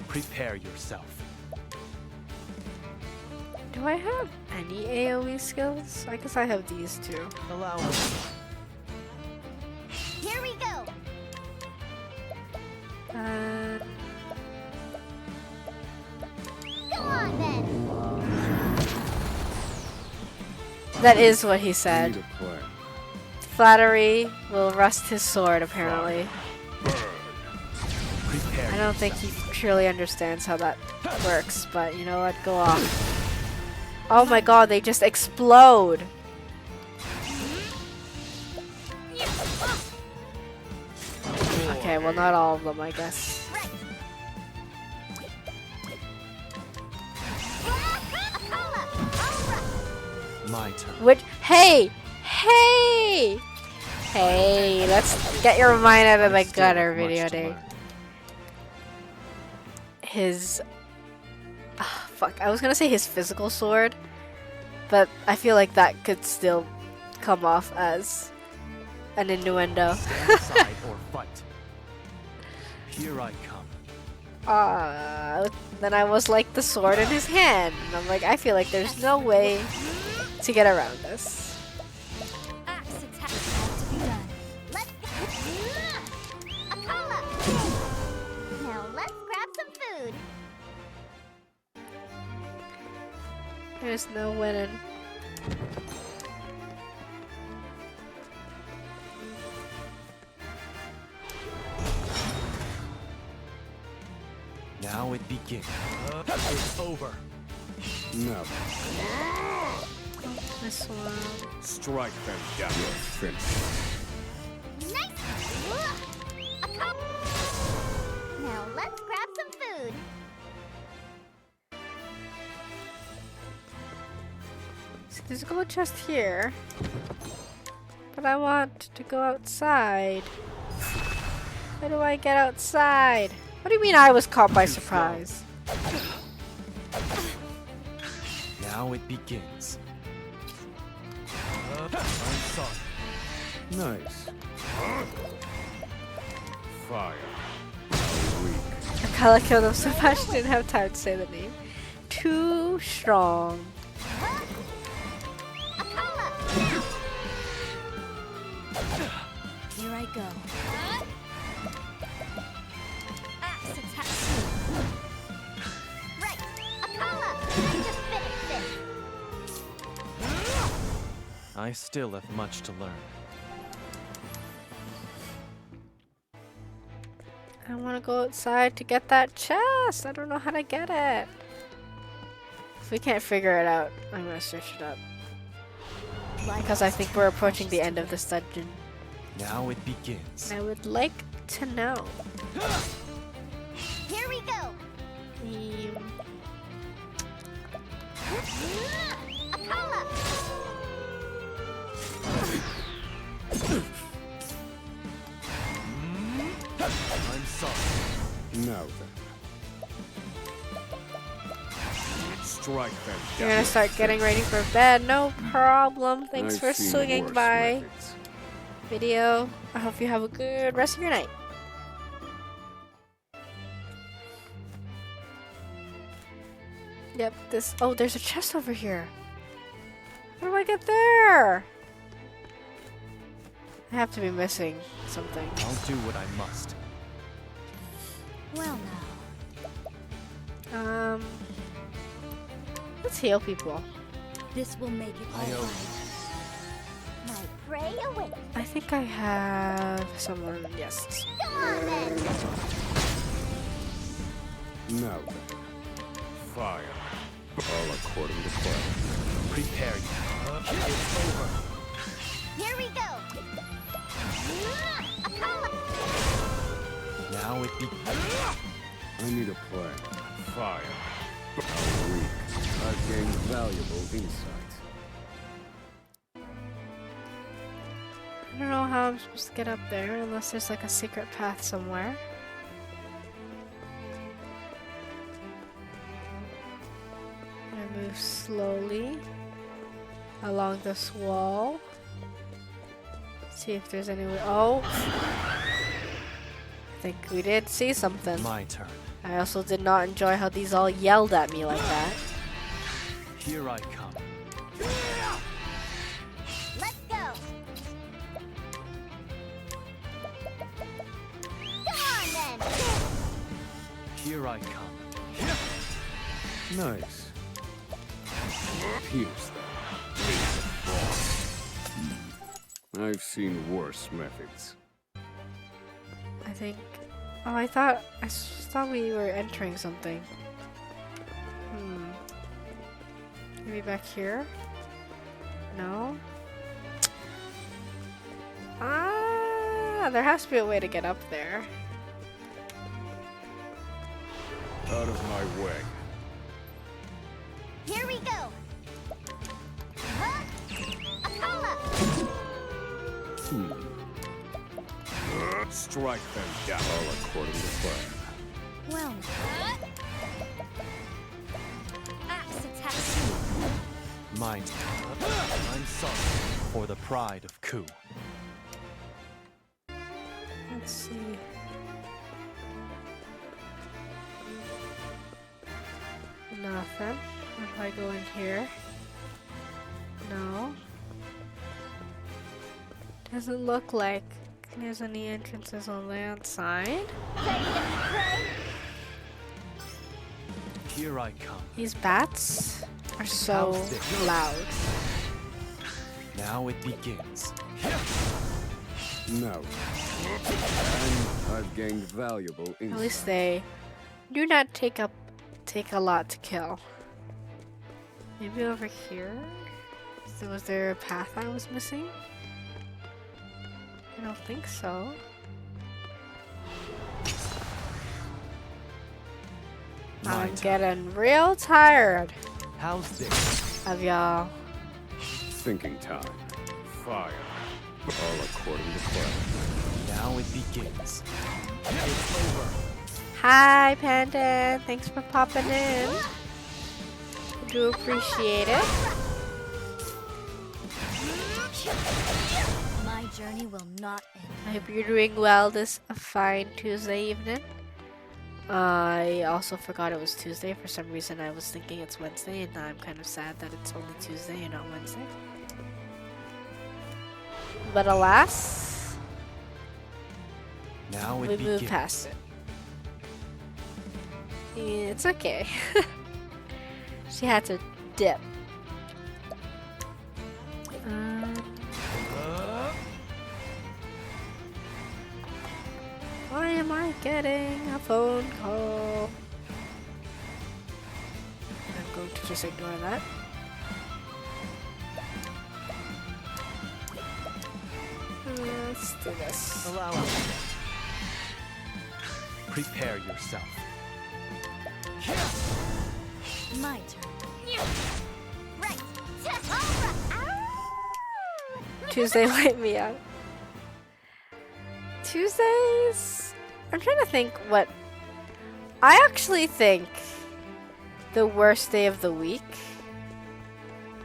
Prepare yourself. Do I have any AoE skills? I guess I have these two. Allow me. Here we go. Go on then. That is what he I said. need a plan. Flattery will rust his sword, apparently. I don't think he truly understands how that works, but you know what? Go off. Oh my god, they just explode! Okay, well, not all of them, I guess. My turn. Which? Hey! Hey! Hey, let's get your mind out of the gutter, video day. His... fuck, I was gonna say his physical sword, but I feel like that could still come off as an innuendo. Stand aside or fight. Here I come. Then I was like the sword in his hand, and I'm like, I feel like there's no way to get around this. Axe attack has to be done. Let's Akala. Now let's grab some food. There's no winning. Now it begins. It's over. No. This one. Strike them down. You're finished. Nice. Akala. Now let's grab some food. See, there's a gold chest here, but I want to go outside. How do I get outside? What do you mean I was caught by surprise? Now it begins. I'm sorry. Nice. Fire. Akala killed him so much I didn't have time to say the name. Too strong. Here I go. Axe attack. Right. Akala. Just finish this. I still have much to learn. I want to go outside to get that chest. I don't know how to get it. If we can't figure it out, I'm gonna search it up. Because I think we're approaching the end of this dungeon. Now it begins. I would like to know. Here we go. Akala. I'm sorry. Now then. Strike them down. You're gonna start getting ready for bed. No problem. Thanks I've for seen swinging worse by. methods. Video. I hope you have a good rest of your night. Yep, this... Oh, there's a chest over here. How do I get there? I have to be missing something. I'll do what I must. Well now. Let's heal people. This will make it all right. My prey awaits. I think I have someone. Yes. Go on then. Now then. Fire. All according to plan. Prepare you. It's over. Here we go. Now it begins. I need a plan. Fire. How weak. I've gained valuable insight. I don't know how I'm supposed to get up there unless there's like a secret path somewhere. I'm gonna move slowly along this wall. See if there's any way. Oh! I think we did see something. My turn. I also did not enjoy how these all yelled at me like that. Here I come. Let's go. Come on then. Here I come. Nice. Pierce them. I've seen worse methods. I think. Oh, I thought we were entering something. Maybe back here? No? Ah, there has to be a way to get up there. Out of my way. Here we go. Akala. Strike them down. All according to plan. Well, axe attacks you. My turn. I'm sorry for the pride of Ku. Let's see. Nothing. If I go in here? No. Doesn't look like there's any entrances on the outside. Here I come. These bats are so loud. Now it begins. No. And I've gained valuable At insight. least they do not take a lot to kill. Maybe over here? So was there a path I was missing? I don't think so. I'm getting real tired How's this? of y'all. Thinking time. Fire. All according to plan. Now it begins. It's over. Hi, Panda. Thanks for popping in. I do appreciate it. My journey will not end. I hope you're doing well this fine Tuesday evening. I also forgot it was Tuesday. For some reason, I was thinking it's Wednesday, and now I'm kind of sad that it's only Tuesday and not Wednesday. But alas, now we moved past it. Yeah, it's okay. She had to dip. Why am I getting a phone call? I'm going to just ignore that. Let's do this. Allow me. Prepare yourself. My turn. Right. Tuesday light me up. Tuesdays? I'm trying to think what... I actually think the worst day of the week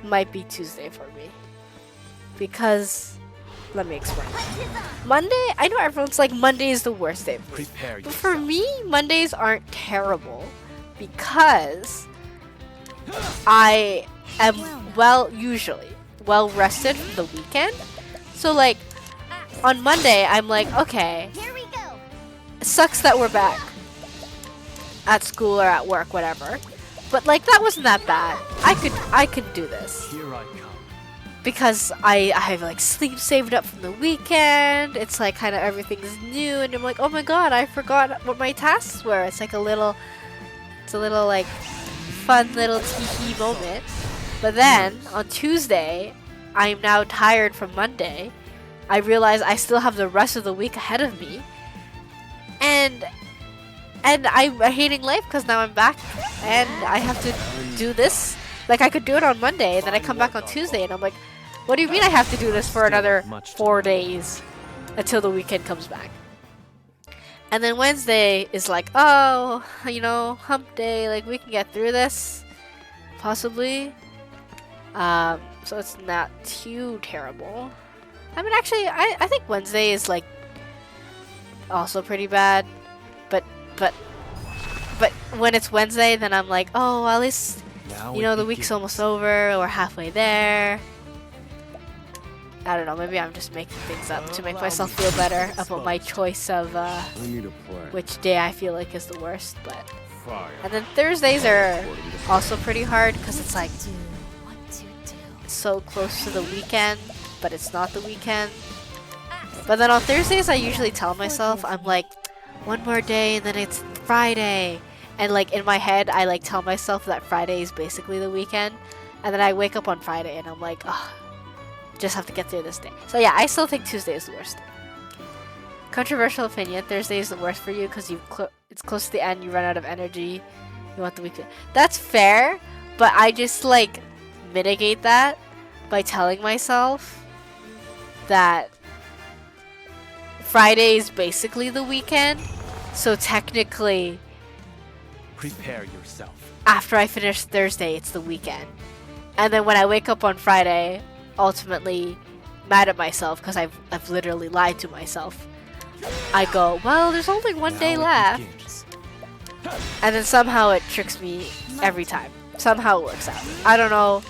might be Tuesday for me. Because... Let me explain. Monday, I know everyone's like, Monday is the worst day of the week. Prepare But for me, Mondays aren't terrible. Because... I am usually well rested from the weekend. So like, on Monday, I'm like, okay, Here we go. it sucks that we're back at school or at work, whatever. But like, that wasn't that bad. I could do this. Here I come. Because I have like sleep saved up from the weekend. It's like kind of everything's new, and I'm like, oh my god, I forgot what my tasks were. It's like a little like fun little tee moment. But then on Tuesday, I'm now tired from Monday. I realize I still have the rest of the week ahead of me. And I'm hating life because now I'm back and I have to do this. Like, I could do it on Monday and then I come back on Tuesday and I'm like, what do you mean I have to do this for another 4 days until the weekend comes back? And then Wednesday is like, oh, you know, hump day, like we can get through this, possibly. So it's not too terrible. I mean, actually, I think Wednesday is like also pretty bad, but when it's Wednesday, then I'm like, oh, well, at least, you know, the week's almost over, we're halfway there. I don't know, maybe I'm just making things up to make myself feel better about my choice of which day I feel like is the worst, but... And then Thursdays are also pretty hard, because it's like so close to the weekend, but it's not the weekend. But then on Thursdays, I usually tell myself, I'm like, one more day and then it's Friday. And like in my head, I like tell myself that Friday is basically the weekend. And then I wake up on Friday and I'm like, oh, just have to get through this day. So yeah, I still think Tuesday is the worst. Controversial opinion, Thursday is the worst for you because it's close to the end, you run out of energy, you want the weekend. That's fair, but I just like mitigate that by telling myself that Friday is basically the weekend, so technically prepare yourself. After I finish Thursday, it's the weekend. And then when I wake up on Friday, ultimately mad at myself because I've literally lied to myself. I go, well, there's only one day left. And then somehow it tricks me every time. Somehow it works out. I don't know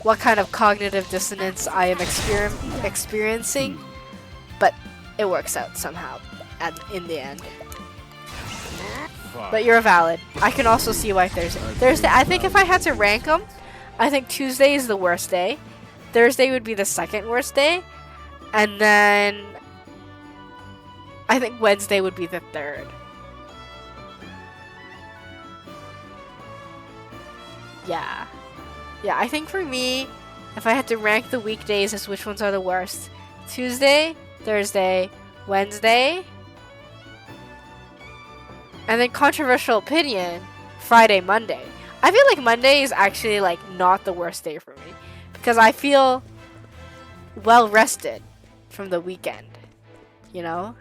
what kind of cognitive dissonance I am experiencing, but it works out somehow in the end. But you're valid. I can also see why Thursday, I think if I had to rank them, I think Tuesday is the worst day. Thursday would be the second worst day. And then I think Wednesday would be the third. Yeah. Yeah, I think for me, if I had to rank the weekdays as which ones are the worst, Tuesday, Thursday, Wednesday, and then controversial opinion, Friday, Monday. I feel like Monday is actually like not the worst day for me because I feel well rested from the weekend, you know?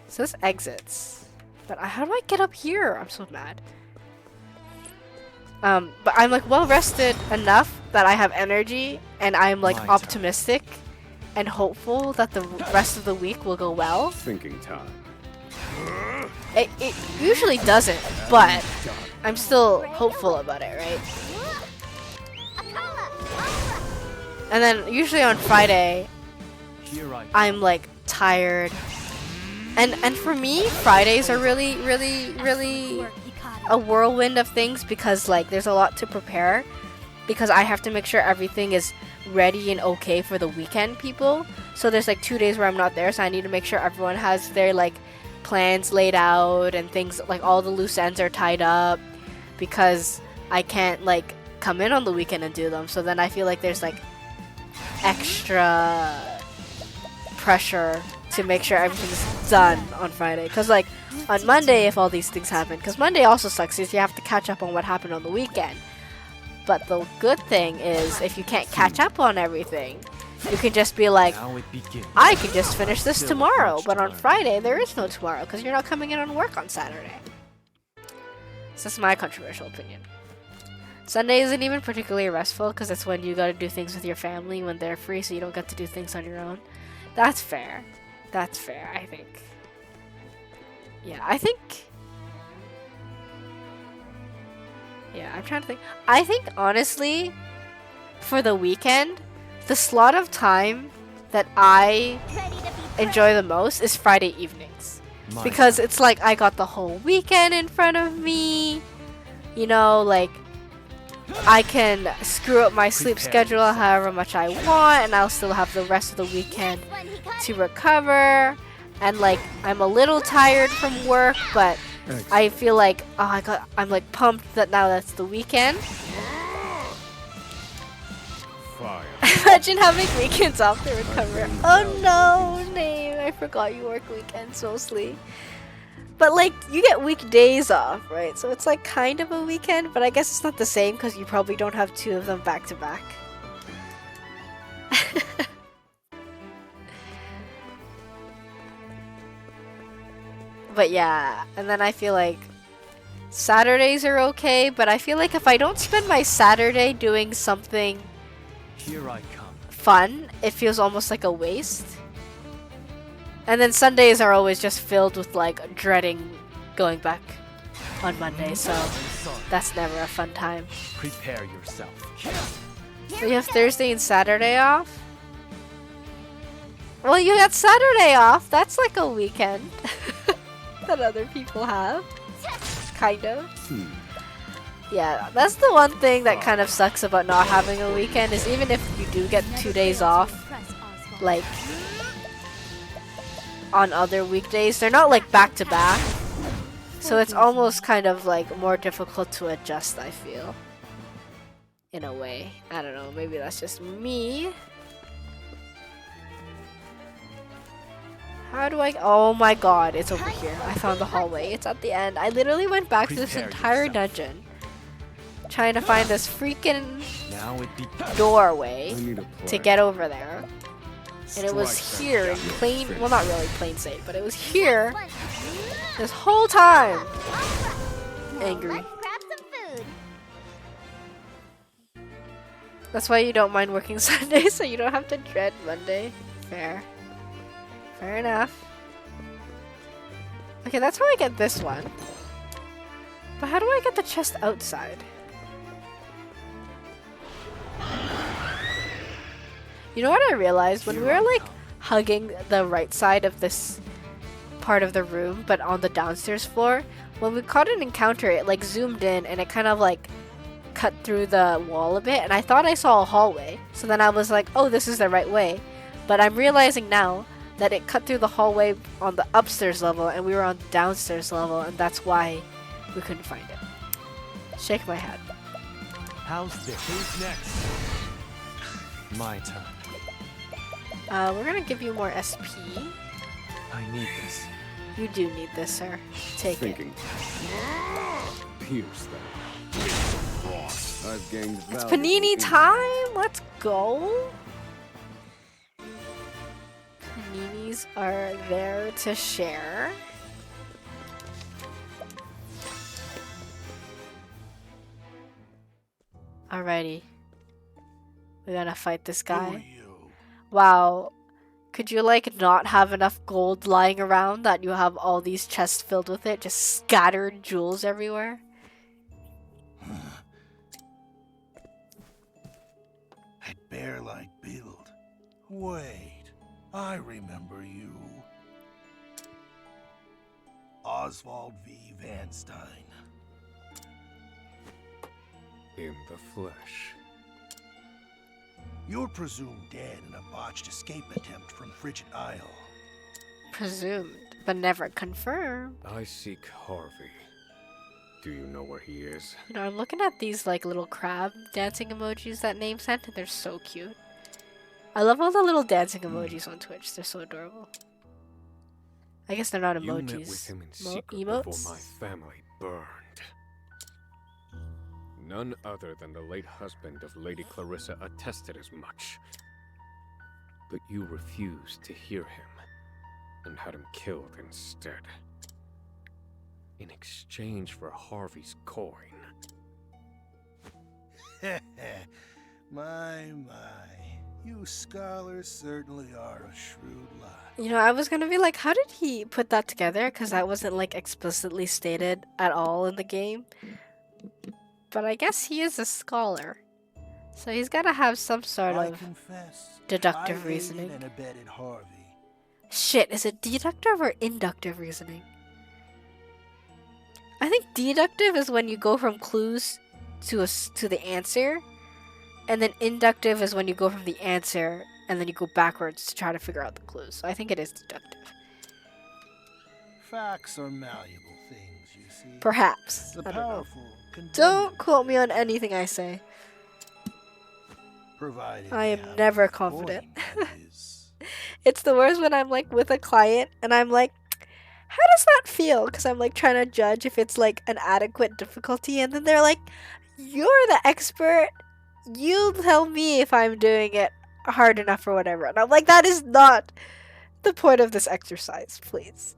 So this exits, but how do I get up here? I'm so mad. But I'm like well rested enough that I have energy and I'm like optimistic and hopeful that the rest of the week will go well. Thinking time. It usually doesn't, but I'm still hopeful about it, right? And then usually on Friday, I'm like tired. And for me, Fridays are really a whirlwind of things because like there's a lot to prepare because I have to make sure everything is ready and okay for the weekend people. So there's like 2 days where I'm not there, so I need to make sure everyone has their like plans laid out and things like all the loose ends are tied up because I can't like come in on the weekend and do them. So then I feel like there's like extra pressure to make sure everything's done on Friday. Because like on Monday, if all these things happen, because Monday also sucks is you have to catch up on what happened on the weekend. But the good thing is if you can't catch up on everything, you can just be like, I can just finish this tomorrow, but on Friday there is no tomorrow because you're not coming in on work on Saturday. So that's my controversial opinion. Sunday isn't even particularly restful because it's when you gotta do things with your family when they're free, so you don't get to do things on your own. That's fair. That's fair, I think. Yeah, I think... Yeah, I'm trying to think. I think, honestly, for the weekend, the slot of time that I enjoy the most is Friday evenings. Because it's like I got the whole weekend in front of me. You know, like, I can screw up my sleep schedule however much I want, and I'll still have the rest of the weekend to recover. And like, I'm a little tired from work, but I feel like, I'm like pumped that now that's the weekend. Fire. Imagine having weekends off to recover. Oh no, Name, I forgot you work weekends mostly. But like, you get weekdays off, right? So it's like kind of a weekend, but I guess it's not the same because you probably don't have 2 of them back to back. But yeah, and then I feel like Saturdays are okay, but I feel like if I don't spend my Saturday doing something Here I come. fun, it feels almost like a waste. And then Sundays are always just filled with like dreading going back on Monday, so that's never a fun time. Prepare yourself. So you have Thursday and Saturday off? Well, you got Saturday off. That's like a weekend that other people have. Kind of. Yeah, that's the one thing that kind of sucks about not having a weekend is even if you do get 2 days off, like on other weekdays, they're not like back to back. So it's almost kind of like more difficult to adjust, I feel. In a way. I don't know, maybe that's just me. How do I... Oh my god, it's over here. I found the hallway. It's at the end. I literally went back to this entire dungeon. Trying to find this freaking doorway to get over there. And it was here in plain... Well, not really plain sight, but it was here this whole time. Angry. That's why you don't mind working Sunday, so you don't have to dread Monday. Fair. Fair enough. Okay, that's how I get this one. But how do I get the chest outside? You know what I realized? When we were like hugging the right side of this part of the room, but on the downstairs floor, when we caught an encounter, it like zoomed in and it kind of like cut through the wall a bit, and I thought I saw a hallway. So then I was like, oh, this is the right way. But I'm realizing now that it cut through the hallway on the upstairs level and we were on the downstairs level, and that's why we couldn't find it. Shake my head. How's this? Who's next? My turn. We're gonna give you more SP. I need this. You do need this, sir. Take it. Pierce that. I've gained It's valuable panini insight. time! Let's go! Paninis are there to share. Alrighty. We gotta fight this guy. Wow. Could you like not have enough gold lying around that you have all these chests filled with it? Just scattered jewels everywhere? Bear-like build. Wait, I remember you. Oswald V. Van Stein. In the flesh. You're presumed dead in a botched escape attempt from Frigid Isle. Presumed, but never confirmed. I seek Harvey. Do you know where he is? You know, I'm looking at these like little crab dancing emojis that Name sent, and they're so cute. I love all the little dancing emojis on Twitch. They're so adorable. I guess they're not emojis. You met with him in secret before emotes? my family burned. None other than the late husband of Lady Clarissa attested as much. But you refused to hear him, and had him killed instead. In exchange for Harvey's coin. My. You scholars certainly are a shrewd lot. You know, I was gonna be like, how did he put that together? Because that wasn't like explicitly stated at all in the game. But I guess he is a scholar. So he's gotta have some sort I of confess, deductive I aided reasoning. and abetted Harvey. Shit, is it deductive or inductive reasoning? I think deductive is when you go from clues to the answer, and then inductive is when you go from the answer and then you go backwards to try to figure out the clues. So I think it is deductive. Facts are malleable things, you see. Perhaps. The I don't know. powerful Don't quote me on anything I say. Provided I they am have never enough confident. coin, that is. It's the worst when I'm like with a client and I'm like, how does that feel? Because I'm like trying to judge if it's like an adequate difficulty, and then they're like, you're the expert. You tell me if I'm doing it hard enough or whatever. And I'm like, that is not the point of this exercise, please.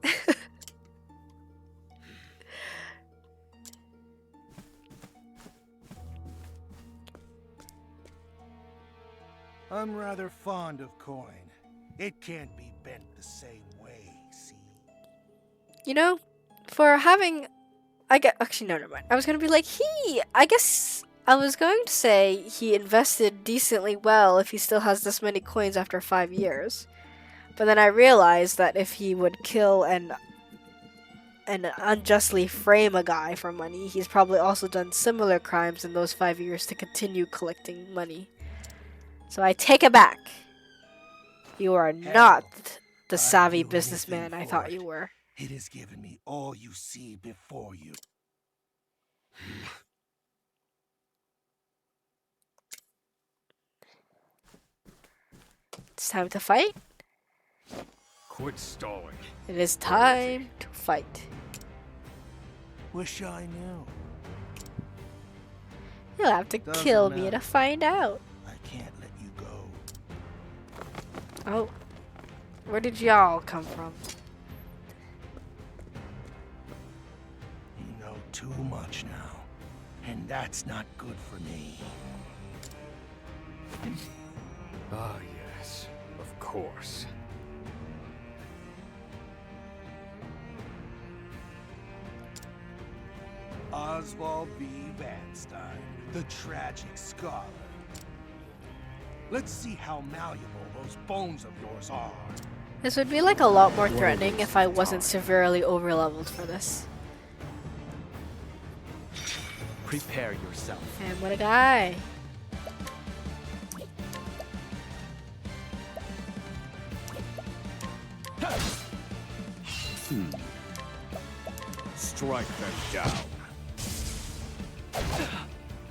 I'm rather fond of coin. It can't be bent the same way, see? You know, for having, actually no, never mind. I was gonna be like, I guess I was going to say he invested decently well if he still has this many coins after 5 years. But then I realized that if he would kill and unjustly frame a guy for money, he's probably also done similar crimes in those 5 years to continue collecting money. So I take it back. You are not the savvy businessman I thought you were. It has given me all you see before you. It's time to fight. Quit stalling. It is time to fight. Wish I knew. You'll have to Doesn't kill me matter. to find out. I can't let you go. Oh. Where did y'all come from? You know too much now, and that's not good for me. Ah, yes, of course. Oswald V. Vanstein, the tragic scholar. Let's see how malleable those bones of yours are. This would be like a lot more threatening if I wasn't severely overleveled for this. Prepare yourself. And what a guy. Strike them down.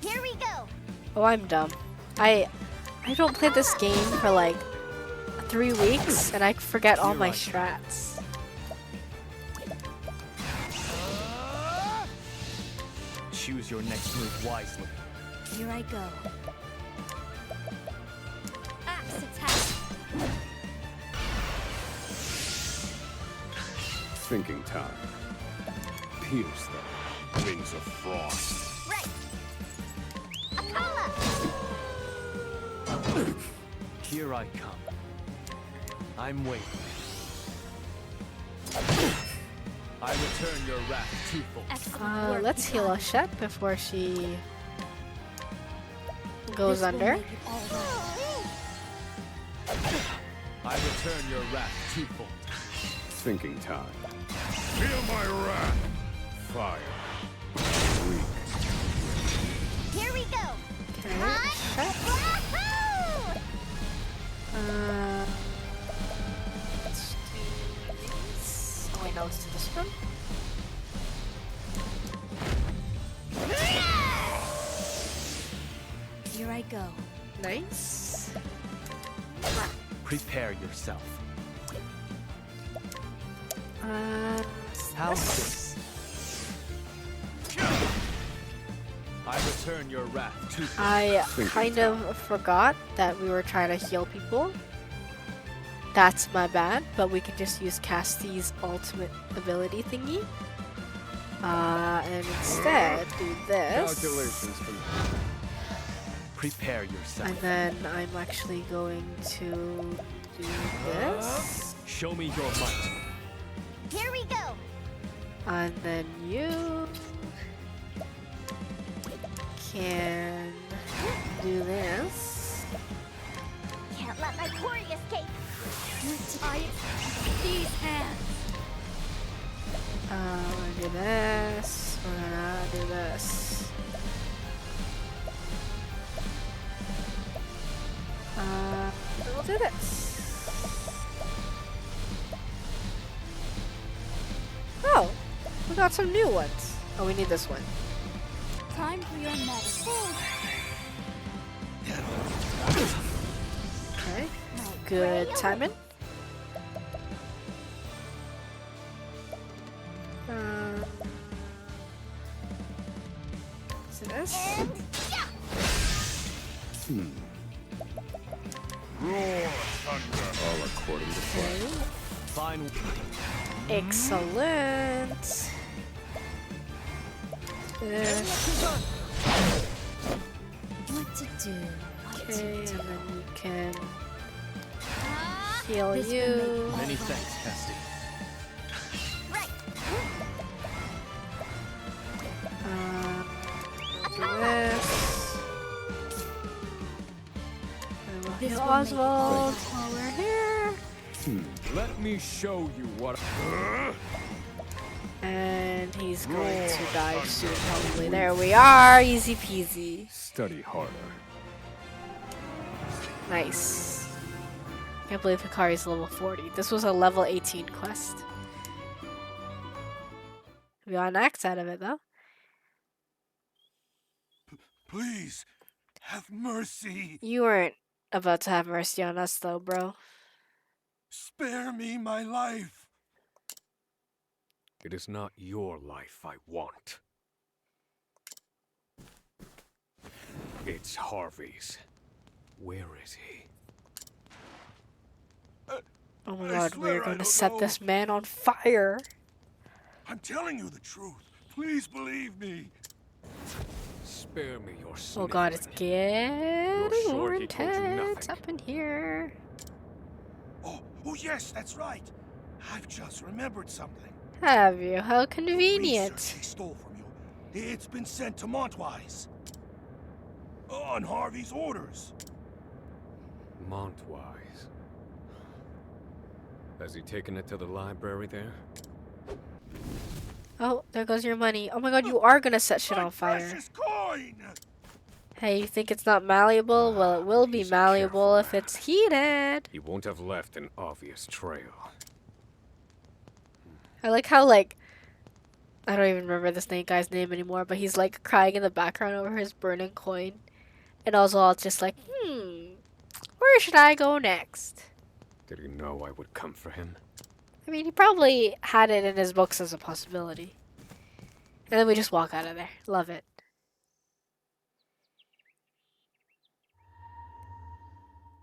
Here we go. Oh, I'm dumb. I don't play this game for like 3 weeks and I forget all my strats. Choose your next move wisely. Here I go. Axe attack. Thinking time. Pierce them. Wings of frost. Right. Akala. Here I come. I'm waiting. I return your wrath twofold. Let's heal Ashette before she goes under. I return your wrath twofold. Thinking time. Feel my wrath. Fire. Here we go. Okay. Wahoo! Let's do this. Oh wait, no, let's do this one. Here I go. Nice. Prepare yourself. How's this? I return your wrath twofold. I kind of forgot that we were trying to heal people. That's my bad, but we can just use Cassie's ultimate ability thingy. And instead do this. Calculations from Prepare yourself. And then I'm actually going to do this. Show me your might. Here we go. And then you can do this. Can't let my quarry escape. These hands. We're gonna do this. We're gonna do this. We'll do this. Oh, we got some new ones. Oh, we need this one. Time for your medicine. Good timing. So this. Roar thunder. All according to plan. Fine. Excellent. What to do? Okay, and then you can heal This will you. Many thanks, Casty. Do this. And we'll heal Oswald while we're here. Let me show you what. And he's going to die soon, probably. There we are. Easy peasy. Study harder. Nice. Can't believe Hikari's level 40. This was a level 18 quest. We got an axe out of it, though. Please, have mercy. You weren't about to have mercy on us, though, bro. Spare me my life. It is not your life I want. It's Harvey's. Where is he? Oh my I god, swear we're I going to don't set know. this man on fire. I'm telling you the truth. Please believe me. Spare me your Oh god, it's getting sure more he told you intense nothing? up in here. Oh yes, that's right. I've just remembered something. Have you? How Research convenient. he stole from you. It's been sent to Montwise. On Harvey's orders. Montwise. Has he taken it to the library there? Oh, there goes your money. Oh my god, you are gonna set shit on fire. Precious coin! Hey, you think it's not malleable? Well, it will be malleable if it's heated. He won't have left an obvious trail. I like how, like, I don't even remember this guy's name anymore, but he's like crying in the background over his burning coin. And Oswald's just like, where should I go next? Did he know I would come for him? I mean, he probably had it in his books as a possibility. And then we just walk out of there. Love it.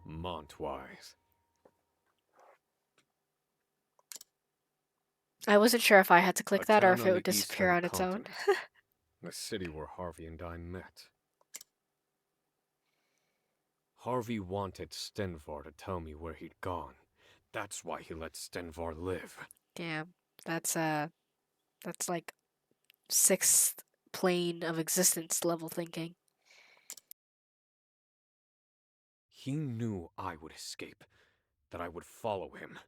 Montwise. I wasn't sure if I had to click A that or town if it on would the disappear eastern on its own. continent. The city where Harvey and I met. Harvey wanted Stenvar to tell me where he'd gone. That's why he let Stenvar live. Damn, that's like sixth plane of existence level thinking. He knew I would escape, that I would follow him.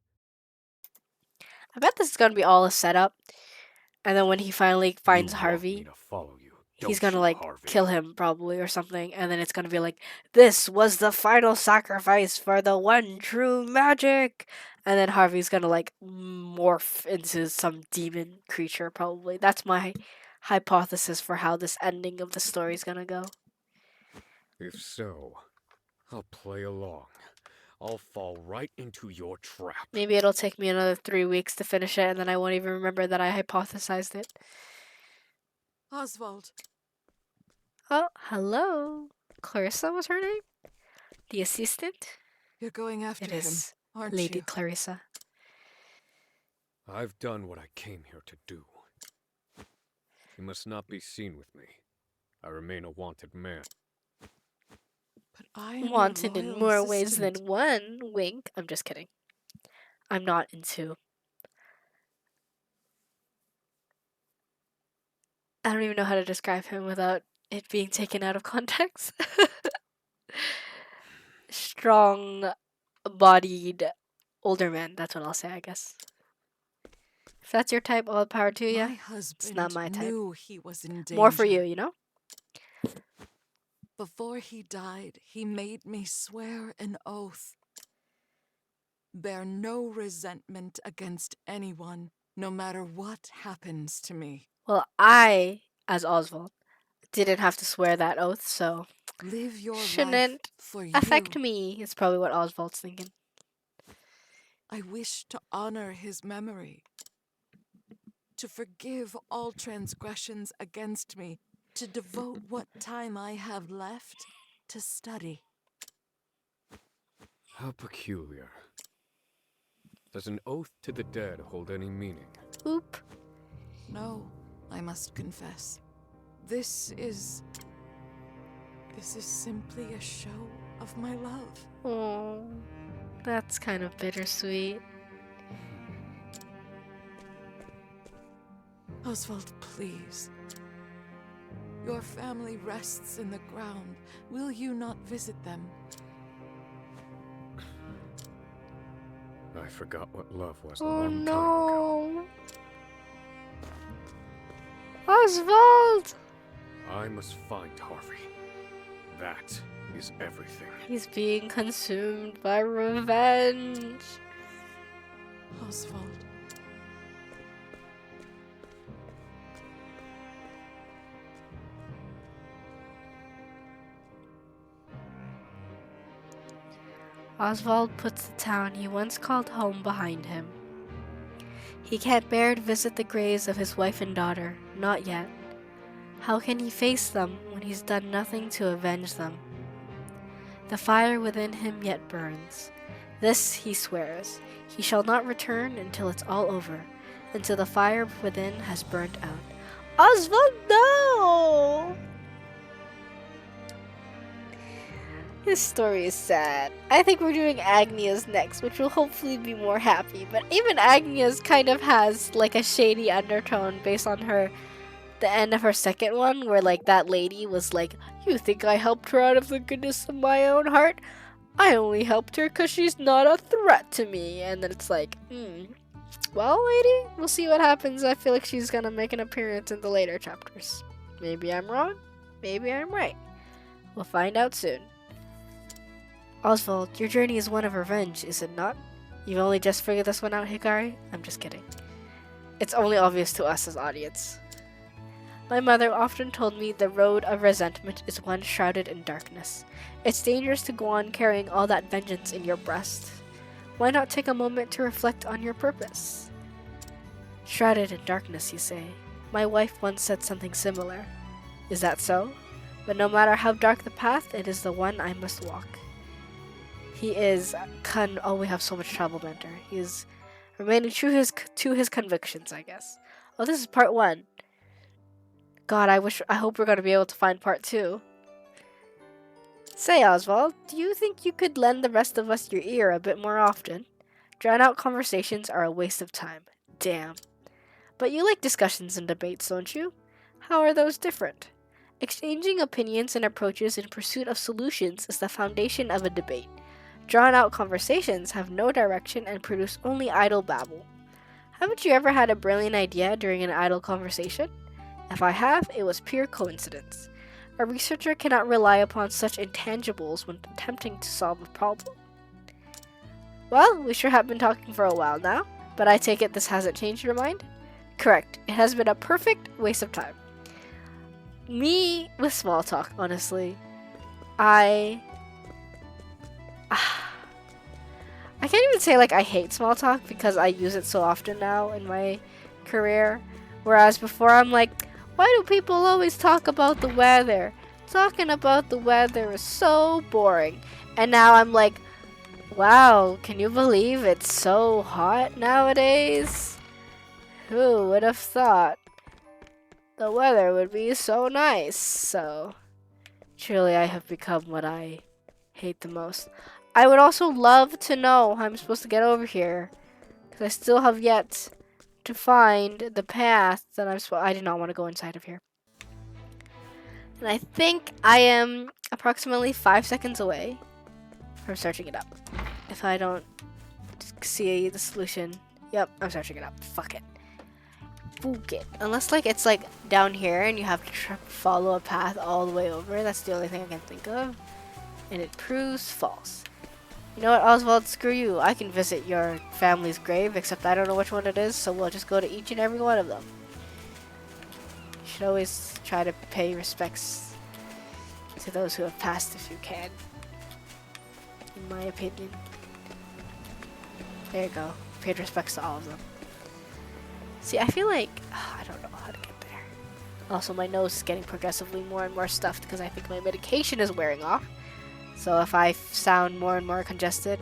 I bet this is gonna be all a setup, and then when he finally finds You Harvey, want me to follow you, he's don't gonna you, like Harvey? kill him probably or something, and then it's gonna be like, this was the final sacrifice for the one true magic, and then Harvey's gonna like morph into some demon creature probably. That's my hypothesis for how this ending of the story is gonna go. If so, I'll play along. I'll fall right into your trap. Maybe it'll take me another 3 weeks to finish it, and then I won't even remember that I hypothesized it. Oswald. Oh, hello. Clarissa was her name? The assistant? You're going after It him, is aren't Lady you? Clarissa. I've done what I came here to do. He must not be seen with me. I remain a wanted man. But I am Wanted your in loyal more ways than assistant. one. Wink. I'm just kidding. I'm not into. I don't even know how to describe him without it being taken out of context. Strong bodied older man. That's what I'll say, I guess. If that's your type, all the power to you. My husband It's not my type. knew he was in danger. More for you, you know? Before he died, he made me swear an oath. Bear no resentment against anyone, no matter what happens to me. Well, I, as Oswald, didn't have to swear that oath, so Live your life shouldn't for you. affect me. Is probably what Oswald's thinking. I wish to honor his memory, to forgive all transgressions against me, to devote what time I have left to study. How peculiar. Does an oath to the dead hold any meaning? Oop. No, I must confess. This is simply a show of my love. Oh, that's kind of bittersweet. Oswald, please. Your family rests in the ground. Will you not visit them? I forgot what love was a Oh long time ago. no. Oswald! I must find Harvey. That is everything. He's being consumed by revenge. Oswald. Oswald puts the town he once called home behind him. He can't bear to visit the graves of his wife and daughter, not yet. How can he face them when he's done nothing to avenge them? The fire within him yet burns. This he swears, he shall not return until it's all over, until the fire within has burnt out. Oswald, no! His story is sad. I think we're doing Agnia's next, which will hopefully be more happy, but even Agnia's kind of has like a shady undertone based on the end of her second one, where like that lady was like, "You think I helped her out of the goodness of my own heart? I only helped her because she's not a threat to me." And then it's like, well, lady, we'll see what happens. I feel like she's gonna make an appearance in the later chapters. Maybe I'm wrong, maybe I'm right. We'll find out soon. Oswald, your journey is one of revenge, is it not? You've only just figured this one out, Hikari? I'm just kidding. It's only obvious to us as audience. My mother often told me the road of resentment is one shrouded in darkness. It's dangerous to go on carrying all that vengeance in your breast. Why not take a moment to reflect on your purpose? Shrouded in darkness, you say. My wife once said something similar. Is that so? But no matter how dark the path, it is the one I must walk. He is oh, we have so much trouble, mentor. He is remaining true to his convictions, I guess. Oh, this is part 1. God, I hope we're going to be able to find part 2. Say, Oswald, do you think you could lend the rest of us your ear a bit more often? Drawn-out conversations are a waste of time. Damn. But you like discussions and debates, don't you? How are those different? Exchanging opinions and approaches in pursuit of solutions is the foundation of a debate. Drawn-out conversations have no direction and produce only idle babble. Haven't you ever had a brilliant idea during an idle conversation? If I have, it was pure coincidence. A researcher cannot rely upon such intangibles when attempting to solve a problem. Well, we sure have been talking for a while now, but I take it this hasn't changed your mind? Correct. It has been a perfect waste of time. Me with small talk, honestly. I can't even say like I hate small talk because I use it so often now in my career. Whereas before I'm like, why do people always talk about the weather? Talking about the weather is so boring. And now I'm like, wow, can you believe it's so hot nowadays? Who would have thought the weather would be so nice? So, truly I have become what I hate the most. I would also love to know how I'm supposed to get over here, because I still have yet to find the path that I did not want to go inside of here. And I think I am approximately 5 seconds away from searching it up. If I don't see the solution. Yep, I'm searching it up. Fuck it. Fuck it. Unless like it's like down here and you have to follow a path all the way over. That's the only thing I can think of. And it proves false. You know what, Oswald? Screw you. I can visit your family's grave, except I don't know which one it is, so we'll just go to each and every one of them. You should always try to pay respects to those who have passed if you can. In my opinion. There you go. Paid respects to all of them. See, I feel like I don't know how to get there. Also, my nose is getting progressively more and more stuffed because I think my medication is wearing off. So if I sound more and more congested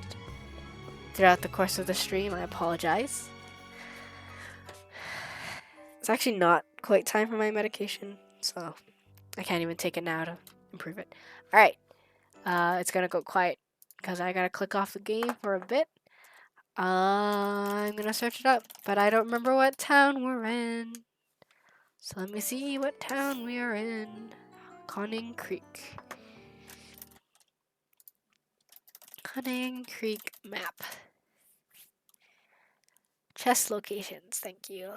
throughout the course of the stream, I apologize. It's actually not quite time for my medication, so I can't even take it now to improve it. Alright, it's gonna go quiet because I gotta click off the game for a bit. I'm gonna search it up, but I don't remember what town we're in. So let me see what town we are in. Conning Creek. Conning Creek map. Chest locations, thank you.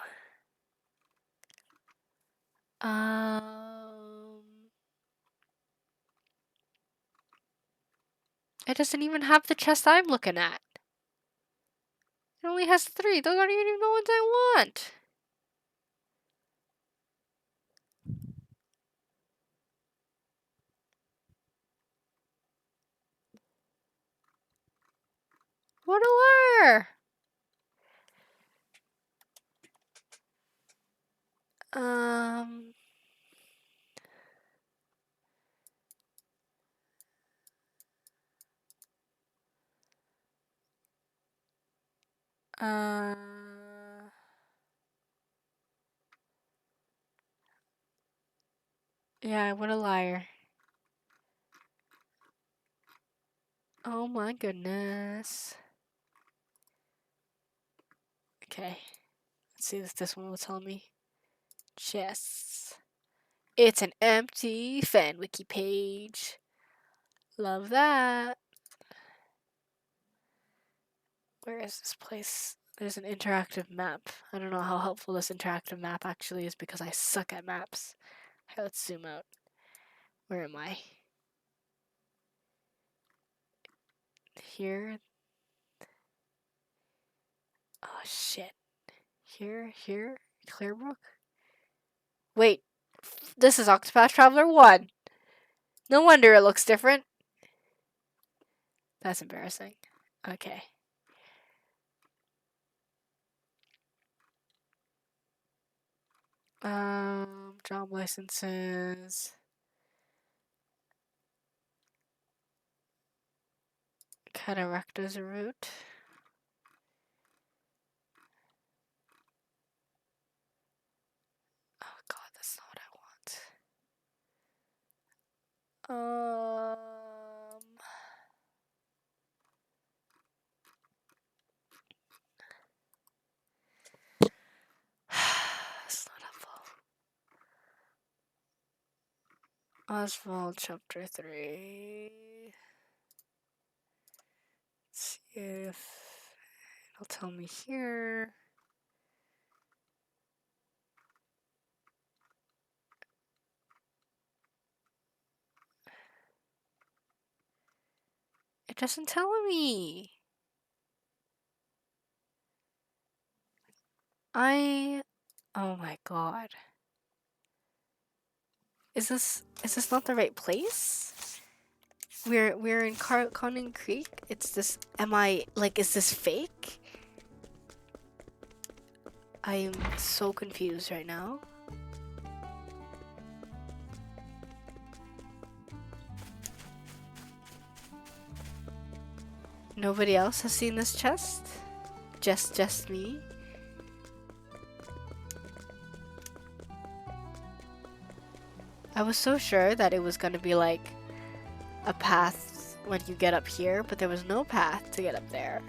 It doesn't even have the chest I'm looking at. It only has 3. Those aren't even the ones I want. What a liar! Yeah, what a liar. Oh my goodness. Okay. Let's see if this one will tell me. Chests. It's an empty fan wiki page. Love that. Where is this place? There's an interactive map. I don't know how helpful this interactive map actually is because I suck at maps. Okay, let's zoom out. Where am I? Here. Oh shit. Here, Clearbrook? Wait, this is Octopath Traveler 1. No wonder it looks different. That's embarrassing. Okay. Job licenses. Cataracta's route. Oh god, that's not what I want. That's not helpful. Oswald chapter 3. Let's see if it'll tell me here. It doesn't tell me. Oh my god. Is this not the right place? We're in Conning Creek. It's this. Is this fake? I am so confused right now. Nobody else has seen this chest? Just me? I was so sure that it was gonna be like a path when you get up here, but there was no path to get up there.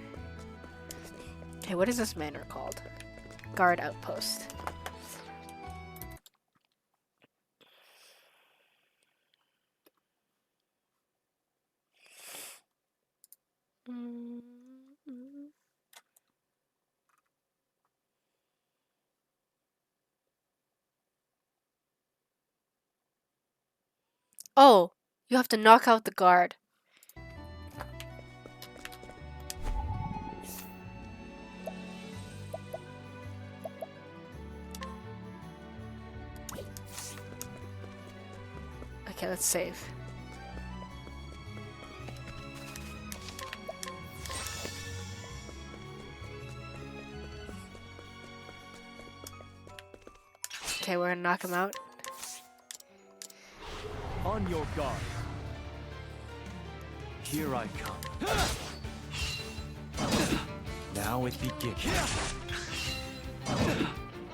Okay, what is this manor called? Guard outpost. Oh, you have to knock out the guard. Okay, let's save. Okay, we're gonna knock him out. On your guard. Here I come. Now it begins.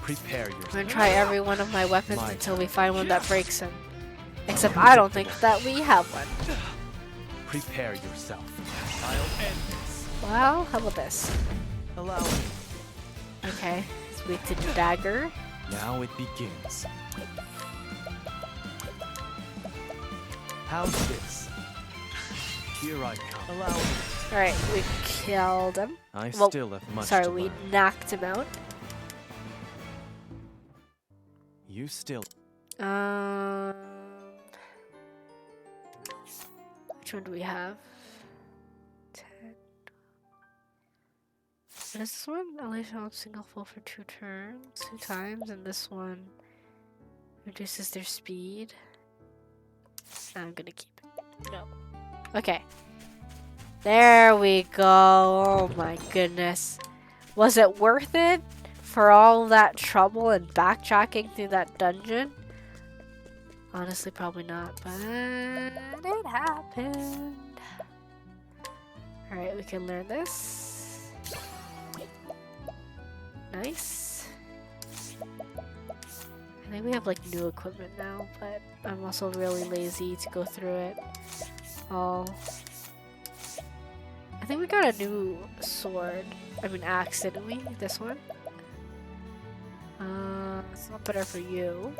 Prepare yourself. I'm gonna try every one of my weapons until we find one that breaks him. Except I don't think that we have one. Prepare yourself. I'll end this. Well, how about this? Allow me. Okay, it's weak to the dagger. Now it begins. How's this? Here I come. Allow me. Alright, we killed him. I Well, still have much sorry, to we learn. knocked him out. You still. Which one do we have? 10. What is this one? Unleash on single foe for 2 times, and this one reduces their speed. I'm gonna keep it. No. Okay. There we go. Oh my goodness. Was it worth it for all that trouble and backtracking through that dungeon? Honestly, probably not, but it happened. Alright, we can learn this. Nice. I think we have like new equipment now, but I'm also really lazy to go through it all. I think we got a new sword. I mean axe, didn't we? This one? It's not better for you.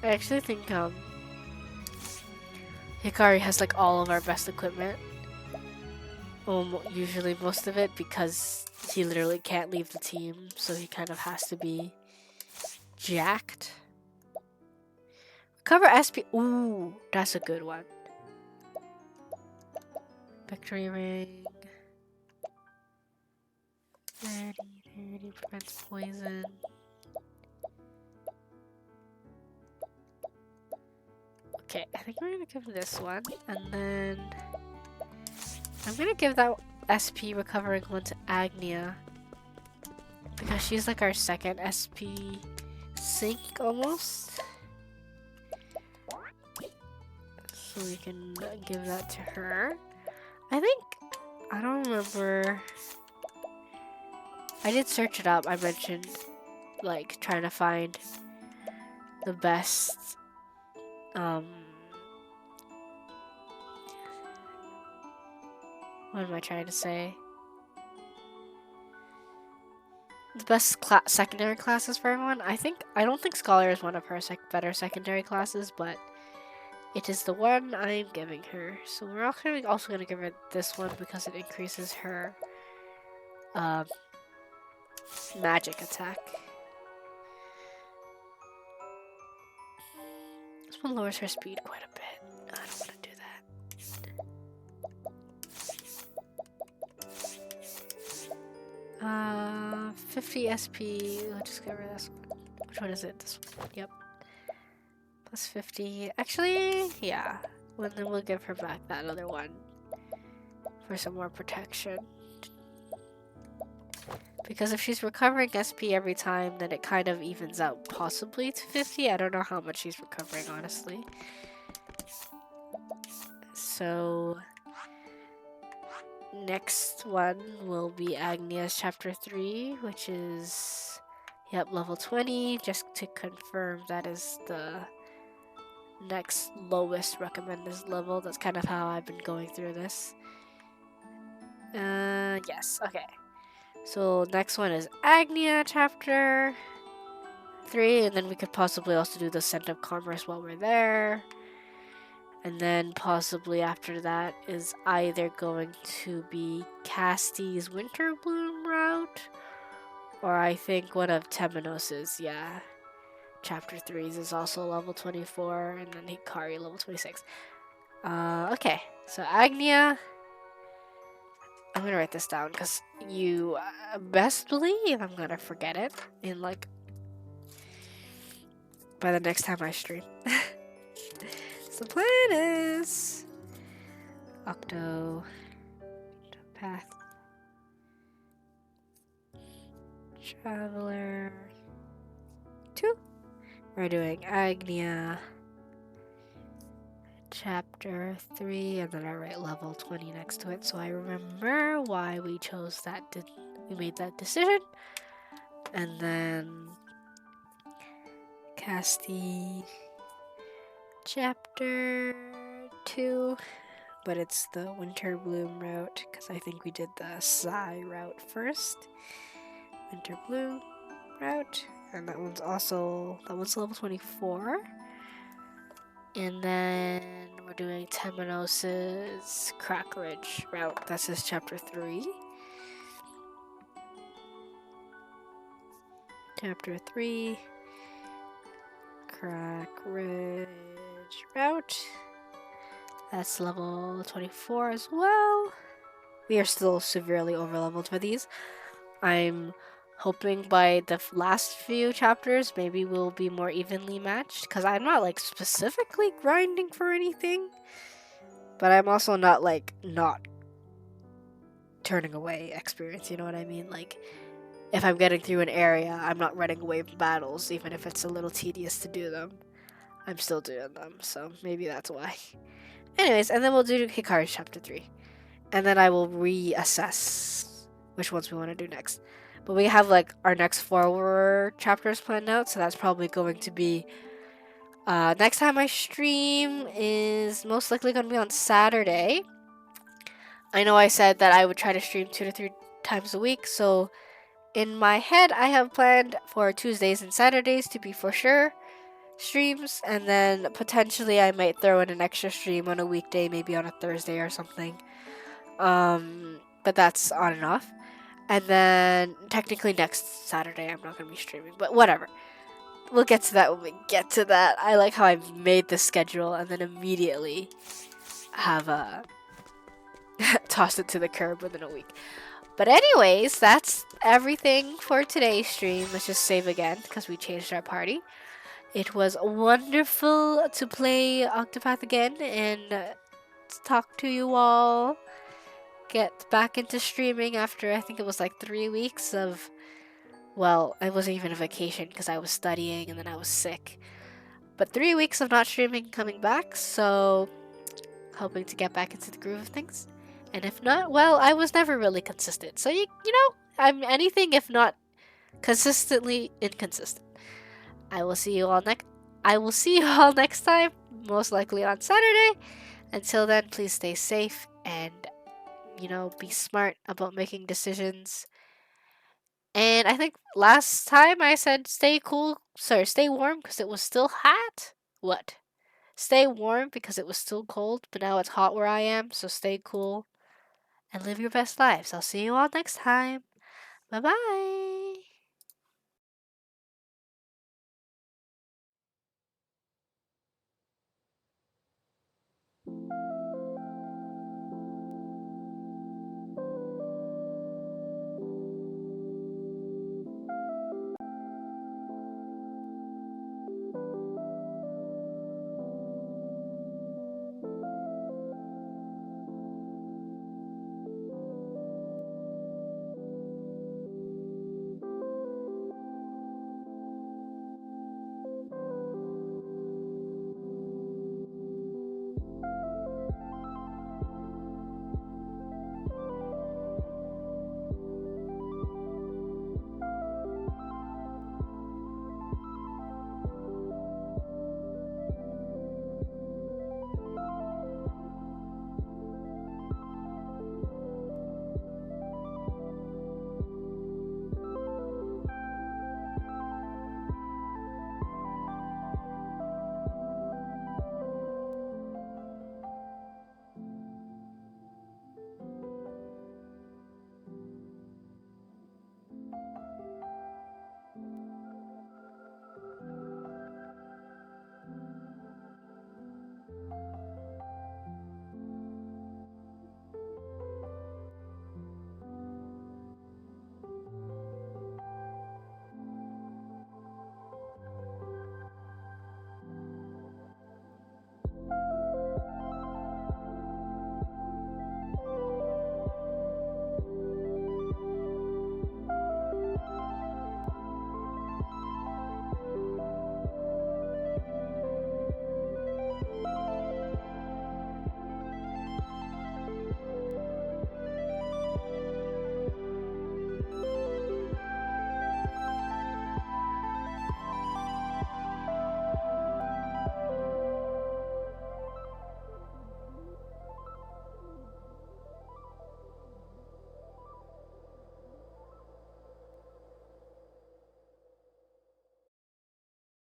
I actually think Hikari has like all of our best equipment. Well, usually most of it, because he literally can't leave the team, so he kind of has to be jacked. Recover SP. Ooh, that's a good one. Victory ring. 30 prevents poison. Okay, I think we're gonna give this one, and then I'm gonna give that SP recovering one to Agnia, because she's like our second SP sync almost. So we can give that to her. I think, I don't remember. I did search it up. I mentioned like trying to find the best what am I trying to say? The best secondary classes for everyone. I don't think Scholar is one of her better secondary classes, but it is the one I'm giving her. So we're also gonna give her this one because it increases her magic attack. This one lowers her speed quite a bit. I don't want to do that. 50 SP. We'll just get rid of this one. Which one is it? This one. Yep. Plus 50. Actually, yeah. Well, then we'll give her back that other one for some more protection. Because if she's recovering SP every time, then it kind of evens out possibly to 50. I don't know how much she's recovering, honestly. So next one will be Agnia's chapter 3, which is, yep, level 20. Just to confirm, that is the next lowest recommended level. That's kind of how I've been going through this. Yes, okay. So next one is Agnia chapter 3, and then we could possibly also do the Scent of Commerce while we're there. And then possibly after that is either going to be Casty's Winter Bloom route, or I think one of Temenos's, yeah. Chapter 3's is also level 24, and then Hikari level 26. Okay, so Agnia. I'm gonna write this down because you best believe I'm gonna forget it in like by the next time I stream. So the plan is Octopath Traveler 2. We're doing Agnia chapter 3, and then I write level 20 next to it, so I remember why we chose that. We made that decision. And then Casti chapter 2, but it's the Winter Bloom route because I think we did the Psy route first. Winter Bloom route, and that one's level 24. And then we're doing Temenos' Crack Ridge route. That's his chapter 3. Chapter 3, Crack Ridge route. That's level 24 as well. We are still severely overleveled for these. I'm hoping by the last few chapters, maybe we'll be more evenly matched. Because I'm not, like, specifically grinding for anything. But I'm also not, like, not turning away experience, you know what I mean? Like, if I'm getting through an area, I'm not running away from battles, even if it's a little tedious to do them. I'm still doing them, so maybe that's why. Anyways, and then we'll do Hikari's chapter 3. And then I will reassess which ones we want to do next. But we have, like, our next 4 chapters planned out, so that's probably going to be... next time I stream is most likely going to be on Saturday. I know I said that I would try to stream 2 to 3 times a week, so in my head I have planned for Tuesdays and Saturdays to be for sure streams, and then potentially I might throw in an extra stream on a weekday, maybe on a Thursday or something. But that's on and off. And then technically next Saturday I'm not going to be streaming, but whatever. We'll get to that when we get to that. I like how I've made the schedule and then immediately have tossed it to the curb within a week. But anyways, that's everything for today's stream. Let's just save again because we changed our party. It was wonderful to play Octopath again and talk to you all. Get back into streaming after I think it was like 3 weeks of, well, I wasn't even on vacation because I was studying and then I was sick. But 3 weeks of not streaming, coming back, so hoping to get back into the groove of things. And if not, well, I was never really consistent. So you know, I'm anything if not consistently inconsistent. I will see you all next time, most likely on Saturday. Until then, please stay safe and, you know, be smart about making decisions. And I think last time I said stay warm because it was still hot. What? Stay warm because it was still cold, but now it's hot where I am, so stay cool and live your best lives. I'll see you all next time. Bye-bye.